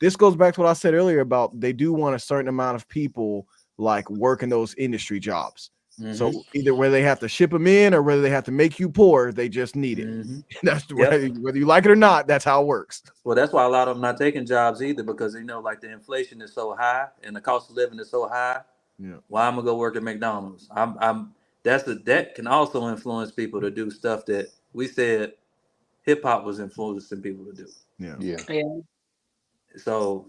this goes back to what I said earlier about they do want a certain amount of people like working those industry jobs. So either whether they have to ship them in or whether they have to make you poor, they just need it. That's whether you like it or not, that's how it works. Well, that's why a lot of them not taking jobs either because like the inflation is so high and the cost of living is so high. Yeah. Why I'm gonna go work at McDonald's? That can also influence people to do stuff that we said hip hop was influencing people to do. Yeah. So,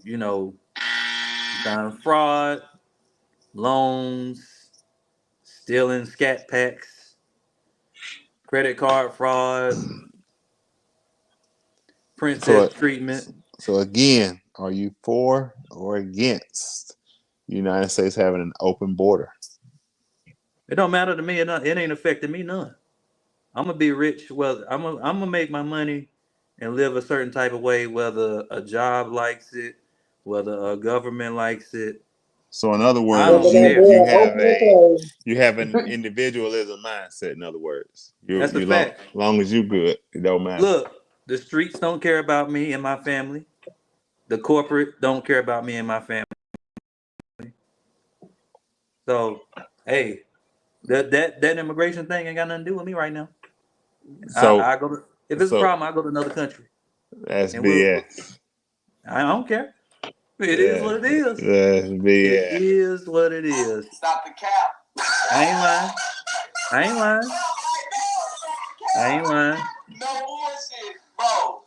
fraud, loans, stealing scat packs, credit card fraud, princess So, treatment. so again, are you for or against the United States having an open border? It don't matter to me. It ain't affecting me none. I'm gonna be rich. Well, I'm gonna make my money and live a certain type of way, whether a job likes it, whether a government likes it. So in other I Whether don't words, that care. door you have an individualism mindset. In other words, That's a you fact. long as you good, it don't matter. Look, the streets don't care about me and my family. The corporate don't care about me and my family. So, hey, that immigration thing ain't got nothing to do with me right now. So I go to if it's a so problem, I go to another country, that's and BS. I don't care. It is Yeah, what it is. that's It BS. is what it is. Stop the cap. I ain't lying. I ain't lying. I ain't lying. No bullshit, bro.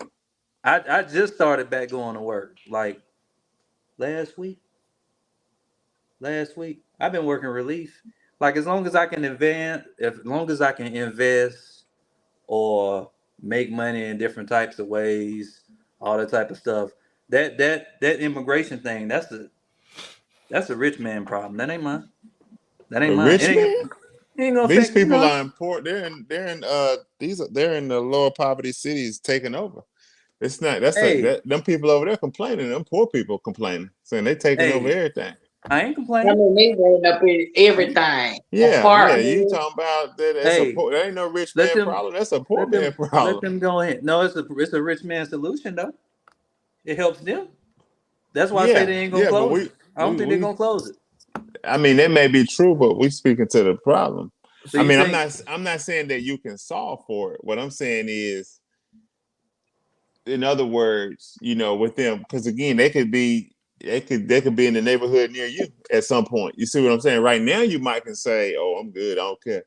I just started back going to work like last week. Last week. I've been working relief. Like as long as I can invest or make money in different types of ways, all that type of stuff. That immigration thing, that's a rich man problem. That ain't mine. That ain't The mine. rich man. It ain't gonna These affect me people none. are important. They're in the lower poverty cities taking over. It's not Hey, them people over there complaining. Them poor people complaining, saying they taking over hey, everything. I ain't I complaining. mean, they running up in everything. Yeah. You Apartments. talking about that? Hey, That ain't no rich let man them problem. That's a poor let man them let problem. them go ahead. No, it's a rich man solution though. It helps them. That's why I say they ain't gonna But close it. I don't think they're gonna close it. I mean, that may be true, but we speaking to the problem. So I you mean, think I'm not saying that you can solve for it. What I'm saying is, in other words, with them, because again, they could be in the neighborhood near you at some point. You see what I'm saying? Right now, you might can say, "Oh, I'm good, I don't care."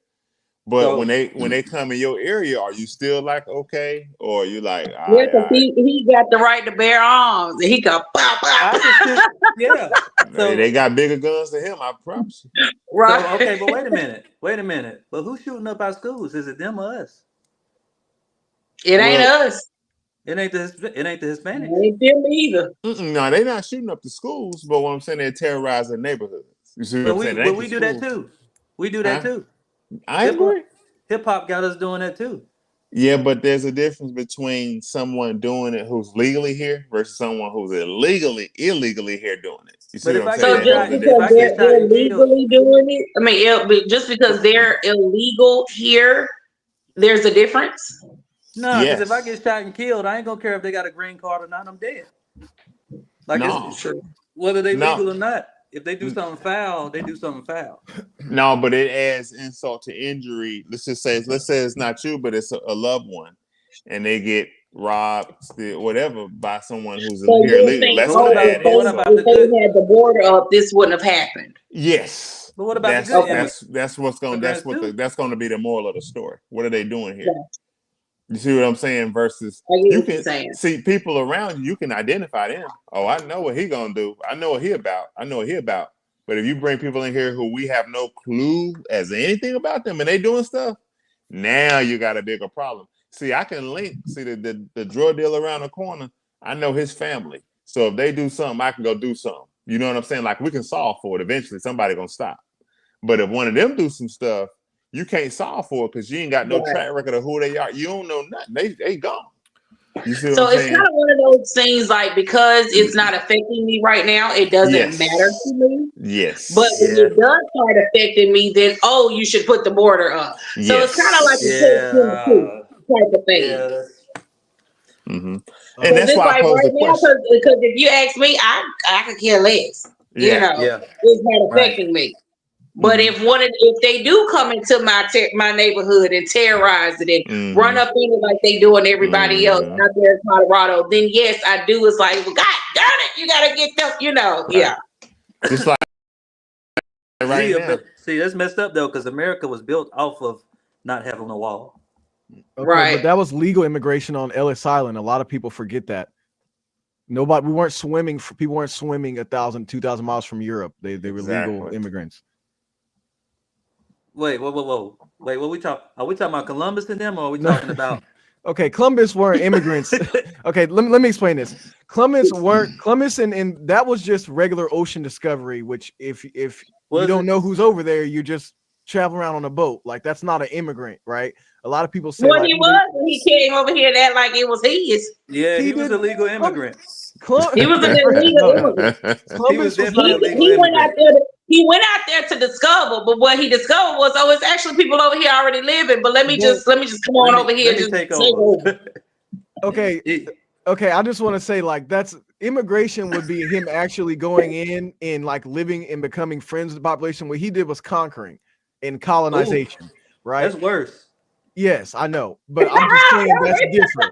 But so? when they come in your area, are you still like okay, or are you like, all Yeah, right, all because right? he got the right to bear arms, and he can pop I out. can still, yeah. They So got bigger guns than him, I promise you. Right. okay, but wait a minute. But who's shooting up our schools? Is it them or us? It ain't Well, us. It ain't the It Hispanics. ain't them either. no, they're not shooting up the schools, but what I'm saying, they're terrorizing neighborhoods. You see what But I'm saying? It but ain't the we do that schools, too. We do that huh? too. I Hip hop agree. hip hop got us doing that too. Yeah, but there's a difference between someone doing it who's legally here versus someone who's illegally here doing it. You see But what if I'm I saying? So get That just goes shot, a if because I difference get too. shot they're and killed, legally doing it, I mean, just because they're illegal here, there's a difference. no, because if I Yes. get shot and killed, I ain't gonna care if they got a green card or not. I'm dead. Like No. it's whether they No. legal or not. If they do something foul, they do something foul. No, but it adds insult to injury. Let's say it's not you, but it's a loved one, and they get robbed, whatever, by someone who's So here you're illegal. saying, That's But what an oh, about add but what about insult. the if good? they had the border up, this wouldn't have happened. Yes, But what about the good Okay. immigrants too? that's going to be the moral of the story. What are they doing here? Yeah, You see what I'm saying? Versus I get you what you're can saying. see people around you, you can identify them. Oh, I know what he gonna do. I know what he about. I know what he about. But if you bring people in here who we have no clue as anything about them and they doing stuff, now you got a bigger problem. See, I can link, see the drug dealer around the corner, I know his family. So if they do something, I can go do something. You know what I'm saying? Like we can solve for it. Eventually somebody gonna stop. But if one of them do some stuff, you can't solve for it because you ain't got no Right. track record of who they are. You don't know nothing. They gone. You see what I'm So it's kind saying? of one of those things like because it's not affecting me right now, it doesn't matter Yes. to me. But Yes. when Yeah. it does start affecting me, then oh, you should put the border up. So it's kind of like a Yes. catch 22 Yeah. type of thing. Yeah. Mm-hmm. And Because that's it's why I like posed right the now, question. because if you ask me, I could care less. You Yeah. know, Yeah. it's not Right. affecting me. But Mm-hmm. if they do come into my neighborhood and terrorize it and run Mm-hmm. up in it like they doing everybody else Mm-hmm. out there in Colorado, then yes, I do. It's like, well, God darn it, you gotta get them. Right. Yeah, Just like right now. See, that's messed up though, because America was built off of not having a wall. Okay, right. but that was legal immigration on Ellis Island. A lot of people forget that. Nobody. We weren't swimming. People weren't swimming 1,000, 2,000 miles from Europe. They were legal Exactly. immigrants. Wait, whoa. Wait, what we talk? Are we talking about Columbus and them, or are we No. talking about? Okay, Columbus weren't immigrants. Okay, let me explain this. Columbus and that was just regular ocean discovery, which if you Was don't it? know who's over there, you just travel around on a boat. Like that's not an immigrant, right? A lot of people say Well, like he was when he came over here and act like it was his. Yeah, He he was did- a legal immigrant. He was an illegal immigrant. He was Columbus was definitely a not. legal He went out immigrant. there. He went out there to discover, but what he discovered was, oh, it's actually people over here already living. But let me just come on over here. Let me Just take take over. Okay, okay. I just want to say like that's immigration would be him actually going in and like living and becoming friends with the population. What he did was conquering and colonization, right? That's worse. Yes, I know, but I'm just saying that's different.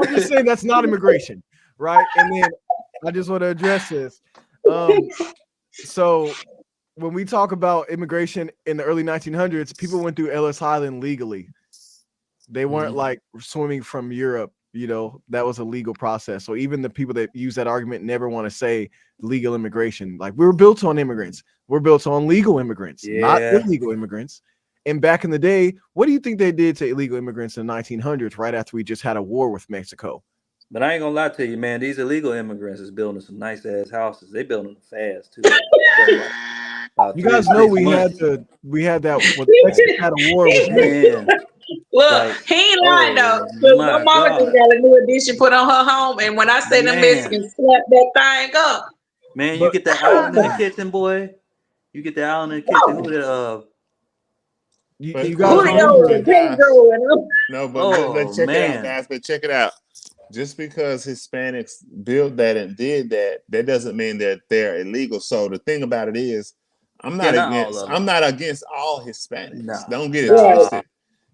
I'm just saying that's not immigration, right? And then I just want to address this. So when we talk about immigration in the early 1900s, people went through Ellis Island legally. They weren't like swimming from Europe, you know, that was a legal process. So even the people that use that argument never want to say legal immigration. Like we were built on immigrants. We're built on legal immigrants, not Yeah. illegal immigrants. And back in the day, what do you think they did to illegal immigrants in the 1900s, right after we just had a war with Mexico? But I ain't gonna lie to you, man. These illegal immigrants is building some nice ass houses. They building them fast too. About You 3 guys to know 6 we months. had that when Texas had a war with Mexico. Man. Look, Like, he ain't lying though. oh, 'Cause my my mama God. just got a new addition put on her home, and when I say them Man. Mexicans slap that thing up, Man, you But- get that island in the kitchen, boy. You get the island in the kitchen. Who the But you guys hold on, remember Julio, but guys, Pedro, and no, but Oh, let's check it out, man. guys. But check it out. Just because Hispanics built that and did that, that doesn't mean that they're illegal. So the thing about it is, I'm not Yeah, not all against. of them. I'm not against all Hispanics. No. Don't get it Right. twisted.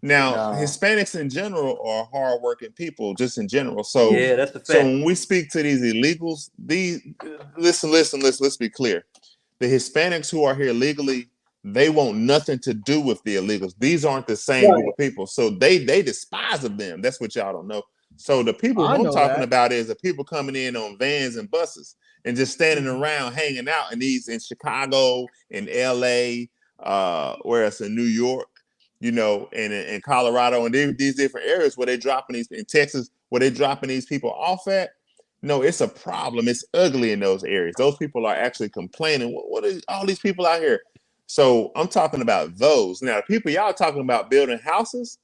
Now, No. Hispanics in general are hardworking people, just in general. So, Yeah, that's the so fact. when we speak to these illegals, let's be clear. The Hispanics who are here legally, they want nothing to do with the illegals. These aren't the same group of people. So they despise of them. That's what y'all don't know. So the people I who I'm know talking that. about is the people coming in on vans and buses and just standing around hanging out in Chicago, in LA, where it's in New York, you know, and in Colorado, and these different areas where they're dropping these, in Texas, where they're dropping these people off at. No, it's a problem. It's ugly in those areas. Those people are actually complaining. What are all these people out here? So I'm talking about those. Now, the people y'all talking about building houses,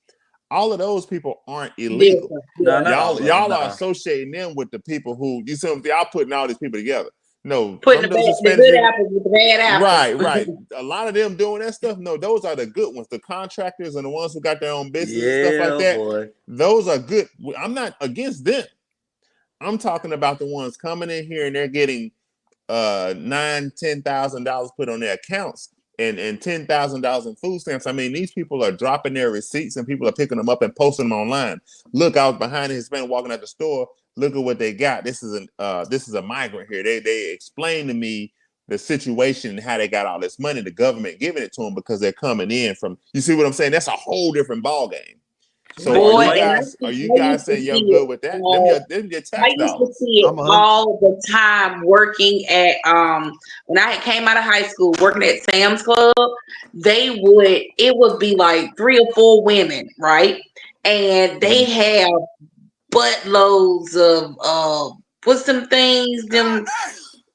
all of those people aren't illegal. No, not all of them, Y'all nah. are associating them with the people who, you see, y'all putting all these people together. No, putting some the, of those the Hispanic good people, apples with the bad apples. right. A lot of them doing that stuff. No, those are the good ones. The contractors and the ones who got their own business and stuff like that. Boy. Those are good. I'm not against them. I'm talking about the ones coming in here and they're getting $9,000-$10,000 put on their accounts and $10,000 in food stamps. I mean, these people are dropping their receipts and people are picking them up and posting them online. Look, I was behind a Hispanic walking out the store. Look at what they got. This is a migrant here. They explained to me the situation and how they got all this money. The government giving it to them because they're coming in from. You see what I'm saying? That's a whole different ball game. So Boy, are you guys saying you're good with that? Them your I tax used to dollars. see it all the time working at when I came out of high school working at Sam's Club. It would be like 3 or 4 women, right? And they have buttloads of what's some things, them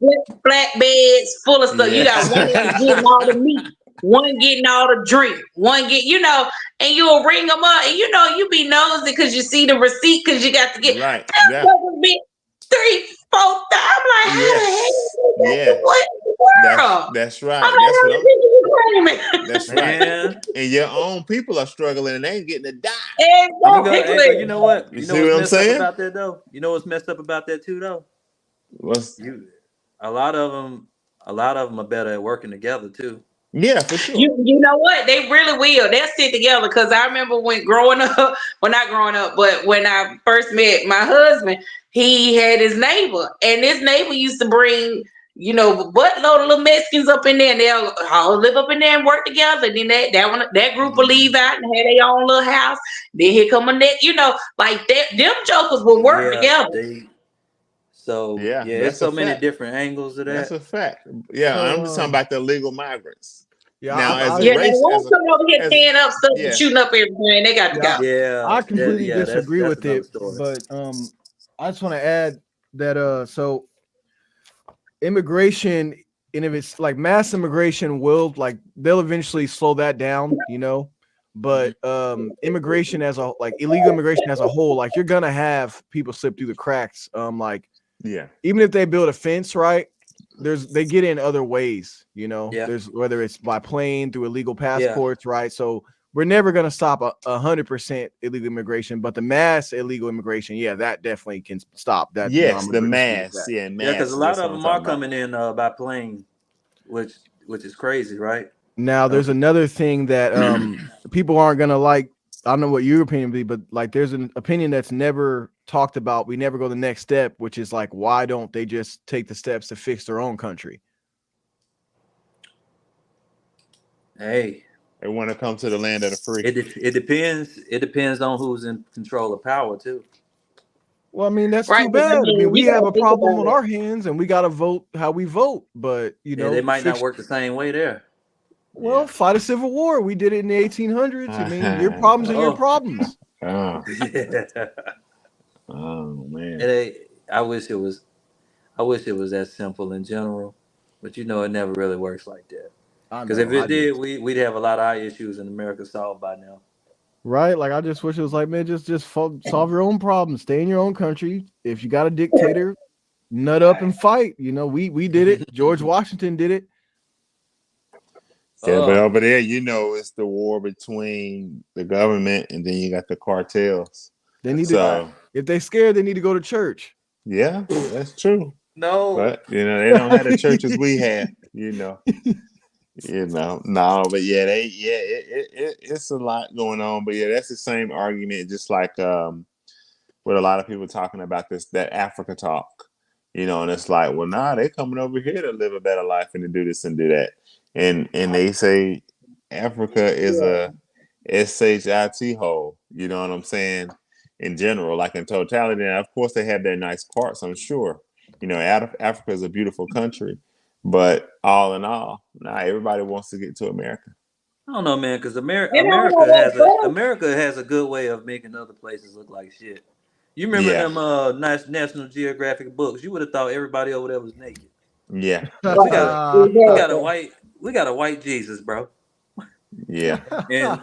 flat beds full of stuff. You got one getting all the meat, one getting all the drink, one get, and you'll ring them up, and you be nosy because you see the receipt because you got to get right. that would be 3, 4. I'm like, how the heck? What in the world? That's right. I'm like, That's right. And your own people are struggling and they ain't getting a dime. Exactly. You know what? You see what I'm saying? About that though? You know what's messed up about that too though? A lot of them are better at working together too. Yeah, for sure. You know what? They really will. They'll sit together because I remember when I first met my husband, he had his neighbor, and this neighbor used to bring, a buttload of little Mexicans up in there, and they'll all live up in there and work together. Then that group will leave out and have their own little house. Then here come a next, like that. Them jokers will work together. So Yeah, yeah, it's that's a so many fact. different angles of That's that. a fact. Yeah, So, I'm just talking about the illegal migrants. yeah, Now, as a Yeah, they race, won't come over here as tearing up stuff and yeah, shooting up everything. They got to yeah, go. Yeah, I completely yeah, disagree that's with another it, story. but I just want to add that so immigration, and if it's like mass immigration will like they'll eventually slow that down, you know. But immigration as a like illegal immigration as a whole, like you're gonna have people slip through the cracks. Like yeah, even if they build a fence, right? They get in other ways, you know. Yeah. There's whether it's by plane through illegal Yeah. passports, right? So we're never gonna stop 100% illegal immigration, but the mass illegal immigration, yeah, that definitely can stop. That yes, I'm the agreeing with mass, that. yeah, Yeah, because mass. a lot That's what of I'm them are talking about. coming in by plane, which is crazy, right? Now there's another thing that people aren't gonna like. I don't know what your opinion would be, but like there's an opinion that's never talked about. We never go the next step, which is like, why don't they just take the steps to fix their own country? Hey, They want to come to the land of the free. it depends. It depends on who's in control of power too. Well, I mean, that's Right, too 'cause I bad. I mean, mean, we you have gotta a think problem about on it. our hands and we got to vote how we vote. But, you Yeah, know, they might not work the same way there. well, fight a civil war. We did it in the 1800s. I mean, your problems are your Oh, problems. Oh, yeah. oh man. I wish it was that simple in general, but you know, it never really works like that. I Because if know. I it did, just, we'd have a lot of our issues in America solved by now. right? Like, I just wish it was like, man, just solve your own problems. Stay in your own country. If you got a dictator, nut up and fight. You know, we did it. George Washington did it. Yeah, but Oh, over there, you know, it's the war between the government and then you got the cartels. They need to, So if they scared, they need to go to church. yeah, that's true. no. But you know, they don't have the churches we had. No, but yeah, it's a lot going on. But yeah, that's the same argument, just like with a lot of people talking about that Africa talk. And it's like, well, nah, they coming over here to live a better life and to do this and do that. And they say Africa is a shit hole. You know what I'm saying? In general, like in totality, and of course they have their nice parts. I'm sure. Africa is a beautiful country, but all in all, everybody wants to get to America. I don't know, man, because You know what? America has a good way of making other places look like shit. You remember Yeah, them nice National Geographic books? You would have thought everybody over there was naked. yeah, We got Uh, we got a white Jesus, bro. yeah. And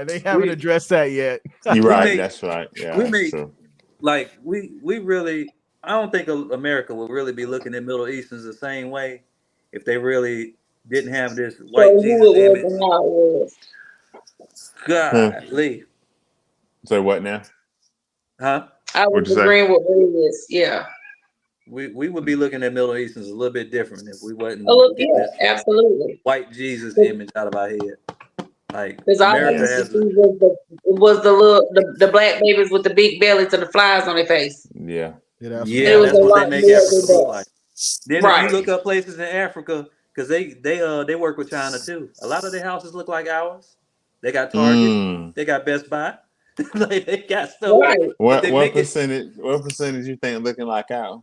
they haven't addressed that yet. You're we right. make That's right. Yeah, we that's make true. like we really. I don't think America would really be looking at Middle Easterns the same way if they really didn't have this So white who Jesus it was image. and how it was. Golly, So what now? huh? I was What'd you say? agreeing with Liz. Yeah. We would be looking at Middle Easterns a little bit different if we wasn't getting Yeah, this absolutely. white Jesus image out of our head. Like Because all I America used to Yes. has see was the black babies with the big bellies and the flies on their face. Yeah. Yeah, that's yeah, It was that's a what they lot make more Africa than look that. like. Then if you Right. look up places in Africa, because they work with China too. A lot of their houses look like ours. They got Target, Mm. they got Best Buy, like they got stuff, Right. but What they what make it. percentage? What percentage you think looking like ours?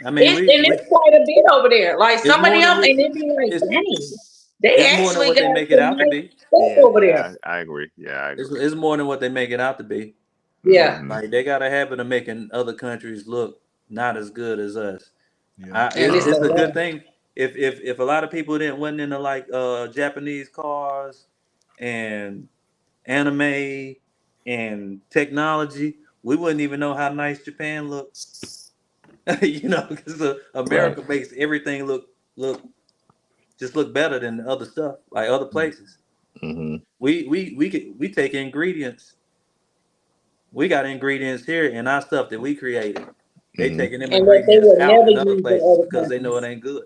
I mean, It's quite a bit over there. Like it's some of more than them, and it be like, it's dang, they it's more than actually what got they make it some out to nice be. stuff over there. Yeah, I agree. Yeah, I agree. It's more than what they make it out to be. Yeah. Mhm. Like they got a habit of making other countries look not as good as us. yeah. And it's It's a a good lot. thing if a lot of people wasn't into like Japanese cars and anime and technology, we wouldn't even know how nice Japan looks. Because Right. America makes everything look better than the other stuff, like other places. Hmm. We take ingredients. We got ingredients here in our stuff that we created. They Hmm. taking them And that they ingredients would out never in other use in places other because they know it countries. ain't good.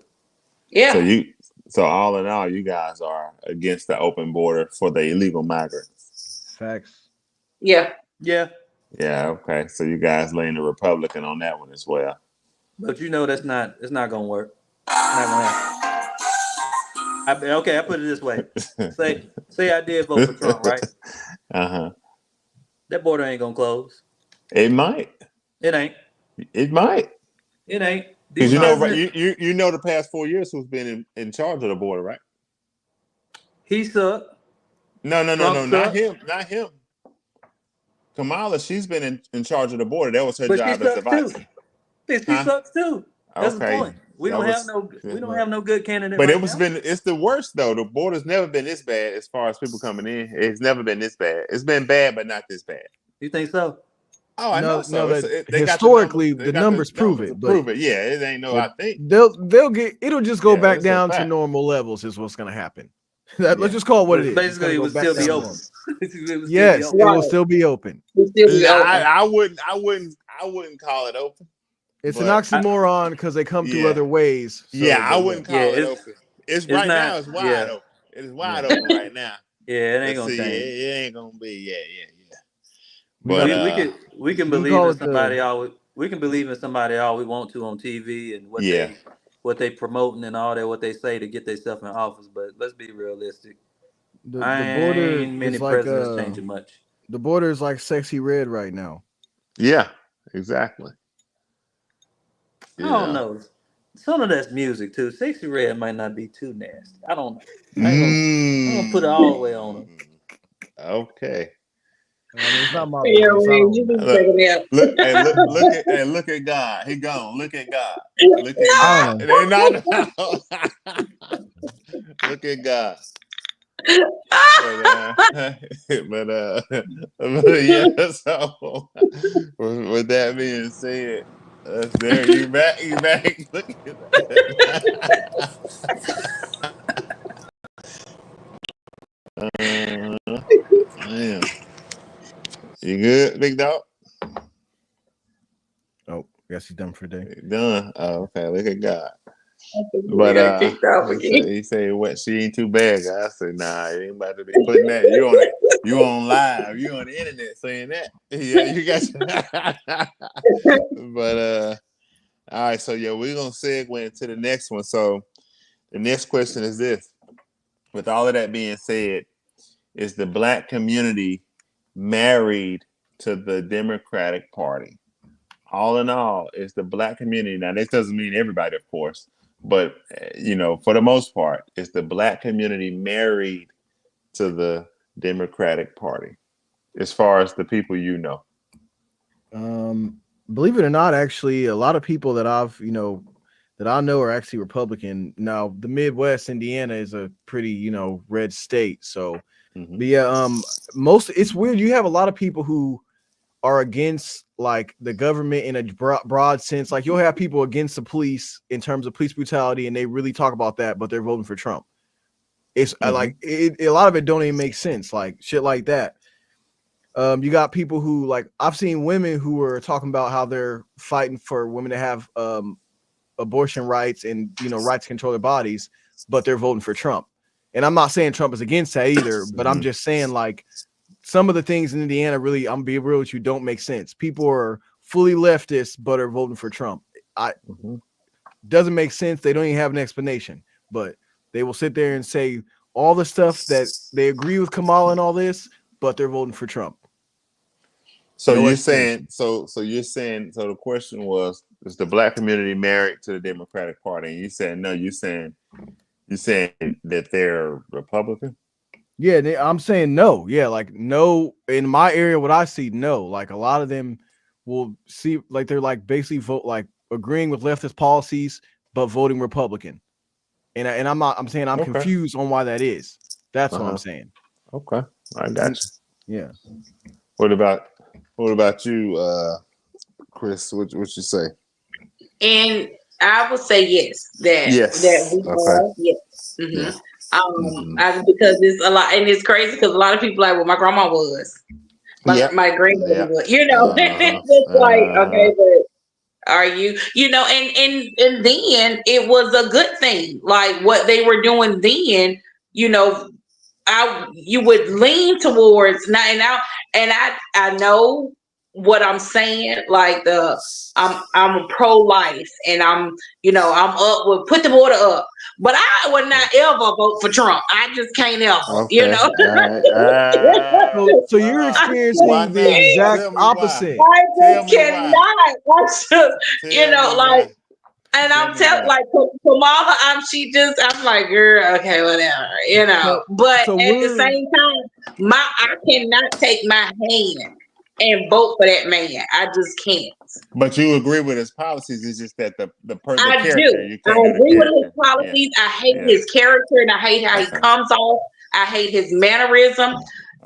Yeah. So all in all, you guys are against the open border for the illegal migrants. Facts. Yeah. Yeah, Yeah. Okay. So you guys lean the Republican on that one as well. but it's not gonna work. It's not gonna happen. Okay, I put it this way. Say I did vote for Trump, right? Uh-huh. That border ain't gonna close. It might. It ain't. It might. It ain't. Because These you know, right? presidents- You know the past 4 years who's been in charge of the border, right? he sucked. No, Trump not sucked. him, not him. Kamala, she's been in charge of the border. That was her But she job as the sucks too. vice. She Huh? sucks too. That's the Okay, point. We that don't have was- no good candidate But right it was now. it's the worst though. The border's never been this bad as far as people coming in. It's never been this bad. It's been bad, but not this bad. You think so? Oh, I know so. No, It's- that they got historically, they the got numbers prove it, to but- prove it. Yeah, it ain't no. I think They'll get. It'll just go Yeah, back it's a down to fact. normal levels. Is what's going to happen. Let's Yeah. just call it what But it is. It's basically, gonna it go would back still be down to open. normal. It would still be Yes, open. it will still be open. It'll still be open. I wouldn't call it open. It's But an oxymoron because they come through Yeah. other ways. so- Yeah, I wouldn't call Yeah, it it's- open. It's it's right not- now. It's wide yeah. open. It is wide open right now. Yeah, it ain't Let's gonna see, change. it ain't gonna be. Yeah. We But got- we can we believe call in it the- somebody all we can believe in somebody all we want to on TV and what they promoting and all that, what they say to get themselves in office. But let's be realistic. The border Ain't many is like presidents changing much. the border is like sexy red right now. yeah, exactly. I don't know. Some of that's music too. Sexy Red might not be too nasty. I don't know. I'm gonna put it all the way on him. Okay. I mean, it's not my Yeah, business. I man, don't- you can Look. take it out. Look at God. He gone. Look at God. Look at I God. don't They not. Look at God. But yeah. So with that being said, there you back. You back. Look at that. Damn. You good, big dog? Oh, guess he's done for the day. Done. Oh, okay. Look at God. We But got kicked off again. he say what? She ain't too bad. I said, nah, you ain't about to be putting that. You on live. You on the internet saying that. Yeah, you got. But all right. So yeah, we're gonna segue into the next one. So the next question is this: with all of that being said, is the Black community married to the Democratic Party? All in all, is the Black community, now this doesn't mean everybody, of course, but for the most part, is the Black community married to the Democratic Party as far as the people you know? Believe it or not, actually, a lot of people that I know are actually Republican. Now, the Midwest, Indiana is a pretty, red state. So, but yeah, it's weird. You have a lot of people who are against like the government in a broad sense. Like you'll have people against the police in terms of police brutality, and they really talk about that, but they're voting for Trump. It's like a lot of it don't even make sense, like shit like that. You got people who like I've seen women who are talking about how they're fighting for women to have abortion rights and rights to control their bodies, but they're voting for Trump. And I'm not saying Trump is against that either, but I'm just saying like some of the things in Indiana really, I'm being real with you, don't make sense. People are fully leftist, but are voting for Trump. Doesn't make sense. They don't even have an explanation, but they will sit there and say all the stuff that they agree with Kamala and all this, but they're voting for Trump. So you're saying, so the question was, is the Black community married to the Democratic Party? And you said no. You're saying that they're Republican. Yeah, I'm saying no. Yeah, like no. In my area, what I see, no. Like a lot of them will see, like they're like basically vote like agreeing with leftist policies, but voting Republican. And I'm saying I'm confused on why that is. That's what I'm saying. Okay, I got you. Yeah. What about you, Chris? What you say? And I would say yes. Yes. That we are. Yes. Yeah. Because it's a lot, and it's crazy because a lot of people like, well, my grandma was, my grandmother was, it's like, okay, but are you, and then it was a good thing, like what they were doing then, you would lean towards now, and I know what I'm saying. Like I'm pro-life and I'm up with put the water up. But I would not ever vote for Trump. I just can't ever, Okay. All right. So you're I Why experiencing the not? exact Tell me why. opposite. Tell just me why. cannot. I just, Tell me like, why. and Tell I'm me telling, why. like, Kamala, I'm like, girl, okay, whatever. So, But so at the we're same time, I cannot take my hand and vote for that man. I just can't. But you agree with his policies. It's just that the I character, do. you I can't do the agree with his character. Yeah. policies. I hate Yeah. his character and I hate how he Okay. comes off. I hate his mannerism.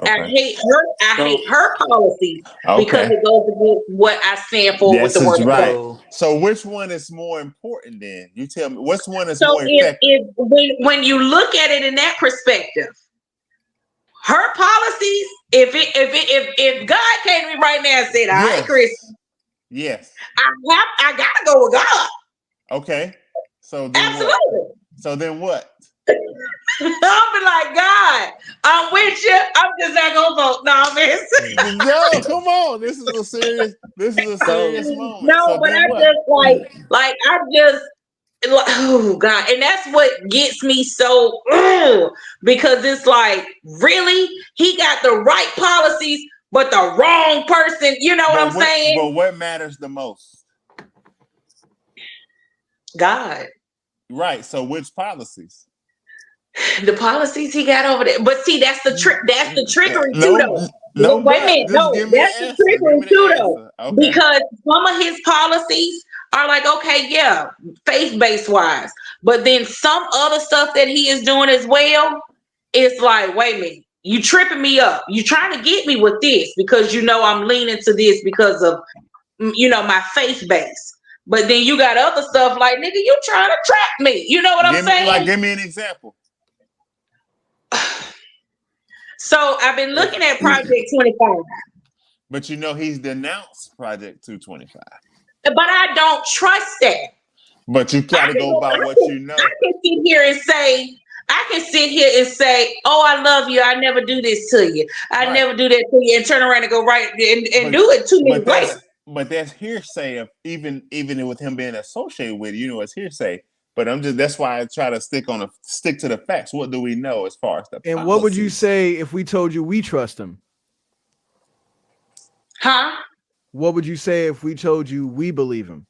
I Okay. hate her policies because Okay. it goes against what I stand for with Yes, the word it's of right. God. So which one is more important then? You tell me. Which one is So more effective? when you look at it in that perspective, her policies, if God came to me right now and said, "All right, Chris, Yes. I gotta go with God." Okay. So then Absolutely. what? So then what? I'll be like, God, I'm with you. I'm just not gonna vote. No, man. No, come on. This is a serious moment. No, So but then I what? just like I just oh God, and that's what gets me so because it's like really he got the right policies, but the wrong person. You know what I'm saying? But what matters the most? God, Right. So which policies? the policies he got over there. But see, that's the trick. That's the trickery too, though. No, Wait a but minute, just no, give me that's an the answer. Give trickery me too, the though. answer. Okay. Because some of his policies are like, okay, yeah, faith-based wise, but then some other stuff that he is doing as well, it's like, wait a minute, you tripping me up. You trying to get me with this because I'm leaning to this because of my faith base. But then you got other stuff like, nigga, you trying to trap me. You know what I'm saying? Give me an example. So I've been looking at Project 25. But he's denounced Project 225. But I don't trust that. But you got to go by what you know. I can sit here and say, oh, I love you. I never do this to you. I never do that to you, and turn around and go right and do it 2 minutes later. But that's hearsay of even with him being associated with it's hearsay. But that's why I try to stick to the facts. What do we know as far as the And policies? what would you say if we told you we trust him? Huh? What would you say if we told you we believe him?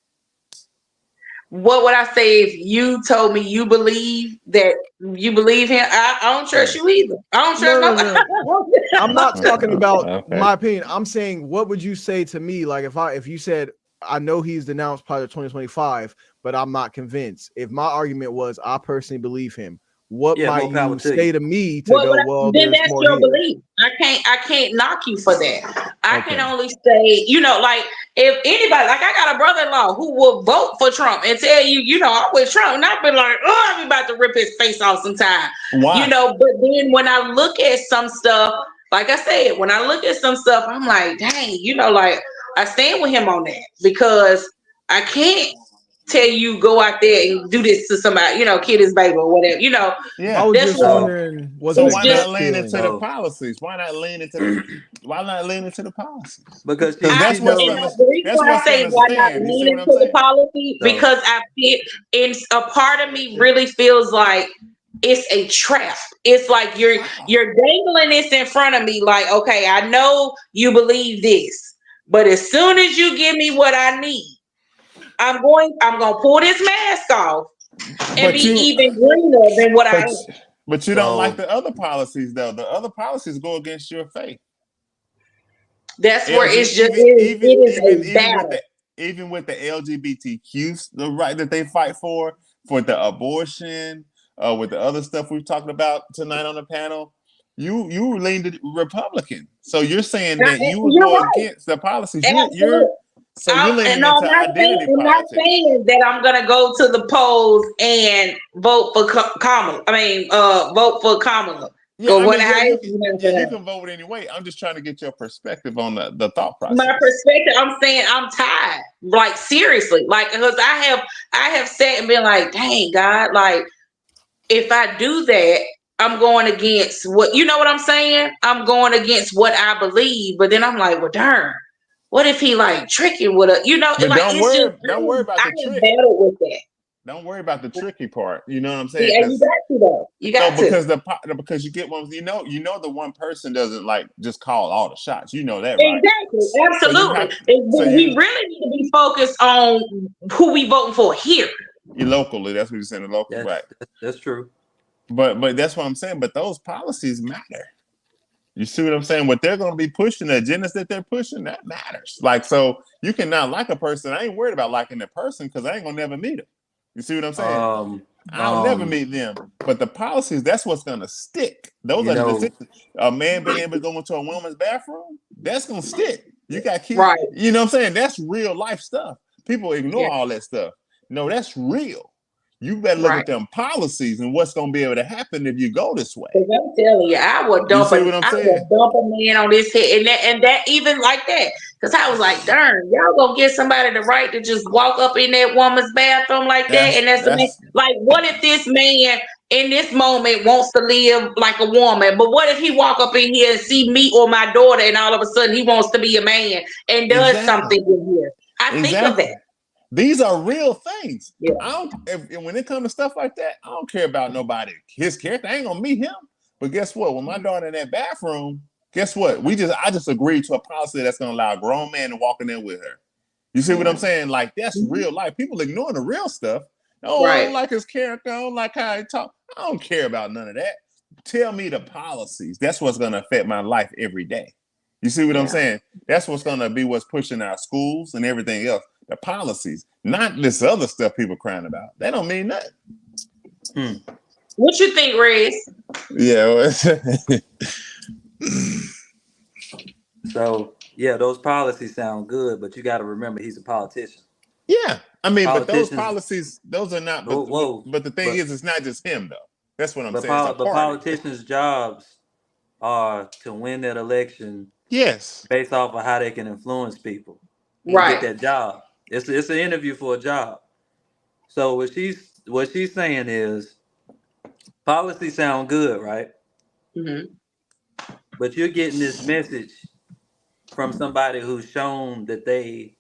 What would I say if you told me you believe him? I don't trust you either. I don't trust nobody. No. I'm not talking about my opinion. I'm saying, what would you say to me? Like if you said, I know he's denounced Project 2025, but I'm not convinced. If my argument was, I personally believe him, what might you say to me to go, well, then there's that's more your here. belief. I can't knock you for that. I can only say, like if anybody, like I got a brother-in-law who will vote for Trump and tell you, I'm with Trump, and I've been like, oh, I'm about to rip his face off sometime. Why? But then when I look at some stuff, like I said, when I look at some stuff, I'm like, dang, like I stand with him on that because I can't tell you go out there and do this to somebody, kill his baby or whatever, Yeah. I was just wondering, so why not lean into the policies? Why not lean into the policies? Because that's what's I say why not lean into the policy because I feel in a part of me really feels like it's a trap. It's like you're dangling this in front of me, like, okay, I know you believe this, but as soon as you give me what I need, I'm gonna pull this mask off and be even greener than what I am. But you don't like the other policies, though. The other policies go against your faith. That's where it's just it is a battle. Even with the LGBTQ, the right that they fight for the abortion, with the other stuff we've talked about tonight on the panel, you leaned Republican. So you're saying that you would go against the policies. You're leaning into identity politics. I'm not saying that I'm gonna go to the polls and vote for Kamala. Vote for Kamala. Yeah, you can vote anyway. I'm just trying to get your perspective on the thought process. My perspective, I'm saying I'm tired. Like seriously, like because I have sat and been like, dang God, like if I do that, I'm going against what I'm saying. I'm going against what I believe, but then I'm like, well, darn. what if he like tricking with a, you know, But like don't it's worry, just don't worry about I the ain't trick. battled with that. Don't worry about the tricky part. You know what I'm saying? Yeah, you got to though. You got to. Because you get one. You know the one person doesn't like just call all the shots. You know that, right? Exactly, So you absolutely. have. So We you really need to be focused on who we voting for here. locally. That's what you're saying. The local, That's right? that's true. But that's what I'm saying. But those policies matter. You see what I'm saying? What they're going to be pushing, the agendas that they're pushing, that matters. Like, so you cannot like a person. I ain't worried about liking the person because I ain't gonna never meet them. You see what I'm saying? I'll never meet them. But the policies, that's what's gonna stick. Those You are the know, decisions. A man being able to go into a woman's bathroom, that's gonna stick. You got kids. Right. You know what I'm saying? That's real life stuff. People ignore Yeah. all that stuff. No, that's real. You better look at them policies and what's gonna be able to happen if you go this way. Because I'm telling you, I would dump see what I'm saying? a man on this head, and that even like that. Because I was like, darn, y'all gonna get somebody the right to just walk up in that woman's bathroom like that, and that's the man. Like, what if this man in this moment wants to live like a woman, but what if he walk up in here and see me or my daughter, and all of a sudden he wants to be a man and does something in here? I think of that. These are real things. Yeah. I don't. When it comes to stuff like that, I don't care about nobody. His character, I ain't gonna meet him. But guess what? When my daughter in that bathroom, guess what? I just agreed to a policy that's gonna allow a grown man to walk in there with her. You see what I'm saying? Like, that's real life. People ignoring the real stuff. Oh, I don't like his character. I don't like how he talk. I don't care about none of that. Tell me the policies. That's what's gonna affect my life every day. You see what I'm saying? That's what's gonna be what's pushing our schools and everything else. The policies, not this other stuff people crying about. That don't mean nothing. What you think, Rez? Yeah. So yeah, those policies sound good, but you got to remember he's a politician. Yeah, I mean, but those policies, those are not. But the thing is, it's not just him though. That's what I'm saying. But politicians' jobs are to win that election. Yes, based off of how they can influence people. Right. Get that job. It's an interview for a job. So what she's saying is, policies sound good, right? Mm-hmm. But you're getting this message from somebody who's shown that they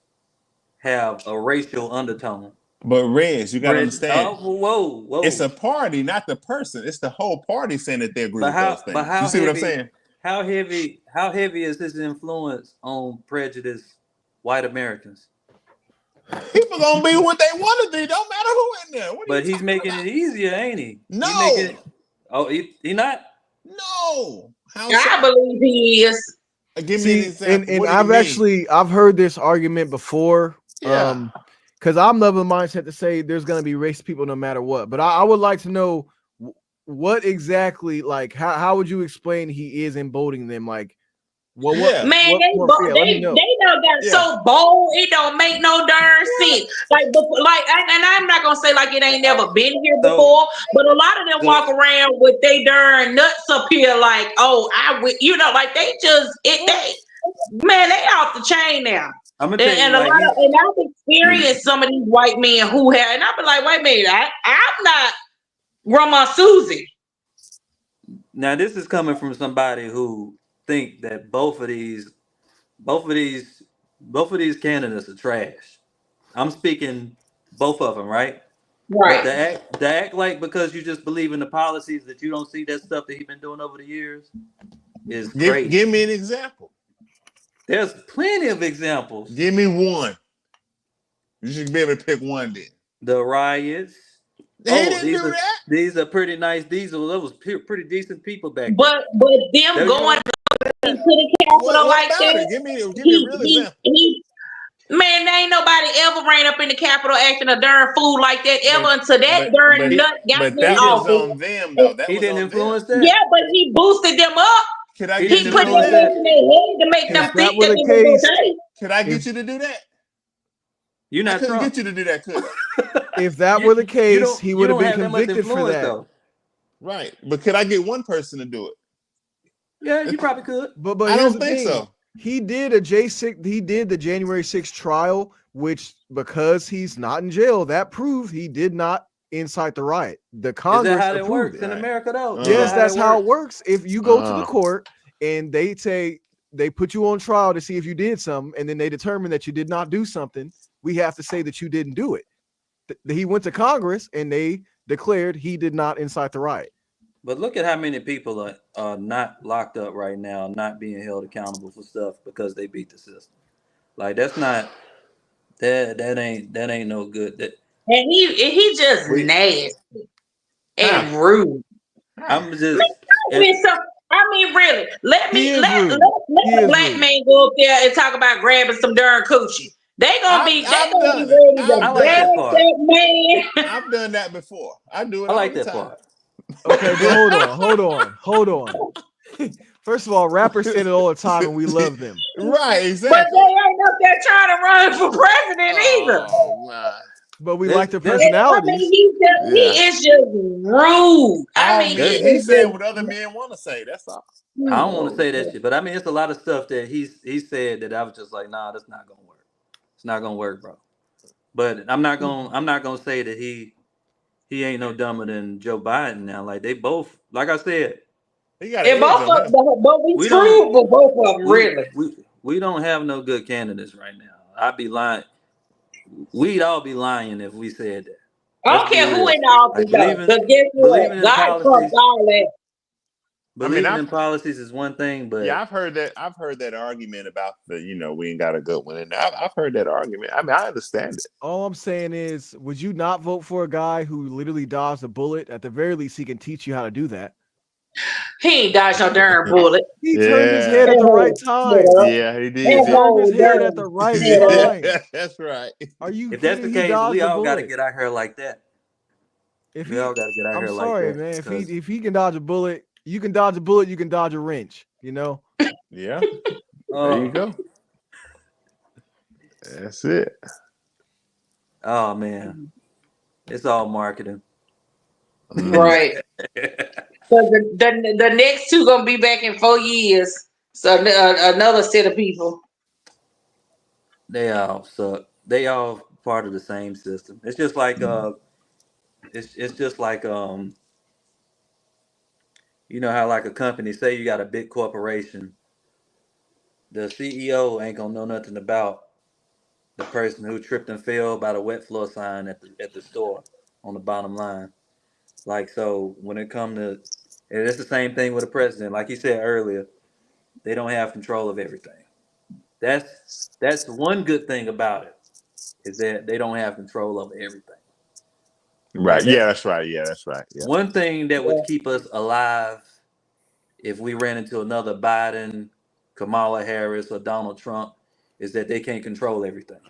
have a racial undertone. But Rez, you gotta understand. Whoa. It's a party, not the person. It's the whole party saying that they agree with those things. But you see what I'm saying? How heavy is his influence on prejudiced white Americans? People gonna be what they want to be. Don't matter who in there. But he's making it easier, ain't he? No. He not? No. I believe he is. Give me an example. And I've heard this argument before. Yeah. Because I'm of the mindset to say there's gonna be racist people no matter what. But I would like to know what exactly, like, how would you explain he is emboldening them? Like, they done got so bold it don't make no darn sense. And I'm not gonna say like it ain't never been here before, but a lot of them walk around with they darn nuts up here, like, oh, like they off the chain now. And I've experienced some of these white men who have, and I've been like, wait a minute, I'm not Grandma Susie. Now this is coming from somebody who think that both of these candidates are trash. I'm speaking both of them, right? Right. But to act like because you just believe in the policies that you don't see that stuff that he's been doing over the years is great. Give me an example. There's plenty of examples. Give me one. You should be able to pick one then. The riots. They didn't do that. These are pretty nice. Those was pretty decent people back then. But them going to the Capitol like that. Give me a real example. Man, there ain't nobody ever ran up in the Capitol acting a darn fool like that ever until that darn nut got in that office. was on them though. He didn't influence that. Yeah, but he boosted them up. He put that in their head to make them think that it was okay. Could I get you to do that? You're not couldn't Trump. get you to do that, could I? If that were the case, he would have been convicted for that. Though. Right, but could I get one person to do it? Yeah, you probably could. But I don't think so. He did the January 6th trial, which because he's not in jail, that proved he did not incite the riot. The Congress Is that how it works it. in America though? Yes, that's how it works. If you go to the court and they say they put you on trial to see if you did something, and then they determine that you did not do something, we have to say that you didn't do it. He went to Congress and they declared he did not incite the riot. But look at how many people are not locked up right now, not being held accountable for stuff because they beat the system. Like that's not that ain't no good. And he just We- nasty and rude. I'm just I mean, really, let He is a rude. black man go up there and talk about grabbing some darn coochie. They gonna be I've ready done to it. I like grab that part. that man. I've done that before. I do it. I like all the that time. part. Okay, but hold on. First of all, rappers say it all the time, and we love them. Right, But exactly. they ain't up there trying to run for president either. Oh man. But we This- like their this- I mean, personalities. he is just rude. I mean, man, he he's saying what other men want to say. That's all. I don't want to say that shit, but I mean it's a lot of stuff that he said that I was just like, nah, that's not gonna work. It's not gonna work, bro. But I'm not gonna say that he ain't no dumber than Joe Biden now. Like they both, like I said, He got And an edge both on of him. them, but we We screwed with both of them, really. we don't have no good candidates right now. I'd be lying. We'd all be lying if we said that. I don't Let's be care who real. in the office, Like, though. believing- Because guess believing what? in God policies- trumps all that. Believing I've- in policies is one thing, but Yeah, I've heard that argument about we ain't got a good one. And I've heard that argument. I mean, I understand it. All I'm saying is, would you not vote for a guy who literally dodged a bullet? At the very least, he can teach you how to do that. He ain't dodged no darn bullet. He turned his Yeah. head at the right time. Yeah. Yeah, he He did. turned his head at the right time. That's right. Are you if that's the kidding? He case, dodged we the all got to bullet. get out here like that. If We he, all got to get out I'm here sorry, like that. man. 'cause If he can dodge a bullet, you can dodge a bullet. You can dodge a wrench. You know. Yeah. There you go. That's it. Oh man, it's all marketing. Right. So the next two gonna be back in 4 years. So another set of people. They all suck. They all part of the same system. It's just like it's just like you know how like a company, say you got a big corporation, the CEO ain't gonna know nothing about the person who tripped and fell by the wet floor sign at the store on the bottom line. Like, so when it come to, and it's the same thing with the president. Like he said earlier, they don't have control of everything. That's one good thing about it, is that they don't have control of everything. Right. Yeah, that's right. Yeah, that's right. Yeah. One thing that would keep us alive if we ran into another Biden, Kamala Harris, or Donald Trump is that they can't control everything.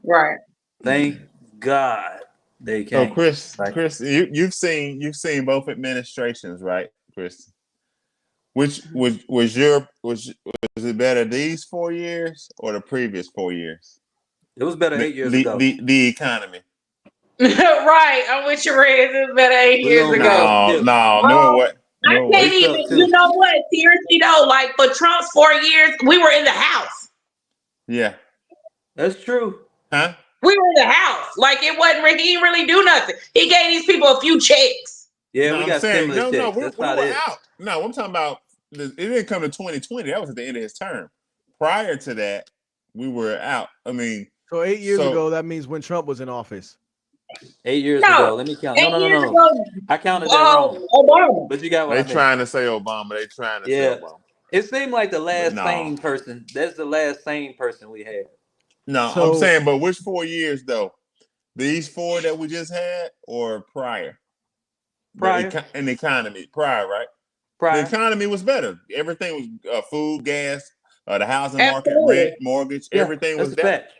Right. Thank God they So can't. Chris, Like- you've seen both administrations, right, Chris? Which was it better these 4 years or the previous 4 years? It was better 8 years the, ago. The economy. Right. I'm with you, Red. This is better 8 years don't ago. No, what? I No, can't we even. suck, too. You know what? Seriously though, like for Trump's 4 years, we were in the house. Yeah. That's true. Huh? We were in the house. Like it wasn't. He didn't really do nothing. He gave these people a few checks. Yeah, No, we I'm got saying, stimulus checks. we That's were about it. out. No, I'm talking about it didn't come to 2020. That was at the end of his term. Prior to that, we were out. I mean, So 8 years So- ago, that means when Trump was in office. 8 years No. ago. Let me count. 8 No. years ago, I counted that wrong. Obama. But you got what they I mean. trying to say Obama. They trying to Yeah. say Obama. It seemed like the last no. sane person. That's the last sane person we had. No, So- I'm saying, but which 4 years though? These 4 that we just had, or prior? Prior. In the economy, prior, right? Prior. The economy was better. Everything was food, gas, the housing Absolutely. market, rent, mortgage. Yeah, everything that's was a better. fact.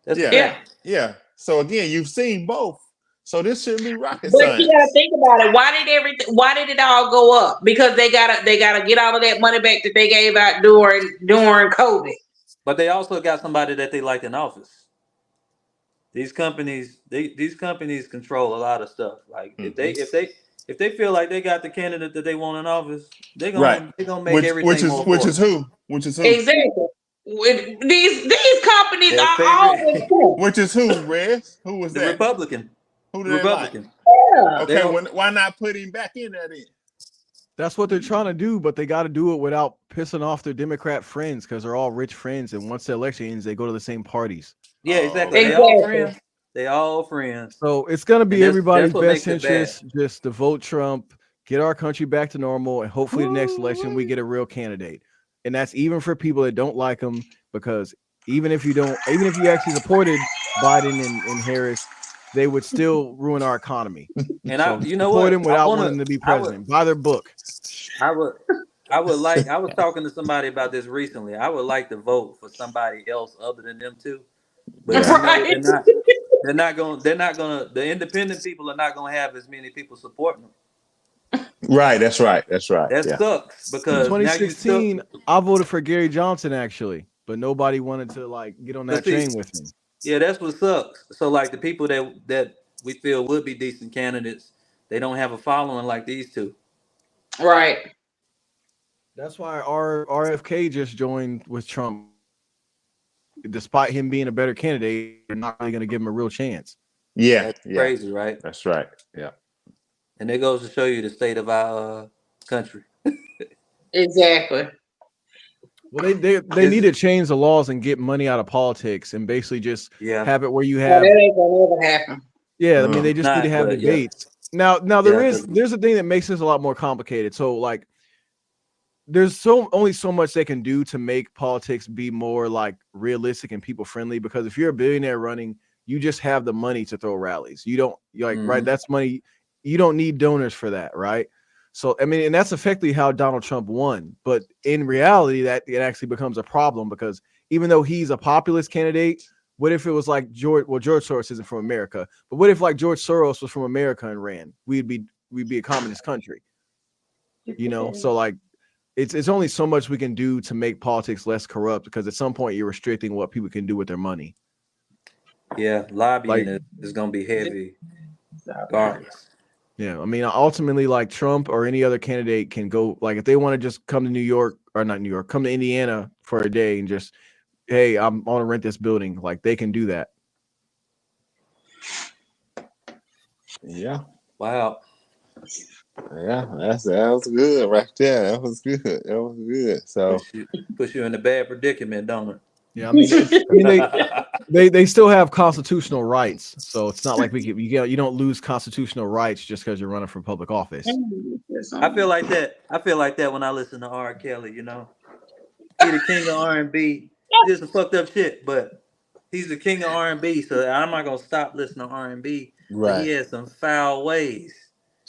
That's Yeah. a fact. Yeah. So again, you've seen both. So this shouldn't be rocket But science. you gotta think about it. Why did it all go up? Because they gotta get all of that money back that they gave out during COVID. But they also got somebody that they like in office. These companies control a lot of stuff. Like if they feel like they got the candidate that they want in office, they're gonna make everything which is more who? Exactly. With these companies Their are favorite- always Which is who, Rez? Who was the that? Republican. Who did they like? Republican. yeah. Okay, They don't- why not put him back in there then? That's what they're trying to do, but they got to do it without pissing off their Democrat friends because they're all rich friends, and once the election ends, they go to the same parties. Yeah, Oh, exactly. okay. They all Exactly. friends. They all friends. So it's gonna And be that's everybody's what best makes it bad. interest just to vote Trump, get our country back to normal, and hopefully the next election we get a real candidate. And that's even for people that don't like him, because even if you actually supported Biden and Harris, they would still ruin our economy. And So you know support what? him without wanna- wanting to be I would- president. Buy their book. I was talking to somebody about this recently. I would like to vote for somebody else other than them two. But Yeah. you know, Right. they're not gonna the independent people are not gonna have as many people supporting them. Right. That's right. That's right. That Yeah. sucks because now you 2016, I voted for Gary Johnson actually, but nobody wanted to like get on that But see- train with me. yeah, that's what sucks. So like the people that we feel would be decent candidates, they don't have a following like these two. Right. That's why our RFK just joined with Trump. Despite him being a better candidate, they're not really going to give him a real chance. Yeah. That's Yeah. crazy, right? That's right. Yeah. And it goes to show you the state of our country. Exactly. Well, they need to change the laws and get money out of politics and basically just Yeah. have it where you So have. that ain't gonna ever happen. Yeah, I mean they just need Not, to have but, yeah. debates. Now Yeah, there's a thing that makes this a lot more complicated. So like there's only so much they can do to make politics be more like realistic and people friendly, because if you're a billionaire running, you just have the money to throw rallies. You don't right, Mhm. that's money. You don't need donors for that, right? So I mean, and that's effectively how Donald Trump won. But in reality, that it actually becomes a problem because even though he's a populist candidate, what if it was like George Soros isn't from America, but what if like George Soros was from America and ran? We'd be a communist country. You know, so like it's only so much we can do to make politics less corrupt, because at some point you're restricting what people can do with their money. Yeah, lobbying Like- is gonna be heavy regardless. Yeah, I mean, ultimately, like Trump or any other candidate can go, like if they want to just come to New York or not New York, come to Indiana for a day and just, hey, I want to rent this building. Like they can do that. Yeah. Wow. Yeah. That was good right there. That was good. That was good. So Puts you in a bad predicament, don't it? Yeah, I mean, they still have constitutional rights, so it's not like you don't lose constitutional rights just because you're running for public office. I feel like that. I feel like that when I listen to R. Kelly. You know, he's the king of R&B. He did some fucked up shit, but he's the king of R&B. So I'm not gonna stop listening to R&B. But right. he has some foul ways.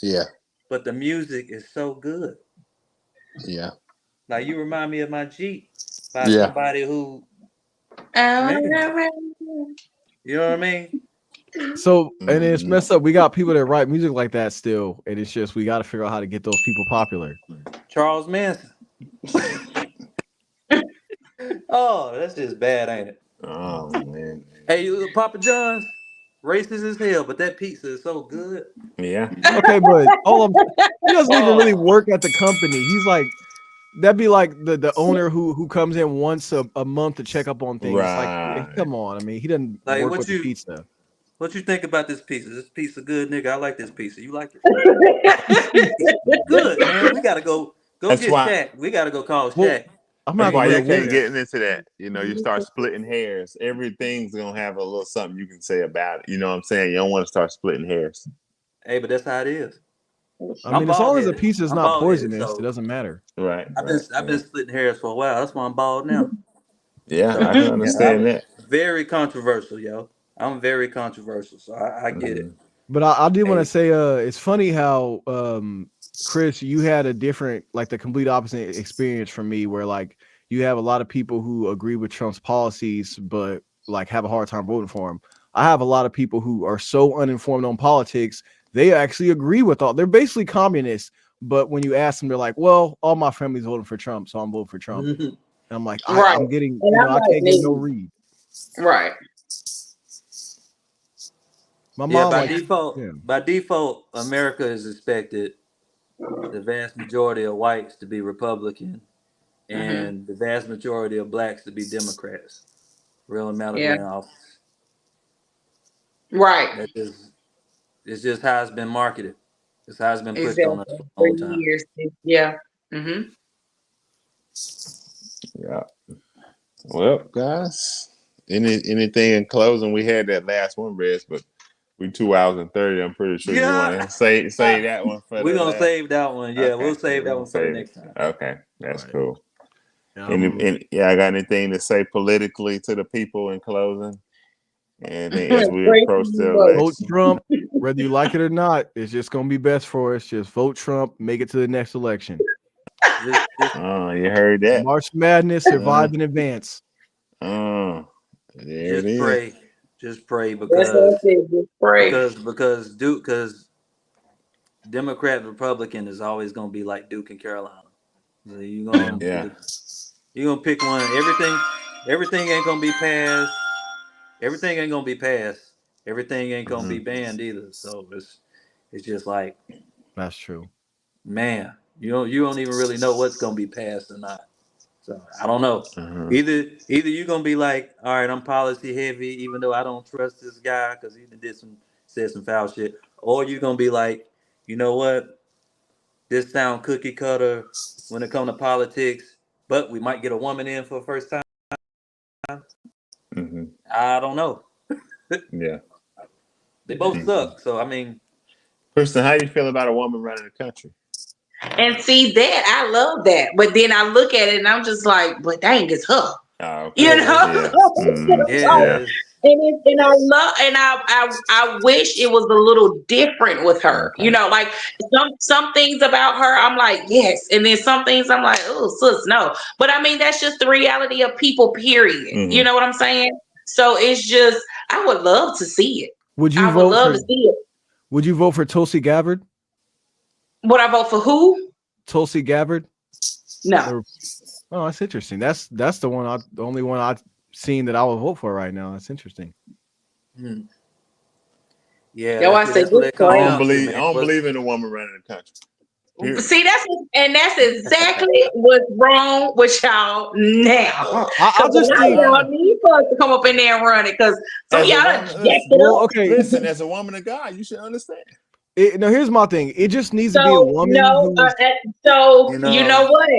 Yeah. But the music is so good. Yeah. Like you remind me of my Jeep by Yeah. somebody who, Oh, you know what I mean? So, and it's messed up. We got people that write music like that still, and it's just we got to figure out how to get those people popular. Charles Manson. Oh, that's just bad, ain't it? Oh man. Hey, you Papa John's, racist as hell, but that pizza is so good. Yeah. Okay, but he doesn't even really work at the company. He's like, that'd be like the owner who comes in once a month to check up on things. Right. Like, come on. I mean, he doesn't Like, work what with you- the pizza. What you think about this pizza? This pizza good, nigga. I like this pizza. You like it? Good, man. We gotta go That's get why- Shaq. We gotta go call Well, Shaq. I'm That's not why gonna you wait. can't get into that. You know, you start splitting hairs. Everything's gonna have a little something you can say about it. You know what I'm saying? You don't want to start splitting hairs. Hey, but that's how it is. I mean, as long as the bald-headed. pizza is I'm not bald-headed, poisonous, so- it doesn't matter. Right. I've been splitting hairs for a while. That's why I'm bald now. Yeah, I can understand that. Very controversial, yo. I'm very controversial, so I get it. But I did want Hey. to say, it's funny how Chris, you had a different, like the complete opposite experience from me, where like you have a lot of people who agree with Trump's policies, but like have a hard time voting for him. I have a lot of people who are so uninformed on politics, they actually agree with all. They're basically communists, but when you ask them, they're like, "Well, all my family's voting for Trump, so I'm voting for Trump." And I'm like, Right. I'm getting, And I'm I like, can't get no maybe. read. Right. My Yeah, mom, by like, default, yeah. by default, America is expected the vast majority of whites to be Republican and the vast majority of blacks to be Democrats. Real amount of Yeah. in office. Right. It's just how it's been marketed. It's how it's been pushed on us Exactly. for a For long time. years. Yeah. Mm-hmm. Yeah. Well, guys, anything in closing? We had that last one, Rez, but we 2 hours and 30. I'm pretty sure you want Yeah. to say that one for We're the gonna last. save that one. Yeah, Okay, we'll save we're that gonna one for the save it. next time. Okay, that's Right. cool. Um, Yeah, I got anything to say politically to the people in closing? And as we approach the vote election, Trump, whether you like it or not. It's just gonna be best for us. Just vote Trump. Make it to the next election. Just oh, you heard that? March Madness, survive in advance. Oh, there it just is. pray. Just pray That's what I said. Just pray. because Democrat Republican is always gonna be like Duke and Carolina. So you're gonna pick one. Everything ain't gonna be passed. Everything ain't gonna be passed. Everything ain't gonna be banned either. So it's just like, That's true. man, you don't even really know what's gonna be passed or not. So I don't know. Either you're gonna be like, all right, I'm policy heavy, even though I don't trust this guy because he said some foul shit, or you're gonna be like, you know what, this sound cookie cutter when it comes to politics, but we might get a woman in for the first time. I don't know. Yeah, They both suck. So I mean, Kristen, how do you feel about a woman running the country? And see that I love that, but then I look at it and I'm just like, but dang, it's her. Oh, okay. You know, yeah. And I love, and I wish it was a little different with her. Okay. You know, like some things about her, I'm like, yes, and then some things I'm like, oh, sis, no. But I mean, that's just the reality of people. Period. You know what I'm saying? So it's just, I would love to see it. Would you I would love to see it. Would you vote for Tulsi Gabbard? Would I vote for who? Tulsi Gabbard? No. Oh, that's interesting. That's the only one I've seen that I would vote for right now. That's interesting. Yeah, That's why I say I don't believe in a woman running the country. Period. See, that's exactly what's wrong with y'all now. I just think y'all need folks to come up in there and run it because some of y'all done jacked it up. Okay, listen, as a woman of God, you should understand. No, here's my thing. It just needs to be a woman. So you know what?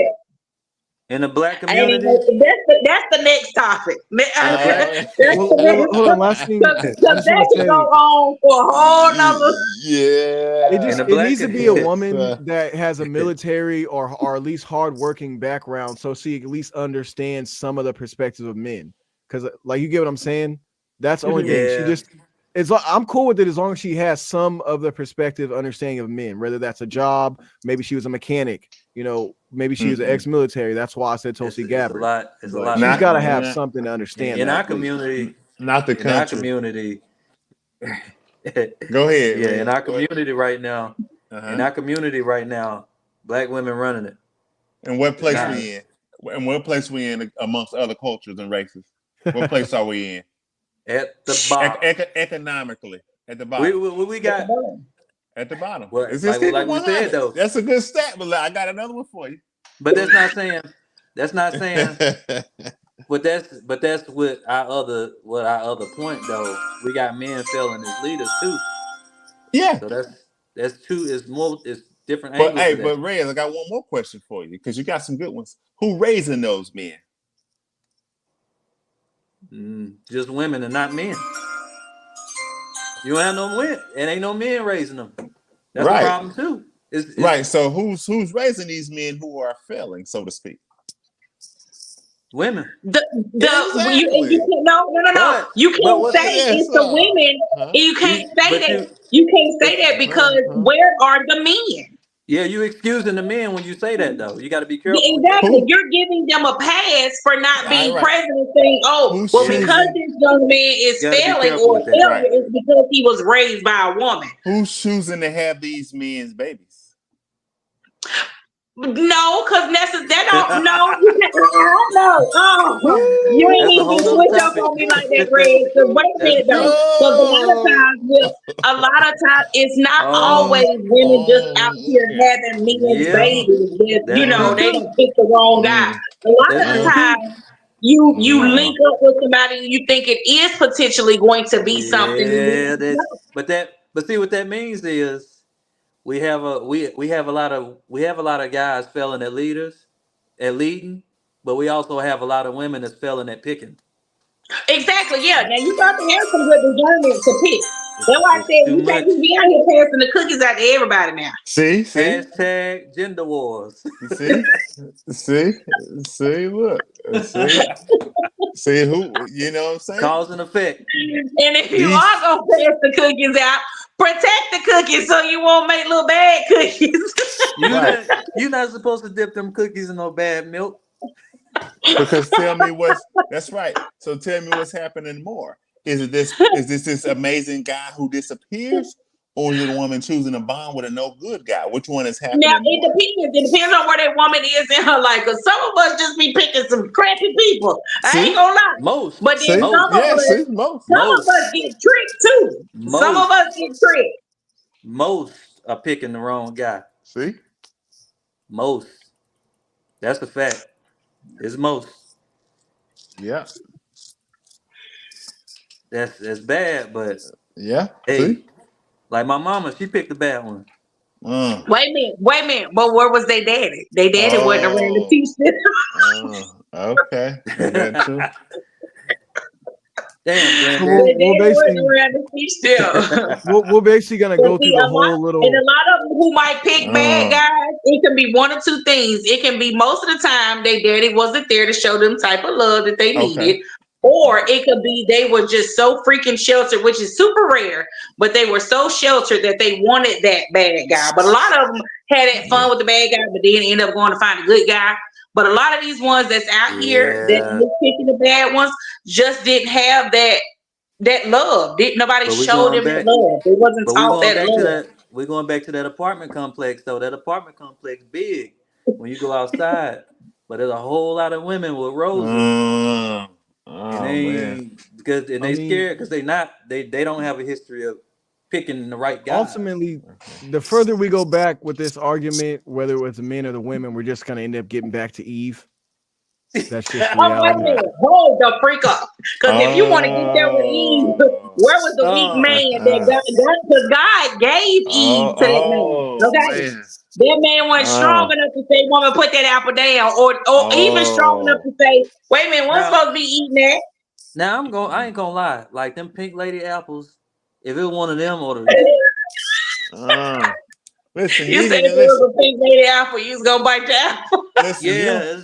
In the black community, that's the next topic. Hold on, last thing. Because that can go on for a whole nother. Yeah, it needs to be a woman that has a military or at least hardworking background, so she at least understands some of the perspectives of men. Because, like, you get what I'm saying? That's the only thing. I'm cool with it as long as she has some of the perspective understanding of men, whether that's a job, maybe she was a mechanic, you know, maybe she was an ex-military. That's why I said Tulsi Gabbard. It's a lot. She's got to have something to understand. In our community, not the country. In our community. Go ahead. Yeah, in our community right now. In our community right now, black women running it. And what place we in? And what place we in amongst other cultures and races? What place are we in? At the bottom. Economically, at the bottom. We got at the bottom. Well, like we said though, that's a good stat. But I got another one for you. But that's not saying. But that's what our other point though. We got men failing as leaders too. Yeah. So that's two. It's different. But hey, but Rez, I got one more question for you because you got some good ones. Who raising those men? Just women and not men. You don't have no women. It ain't no men raising them. That's a problem too. It's right. So who's raising these men who are failing, so to speak? Women. No. You can't say it's the women. You can't say that. You can't say that because where are the men? Yeah, you excusing the men when you say that though. You got to be careful. Exactly. You're giving them a pass for not being present and saying, because this young man is failing or failure is because he was raised by a woman. Who's choosing to have these men's babies? No, because that don't. No, you can't. No, you ain't need to switch up on me like that, Greg. Because wait a minute, though. Because a lot of times, it's not always women just out here having men's babies. You know, they don't pick the wrong guy. A lot of times, you link up with somebody and you think it is potentially going to be something. Yeah, but see what that means is we have a lot of guys failing at leading, but we also have a lot of women that's failing at picking. Exactly. Yeah. Now you got to have some good discernment to pick. That's why I It's said too you can't much. just be out here passing the cookies out to everybody now. See, Hashtag gender wars. see, look, see who, you know what I'm saying? Cause and effect. And if you These- are gonna pass the cookies out, protect the cookies so you won't make little bad cookies. You're not supposed to dip them cookies in no bad milk. Because that's right. So tell me what's happening more. Is this amazing guy who disappears, or is it a woman choosing a bond with a no good guy? Which one is happening? Now more? it depends on where that woman is in her life. Cause some of us just be picking some crappy people. I See? ain't gonna lie. Most. But then See? some Yeah, of us, see, most. some of us get tricked too. Some of us get tricked. Most are picking the wrong guy. See? Most. That's the fact. It's most. Yeah. That's bad, but Yeah. hey, See? like my mama, she picked the bad one. Wait a minute. But where was they daddy? They daddy wasn't around to teach them. Okay. Is that true? Damn, Well, They granddad. well, daddy wasn't basically, around to teach them. we're basically gonna go through the whole little. And a lot of them who might pick bad guys, it can be one or two things. It can be most of the time their daddy wasn't there to show them type of love that they needed. Or it could be they were just so freaking sheltered, which is super rare, but they were so sheltered that they wanted that bad guy. But a lot of them had that fun with the bad guy, but then end up going to find a good guy. But a lot of these ones that's out here that was picking the bad ones just didn't have that love. Didn't nobody show them that love. They wasn't taught that love. We're going back to that apartment complex, though. That apartment complex big when you go outside, but there's a whole lot of women with roses. Because they scared because they don't have a history of picking the right guy. Ultimately, the further we go back with this argument, whether it was the men or the women, we're just gonna end up getting back to Eve. That's just reality. Hold the freak up. Because if you want to get there with Eve, where was the weak man that got? Because God gave Eve to that man. Okay. Man. That man wasn't strong enough to say, woman, put that apple down, or even strong enough to say, wait a minute, we're supposed to be eating that. Now I ain't gonna lie, like them pink lady apples, if it was one of them or the Listen, you said if it was a pink lady apple, you was gonna bite the apple. Listen,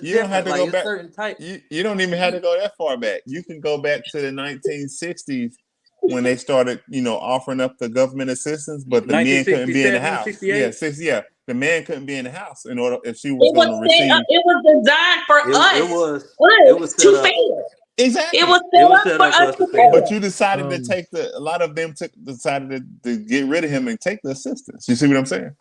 you don't have to go back. Certain type. You don't even have to go that far back. You can go back to the 1960s when they started, offering up the government assistance, but the men couldn't be in the house. 68? Yeah, the man couldn't be in the house in order if she was going to receive. It was designed for us. It was to fail. Exactly. It was set up for us to fail. But you decided to take a lot of them decided to get rid of him and take the assistance. You see what I'm saying?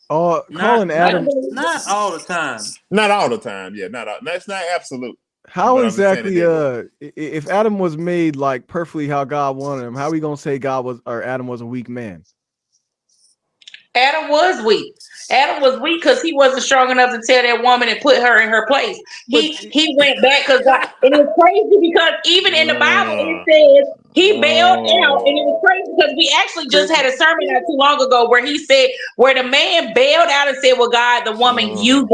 Calling Adam. Not all the time. Not all the time. Yeah, not all. That's not absolute. How exactly? If Adam was made like perfectly how God wanted him, how are we gonna say Adam was a weak man? Adam was weak. Adam was weak because he wasn't strong enough to tell that woman and put her in her place. He went back because and it's crazy because even in the Bible it says he bailed out, and it was crazy because we actually just had a sermon not too long ago where he said where the man bailed out and said, "Well, God, the woman you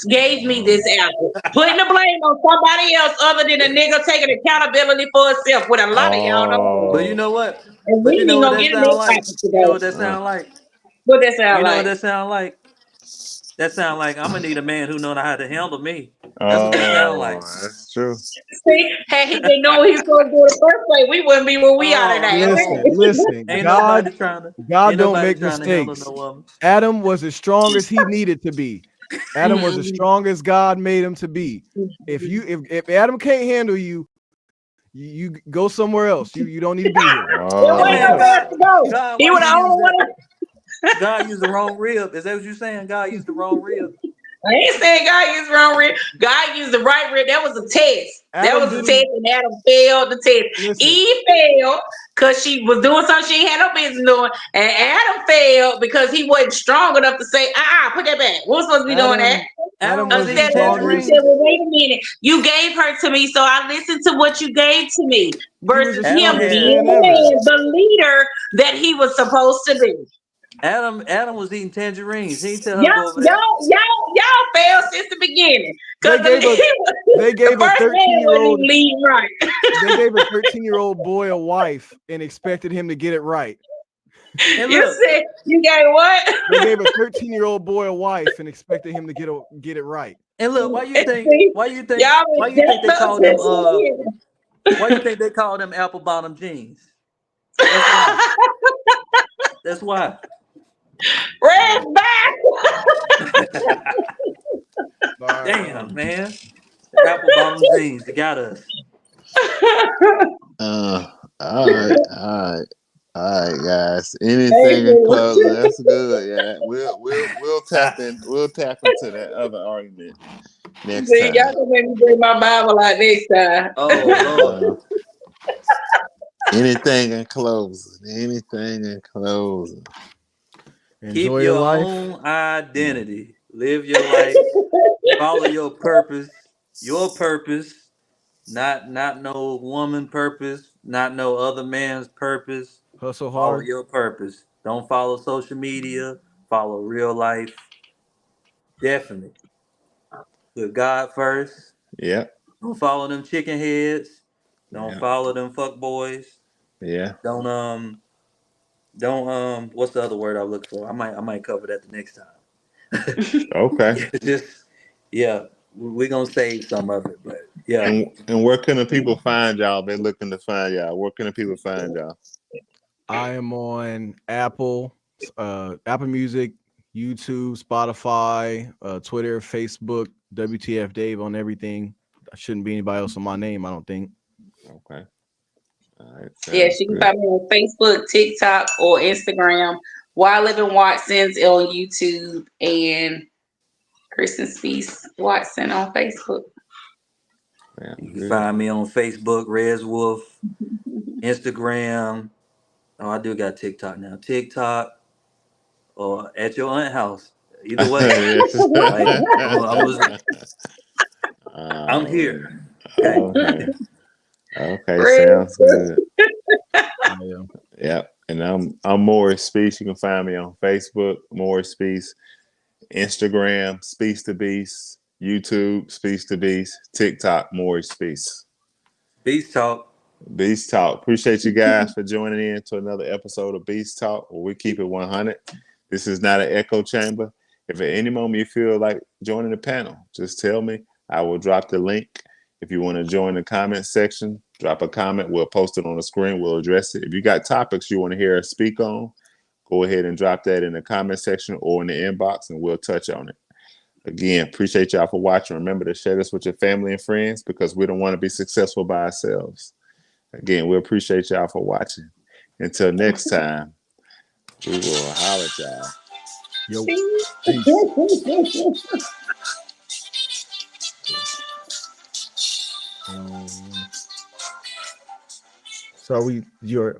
gave me this apple," putting the blame on somebody else other than a nigga taking accountability for himself. With a lot of y'all know. But you know what? And But we you know what that sound like? today. You know what that sound like? What that sound You know like? what that sound like? That sound like I'm gonna need a man who knows how to handle me. That's what that sound like. That's true. See, had he been knowing he was going to do it the first place, we wouldn't be where we are today. Listen. Ain't God nobody don't make trying to handle mistakes. no woman. Adam was as strong as he needed to be. Adam was as strong as God made him to be. If Adam can't handle you, you go somewhere else. You don't need to be here. He would have God used the wrong rib. Is that what you're saying? God used the wrong rib. I ain't saying God used the wrong rib. God used the right rib. That was a test. That was a test, and Adam failed the test. Listen. Eve failed because she was doing something she ain't had no business doing, and Adam failed because he wasn't strong enough to say, put that back. We're supposed to be doing that. Adam He was said, well, wait a minute. You gave her to me, so I listened to what you gave to me. Versus him being the leader that he was supposed to be. Adam was eating tangerines. He didn't tell her to go Y'all, over there. y'all failed since the beginning. They Because gave the a first man 13-year-old wouldn't leave right. they gave a 13-year-old boy a wife and expected him to get it right. And You look, said you gave what? They gave a 13-year-old boy a wife and expected him to get it right. and look. Why you think? See, Why you think? y'all Why been you think they jacked up call them? since the beginning. Why you think they call them apple bottom jeans? That's why. That's why. Red's back. Damn, man. The apple bottom jeans. They got us. All right, guys. Anything in closing? That's good. Yeah, we'll tap into that other argument next See, time. y'all can make me bring my Bible out next time. Oh Lord. Anything in closing? Anything in closing? Enjoy Keep your your life. own identity. Live your life. Follow your purpose. Your purpose. Not no woman purpose. Not no other man's purpose. Hustle Follow hard. your purpose. Don't follow social media. Follow real life. Definitely. Put God first. Yep. Don't follow them chicken heads. Don't Yeah. follow them fuck boys. Yeah. Don't what's the other word I look for? I might cover that the next time. Okay. Just yeah, we're gonna save some of it, but yeah. And where can the people find y'all? They're looking to find y'all. Where can the people find y'all? I am on Apple Music, YouTube, Spotify, Twitter, Facebook, WTF Dave on everything. I shouldn't be anybody else on my name, I don't think. Okay. All right. Yeah, Sounds she can good. find me on Facebook, TikTok, or Instagram. While Living Watson's on YouTube and Kristen Spees Watson on Facebook. Yeah, You can good. find me on Facebook, Rez Wolf, Instagram. Oh, I do got TikTok now. TikTok or at your aunt house. Either way, like I'm here. Okay. Okay. Okay, Red. sounds good. Yeah. Yep. And I'm Morris Speaks. You can find me on Facebook, Morris Speaks, Instagram, Speaks to Beast, YouTube, Speaks to Beast, TikTok, Morris Speaks. Beast Talk. Beast Talk. Appreciate you guys for joining in to another episode of Beast Talk, where we keep it 100. This is not an echo chamber. If at any moment you feel like joining the panel, just tell me. I will drop the link. If you want to join the comment section, drop a comment. We'll post it on the screen. We'll address it. If you got topics you want to hear us speak on, go ahead and drop that in the comment section or in the inbox, and we'll touch on it. Again, appreciate y'all for watching. Remember to share this with your family and friends, because we don't want to be successful by ourselves. Again, we appreciate y'all for watching. Until next time, we will holler at y'all. Yo. So you're